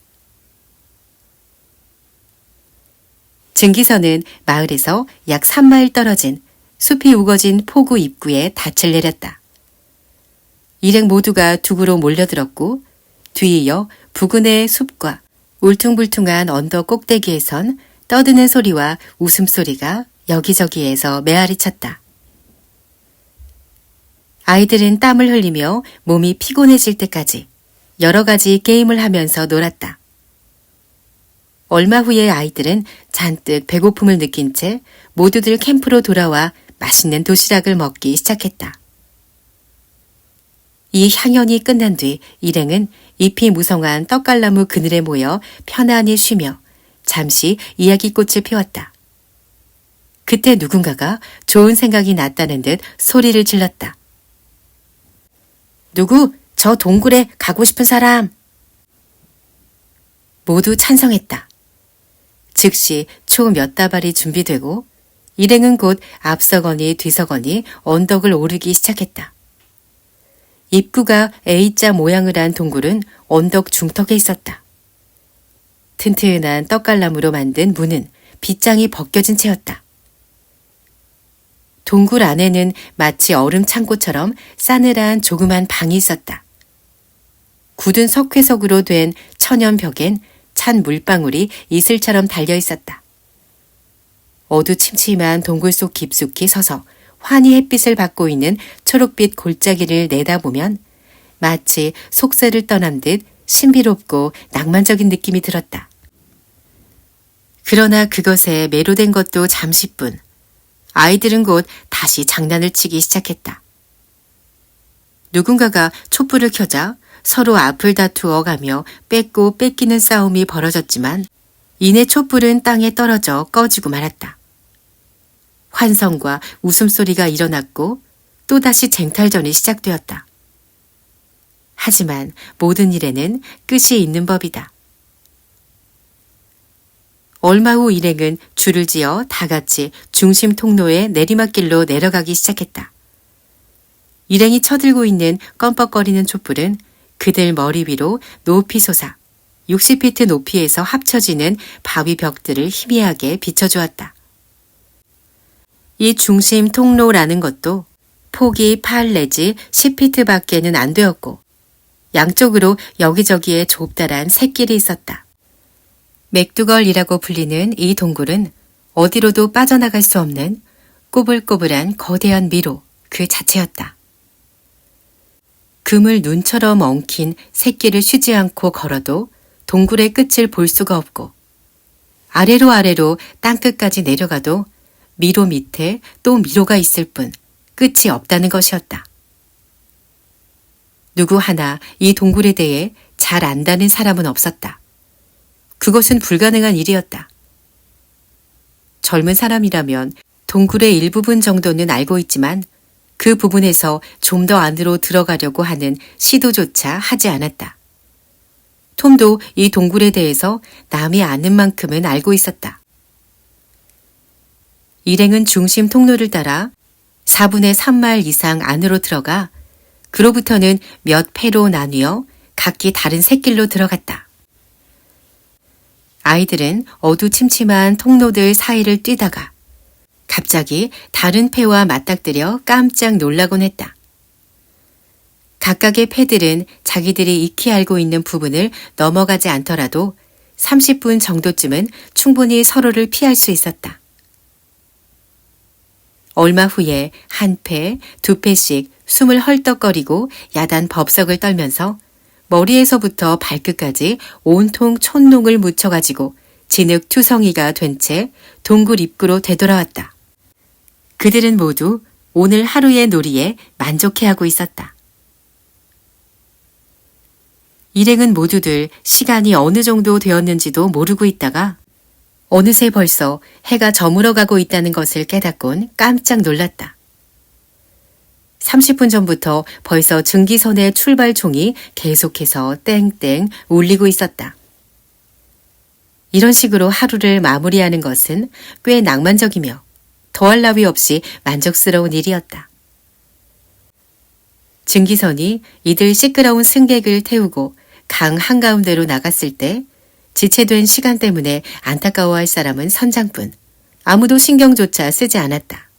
증기선은 마을에서 약 3마일 떨어진 숲이 우거진 포구 입구에 닻을 내렸다. 일행 모두가 두구로 몰려들었고 뒤이어 부근의 숲과 울퉁불퉁한 언덕 꼭대기에선 떠드는 소리와 웃음소리가 여기저기에서 메아리 쳤다. 아이들은 땀을 흘리며 몸이 피곤해질 때까지 여러 가지 게임을 하면서 놀았다. 얼마 후에 아이들은 잔뜩 배고픔을 느낀 채 모두들 캠프로 돌아와 맛있는 도시락을 먹기 시작했다. 이 향연이 끝난 뒤 일행은 잎이 무성한 떡갈나무 그늘에 모여 편안히 쉬며 잠시 이야기꽃을 피웠다. 그때 누군가가 좋은 생각이 났다는 듯 소리를 질렀다. 누구 저 동굴에 가고 싶은 사람? 모두 찬성했다. 즉시 초 몇 다발이 준비되고 일행은 곧 앞서거니 뒤서거니 언덕을 오르기 시작했다. 입구가 A자 모양을 한 동굴은 언덕 중턱에 있었다. 튼튼한 떡갈나무로 만든 문은 빗장이 벗겨진 채였다. 동굴 안에는 마치 얼음 창고처럼 싸늘한 조그만 방이 있었다. 굳은 석회석으로 된 천연 벽엔 찬 물방울이 이슬처럼 달려 있었다. 어두침침한 동굴 속 깊숙이 서서 환히 햇빛을 받고 있는 초록빛 골짜기를 내다보면 마치 속세를 떠난 듯 신비롭고 낭만적인 느낌이 들었다. 그러나 그것에 매료된 것도 잠시뿐. 아이들은 곧 다시 장난을 치기 시작했다. 누군가가 촛불을 켜자 서로 앞을 다투어 가며 뺏고 뺏기는 싸움이 벌어졌지만 이내 촛불은 땅에 떨어져 꺼지고 말았다. 환성과 웃음소리가 일어났고 또다시 쟁탈전이 시작되었다. 하지만 모든 일에는 끝이 있는 법이다. 얼마 후 일행은 줄을 지어 다 같이 중심 통로의 내리막길로 내려가기 시작했다. 일행이 쳐들고 있는 껌뻑거리는 촛불은 그들 머리 위로 높이 솟아 60피트 높이에서 합쳐지는 바위 벽들을 희미하게 비춰주었다. 이 중심 통로라는 것도 폭이 8 내지 10피트 밖에는 안 되었고 양쪽으로 여기저기에 좁다란 샛길이 있었다. 맥두걸이라고 불리는 이 동굴은 어디로도 빠져나갈 수 없는 꼬불꼬불한 거대한 미로 그 자체였다. 금을 눈처럼 엉킨 샛길을 쉬지 않고 걸어도 동굴의 끝을 볼 수가 없고 아래로 땅끝까지 내려가도 미로 밑에 또 미로가 있을 뿐 끝이 없다는 것이었다. 누구 하나 이 동굴에 대해 잘 안다는 사람은 없었다. 그것은 불가능한 일이었다. 젊은 사람이라면 동굴의 일부분 정도는 알고 있지만 그 부분에서 좀 더 안으로 들어가려고 하는 시도조차 하지 않았다. 톰도 이 동굴에 대해서 남이 아는 만큼은 알고 있었다. 일행은 중심 통로를 따라 4분의 3마일 이상 안으로 들어가 그로부터는 몇 패로 나뉘어 각기 다른 샛길로 들어갔다. 아이들은 어두침침한 통로들 사이를 뛰다가 갑자기 다른 패와 맞닥뜨려 깜짝 놀라곤 했다. 각각의 패들은 자기들이 익히 알고 있는 부분을 넘어가지 않더라도 30분 정도쯤은 충분히 서로를 피할 수 있었다. 얼마 후에 한 패, 두 패씩 숨을 헐떡거리고 야단 법석을 떨면서 머리에서부터 발끝까지 온통 촛농을 묻혀가지고 진흙투성이가 된 채 동굴 입구로 되돌아왔다. 그들은 모두 오늘 하루의 놀이에 만족해하고 있었다. 일행은 모두들 시간이 어느 정도 되었는지도 모르고 있다가 어느새 벌써 해가 저물어가고 있다는 것을 깨닫곤 깜짝 놀랐다. 30분 전부터 벌써 증기선의 출발총이 계속해서 땡땡 울리고 있었다. 이런 식으로 하루를 마무리하는 것은 꽤 낭만적이며 더할 나위 없이 만족스러운 일이었다. 증기선이 이들 시끄러운 승객을 태우고 강 한가운데로 나갔을 때 지체된 시간 때문에 안타까워할 사람은 선장뿐 아무도 신경조차 쓰지 않았다.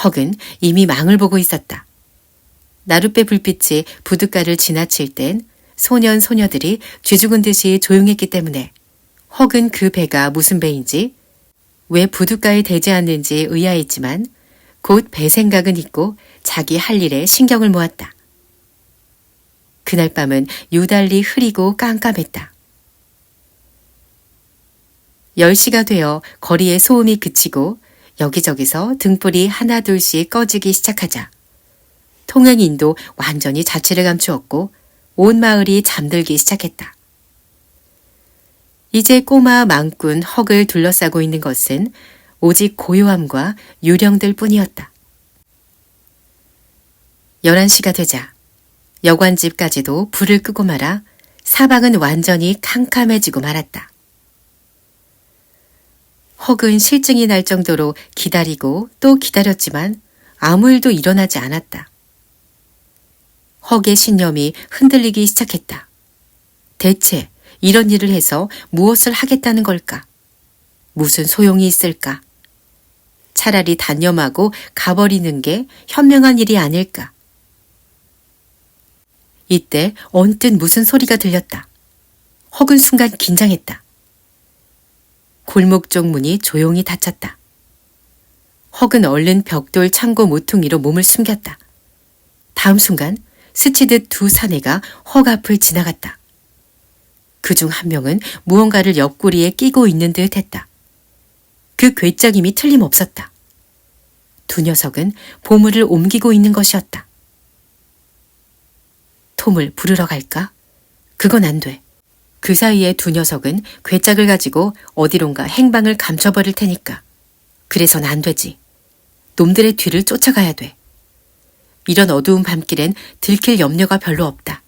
헉은 이미 망을 보고 있었다. 나룻배 불빛이 부둣가를 지나칠 땐 소년 소녀들이 쥐죽은 듯이 조용했기 때문에 헉은 그 배가 무슨 배인지 왜 부둣가에 대지 않는지 의아했지만 곧 배 생각은 잊고 자기 할 일에 신경을 모았다. 그날 밤은 유달리 흐리고 깜깜했다. 10시가 되어 거리의 소음이 그치고 여기저기서 등불이 하나 둘씩 꺼지기 시작하자 통행인도 완전히 자취를 감추었고 온 마을이 잠들기 시작했다. 이제 꼬마 망꾼 헉을 둘러싸고 있는 것은 오직 고요함과 유령들 뿐이었다. 11시가 되자 여관집까지도 불을 끄고 말아 사방은 완전히 캄캄해지고 말았다. 헉은 실증이 날 정도로 기다리고 또 기다렸지만 아무 일도 일어나지 않았다. 헉의 신념이 흔들리기 시작했다. 대체 이런 일을 해서 무엇을 하겠다는 걸까? 무슨 소용이 있을까? 차라리 단념하고 가버리는 게 현명한 일이 아닐까? 이때 언뜻 무슨 소리가 들렸다. 헉은 순간 긴장했다. 골목 쪽 문이 조용히 닫혔다. 헉은 얼른 벽돌 창고 모퉁이로 몸을 숨겼다. 다음 순간 스치듯 두 사내가 헉 앞을 지나갔다. 그중 한 명은 무언가를 옆구리에 끼고 있는 듯 했다. 그 괴짝임이 틀림없었다. 두 녀석은 보물을 옮기고 있는 것이었다. 톰을 부르러 갈까? 그건 안 돼. 그 사이에 두 녀석은 괴짝을 가지고 어디론가 행방을 감춰버릴 테니까. 그래선 안 되지. 놈들의 뒤를 쫓아가야 돼. 이런 어두운 밤길엔 들킬 염려가 별로 없다.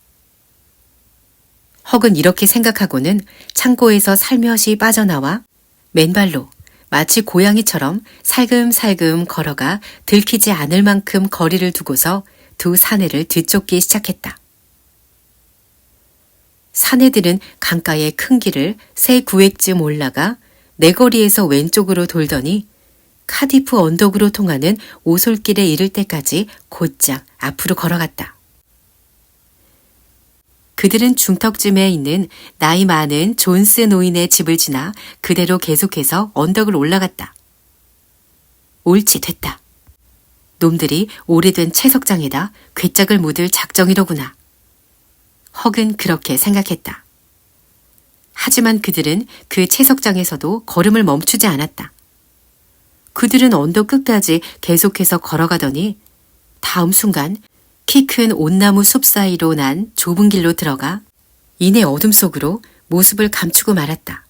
헉은 이렇게 생각하고는 창고에서 살며시 빠져나와 맨발로 마치 고양이처럼 살금살금 걸어가 들키지 않을 만큼 거리를 두고서 두 사내를 뒤쫓기 시작했다. 사내들은 강가의 큰 길을 세 구획쯤 올라가 내거리에서 왼쪽으로 돌더니 카디프 언덕으로 통하는 오솔길에 이를 때까지 곧장 앞으로 걸어갔다. 그들은 중턱쯤에 있는 나이 많은 존스 노인의 집을 지나 그대로 계속해서 언덕을 올라갔다. 옳지 됐다. 놈들이 오래된 채석장에다 괴짝을 묻을 작정이로구나. 헉은 그렇게 생각했다. 하지만 그들은 그 채석장에서도 걸음을 멈추지 않았다. 그들은 언덕 끝까지 계속해서 걸어가더니 다음 순간 키 큰 온나무 숲 사이로 난 좁은 길로 들어가 이내 어둠 속으로 모습을 감추고 말았다.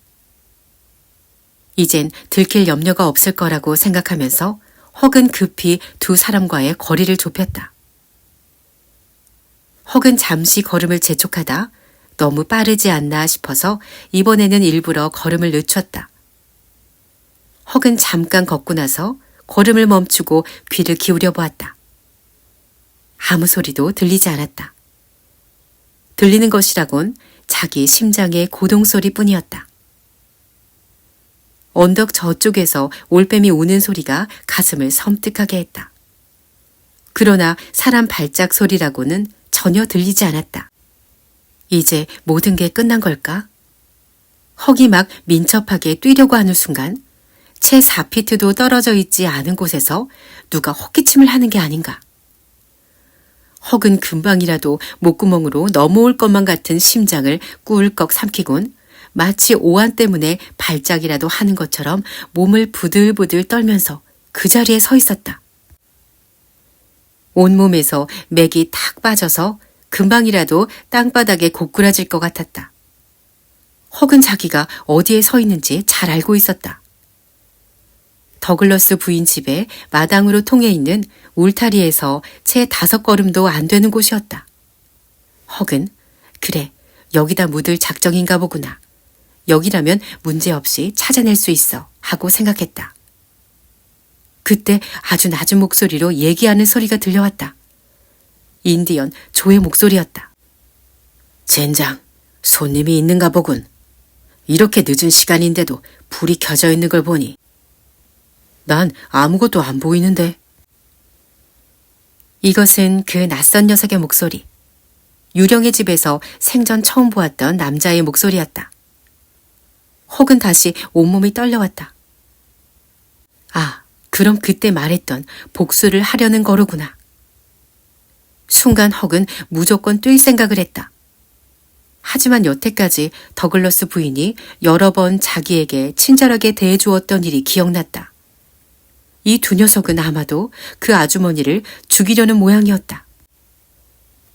이젠 들킬 염려가 없을 거라고 생각하면서 헉은 급히 두 사람과의 거리를 좁혔다. 헉은 잠시 걸음을 재촉하다 너무 빠르지 않나 싶어서 이번에는 일부러 걸음을 늦췄다. 헉은 잠깐 걷고 나서 걸음을 멈추고 귀를 기울여 보았다. 아무 소리도 들리지 않았다. 들리는 것이라곤 자기 심장의 고동소리뿐이었다. 언덕 저쪽에서 올빼미 우는 소리가 가슴을 섬뜩하게 했다. 그러나 사람 발작 소리라고는 전혀 들리지 않았다. 이제 모든 게 끝난 걸까? 헉이 막 민첩하게 뛰려고 하는 순간 채 4피트도 떨어져 있지 않은 곳에서 누가 헛기침을 하는 게 아닌가. 헉은 금방이라도 목구멍으로 넘어올 것만 같은 심장을 꿀꺽 삼키곤 마치 오한 때문에 발작이라도 하는 것처럼 몸을 부들부들 떨면서 그 자리에 서 있었다. 온몸에서 맥이 탁 빠져서 금방이라도 땅바닥에 고꾸라질 것 같았다. 헉은 자기가 어디에 서 있는지 잘 알고 있었다. 더글러스 부인 집에 마당으로 통해 있는 울타리에서 채 5걸음도 안 되는 곳이었다. 헉은 그래, 여기다 묻을 작정인가 보구나. 여기라면 문제없이 찾아낼 수 있어 하고 생각했다. 그때 아주 낮은 목소리로 얘기하는 소리가 들려왔다. 인디언 조의 목소리였다. 젠장, 손님이 있는가 보군. 이렇게 늦은 시간인데도 불이 켜져 있는 걸 보니 난 아무것도 안 보이는데. 이것은 그 낯선 녀석의 목소리. 유령의 집에서 생전 처음 보았던 남자의 목소리였다. 혹은 다시 온몸이 떨려왔다. 아, 그럼 그때 말했던 복수를 하려는 거로구나. 순간 헉은 무조건 뛸 생각을 했다. 하지만 여태까지 더글러스 부인이 여러 번 자기에게 친절하게 대해주었던 일이 기억났다. 이 두 녀석은 아마도 그 아주머니를 죽이려는 모양이었다.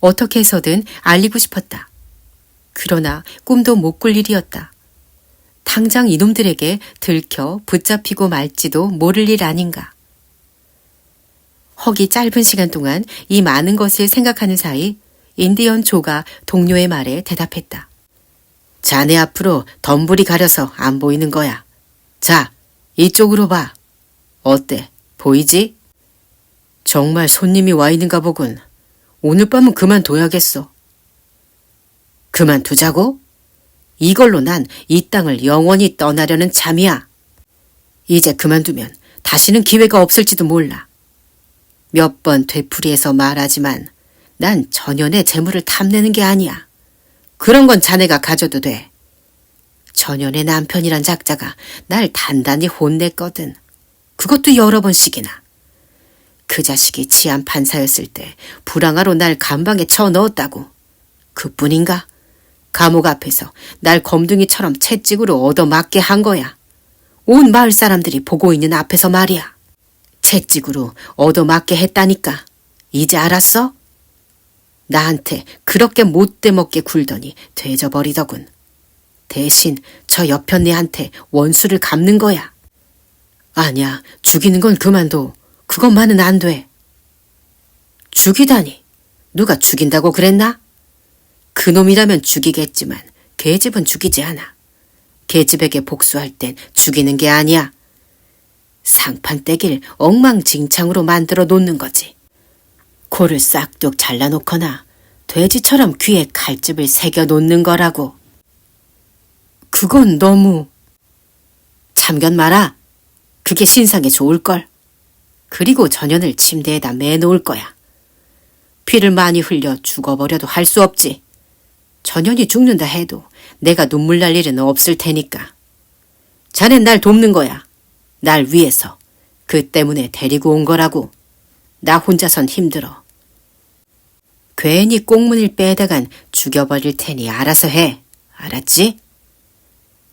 어떻게 해서든 알리고 싶었다. 그러나 꿈도 못 꿀 일이었다. 당장 이놈들에게 들켜 붙잡히고 말지도 모를 일 아닌가. 헉이 짧은 시간 동안 이 많은 것을 생각하는 사이 인디언 조가 동료의 말에 대답했다. 자네 앞으로 덤불이 가려서 안 보이는 거야. 자, 이쪽으로 봐. 어때? 보이지? 정말 손님이 와 있는가 보군. 오늘 밤은 그만둬야겠어. 그만두자고? 이걸로 난 이 땅을 영원히 떠나려는 참이야. 이제 그만두면 다시는 기회가 없을지도 몰라. 몇 번 되풀이해서 말하지만 난 전현의 재물을 탐내는 게 아니야. 그런 건 자네가 가져도 돼. 전현의 남편이란 작자가 날 단단히 혼냈거든. 그것도 여러 번씩이나. 그 자식이 치안 판사였을 때 불황아로 날 감방에 쳐넣었다고. 그뿐인가? 감옥 앞에서 날 검둥이처럼 채찍으로 얻어맞게 한 거야. 온 마을 사람들이 보고 있는 앞에서 말이야. 채찍으로 얻어맞게 했다니까. 이제 알았어? 나한테 그렇게 못되먹게 굴더니 되져버리더군. 대신 저 여편네한테 원수를 갚는 거야. 아니야, 죽이는 건 그만둬. 그것만은 안 돼. 죽이다니. 누가 죽인다고 그랬나? 그놈이라면 죽이겠지만 계집은 죽이지 않아. 계집에게 복수할 땐 죽이는 게 아니야. 상판 떼길 엉망진창으로 만들어 놓는 거지. 코를 싹둑 잘라놓거나 돼지처럼 귀에 칼집을 새겨 놓는 거라고. 그건 너무... 참견 마라. 그게 신상에 좋을걸. 그리고 전현을 침대에다 매놓을 거야. 피를 많이 흘려 죽어버려도 할 수 없지. 전현이 죽는다 해도 내가 눈물 날 일은 없을 테니까. 자넨 날 돕는 거야. 날 위해서. 그 때문에 데리고 온 거라고. 나 혼자선 힘들어. 괜히 꽁문을 빼다간 죽여버릴 테니 알아서 해. 알았지?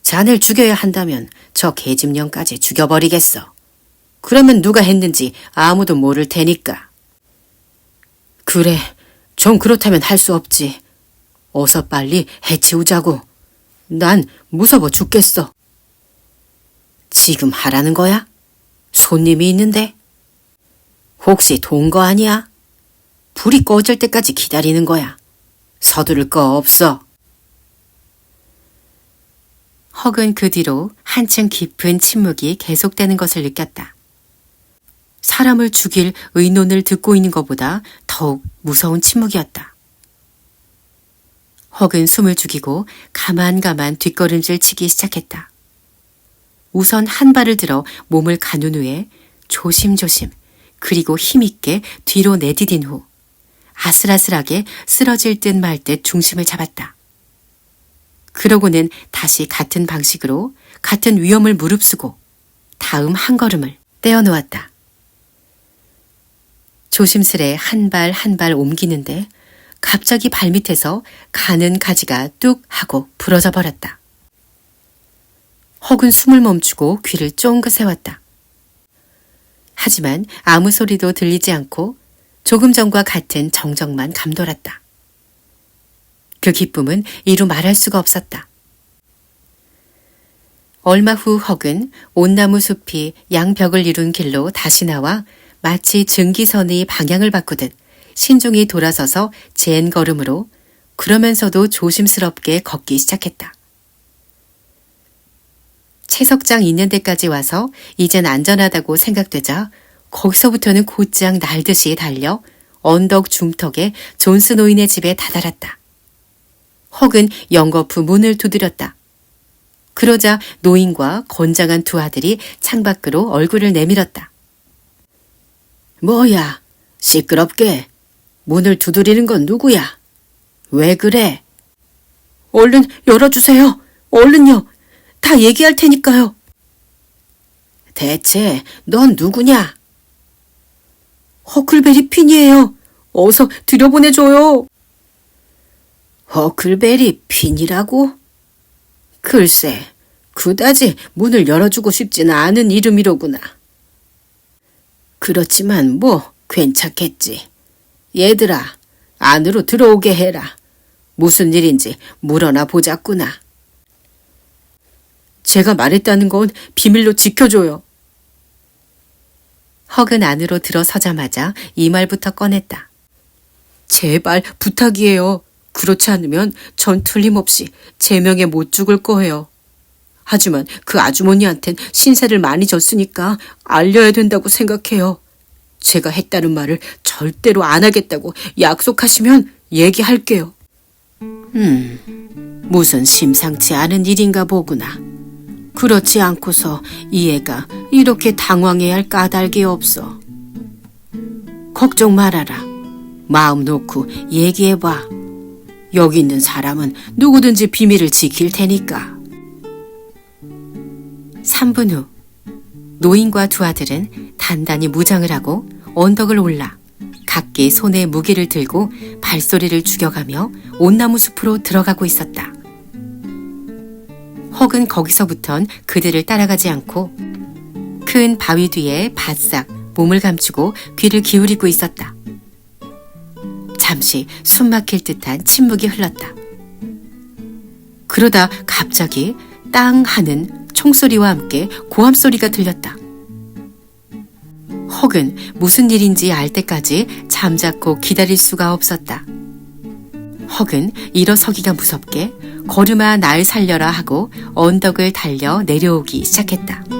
자네를 죽여야 한다면 저 계집년까지 죽여버리겠어. 그러면 누가 했는지 아무도 모를 테니까. 그래, 좀 그렇다면 할 수 없지. 어서 빨리 해치우자고. 난 무서워 죽겠어. 지금 하라는 거야? 손님이 있는데? 혹시 돈 거 아니야? 불이 꺼질 때까지 기다리는 거야. 서두를 거 없어. 헉은 그 뒤로 한층 깊은 침묵이 계속되는 것을 느꼈다. 사람을 죽일 의논을 듣고 있는 것보다 더욱 무서운 침묵이었다. 헉은 숨을 죽이고 가만가만 뒷걸음질 치기 시작했다. 우선 한 발을 들어 몸을 가눈 후에 조심조심 그리고 힘있게 뒤로 내디딘 후 아슬아슬하게 쓰러질 듯 말 듯 중심을 잡았다. 그러고는 다시 같은 방식으로 같은 위험을 무릅쓰고 다음 한 걸음을 떼어놓았다. 조심스레 한 발 한 발 옮기는데 갑자기 발밑에서 가는 가지가 뚝 하고 부러져 버렸다. 헉은 숨을 멈추고 귀를 쫑긋 세웠다. 하지만 아무 소리도 들리지 않고 조금 전과 같은 정적만 감돌았다. 그 기쁨은 이루 말할 수가 없었다. 얼마 후 헉은 온나무 숲이 양벽을 이룬 길로 다시 나와 마치 증기선의 방향을 바꾸듯 신중히 돌아서서 젠 걸음으로 그러면서도 조심스럽게 걷기 시작했다. 채석장 있는 데까지 와서 이젠 안전하다고 생각되자 거기서부터는 곧장 날듯이 달려 언덕 중턱에 존스 노인의 집에 다다랐다. 헉은 연거푸 문을 두드렸다. 그러자 노인과 건장한 두 아들이 창밖으로 얼굴을 내밀었다. 뭐야, 시끄럽게. 문을 두드리는 건 누구야? 왜 그래? 얼른 열어주세요. 얼른요. 다 얘기할 테니까요. 대체 넌 누구냐? 허클베리 핀이에요. 어서 들여보내줘요. 허클베리 핀이라고? 글쎄, 그다지 문을 열어주고 싶지는 않은 이름이로구나. 그렇지만 뭐 괜찮겠지. 얘들아, 안으로 들어오게 해라. 무슨 일인지 물어나 보자꾸나. 제가 말했다는 건 비밀로 지켜줘요. 헉은 안으로 들어서자마자 이 말부터 꺼냈다. 제발 부탁이에요. 그렇지 않으면 전 틀림없이 제 명에 못 죽을 거예요. 하지만 그 아주머니한텐 신세를 많이 졌으니까 알려야 된다고 생각해요. 제가 했다는 말을 절대로 안 하겠다고 약속하시면 얘기할게요. 무슨 심상치 않은 일인가 보구나. 그렇지 않고서 이 애가 이렇게 당황해야 할 까닭이 없어. 걱정 말아라. 마음 놓고 얘기해봐. 여기 있는 사람은 누구든지 비밀을 지킬 테니까. 3분 후 노인과 두 아들은 단단히 무장을 하고 언덕을 올라 각기 손에 무기를 들고 발소리를 죽여가며 온나무 숲으로 들어가고 있었다. 헉은 거기서부턴 그들을 따라가지 않고 큰 바위 뒤에 바싹 몸을 감추고 귀를 기울이고 있었다. 잠시 숨막힐 듯한 침묵이 흘렀다. 그러다 갑자기 땅 하는 총소리와 함께 고함소리가 들렸다. 헉은 무슨 일인지 알 때까지 잠자코 기다릴 수가 없었다. 헉은 일어서기가 무섭게 걸음아 날 살려라 하고 언덕을 달려 내려오기 시작했다.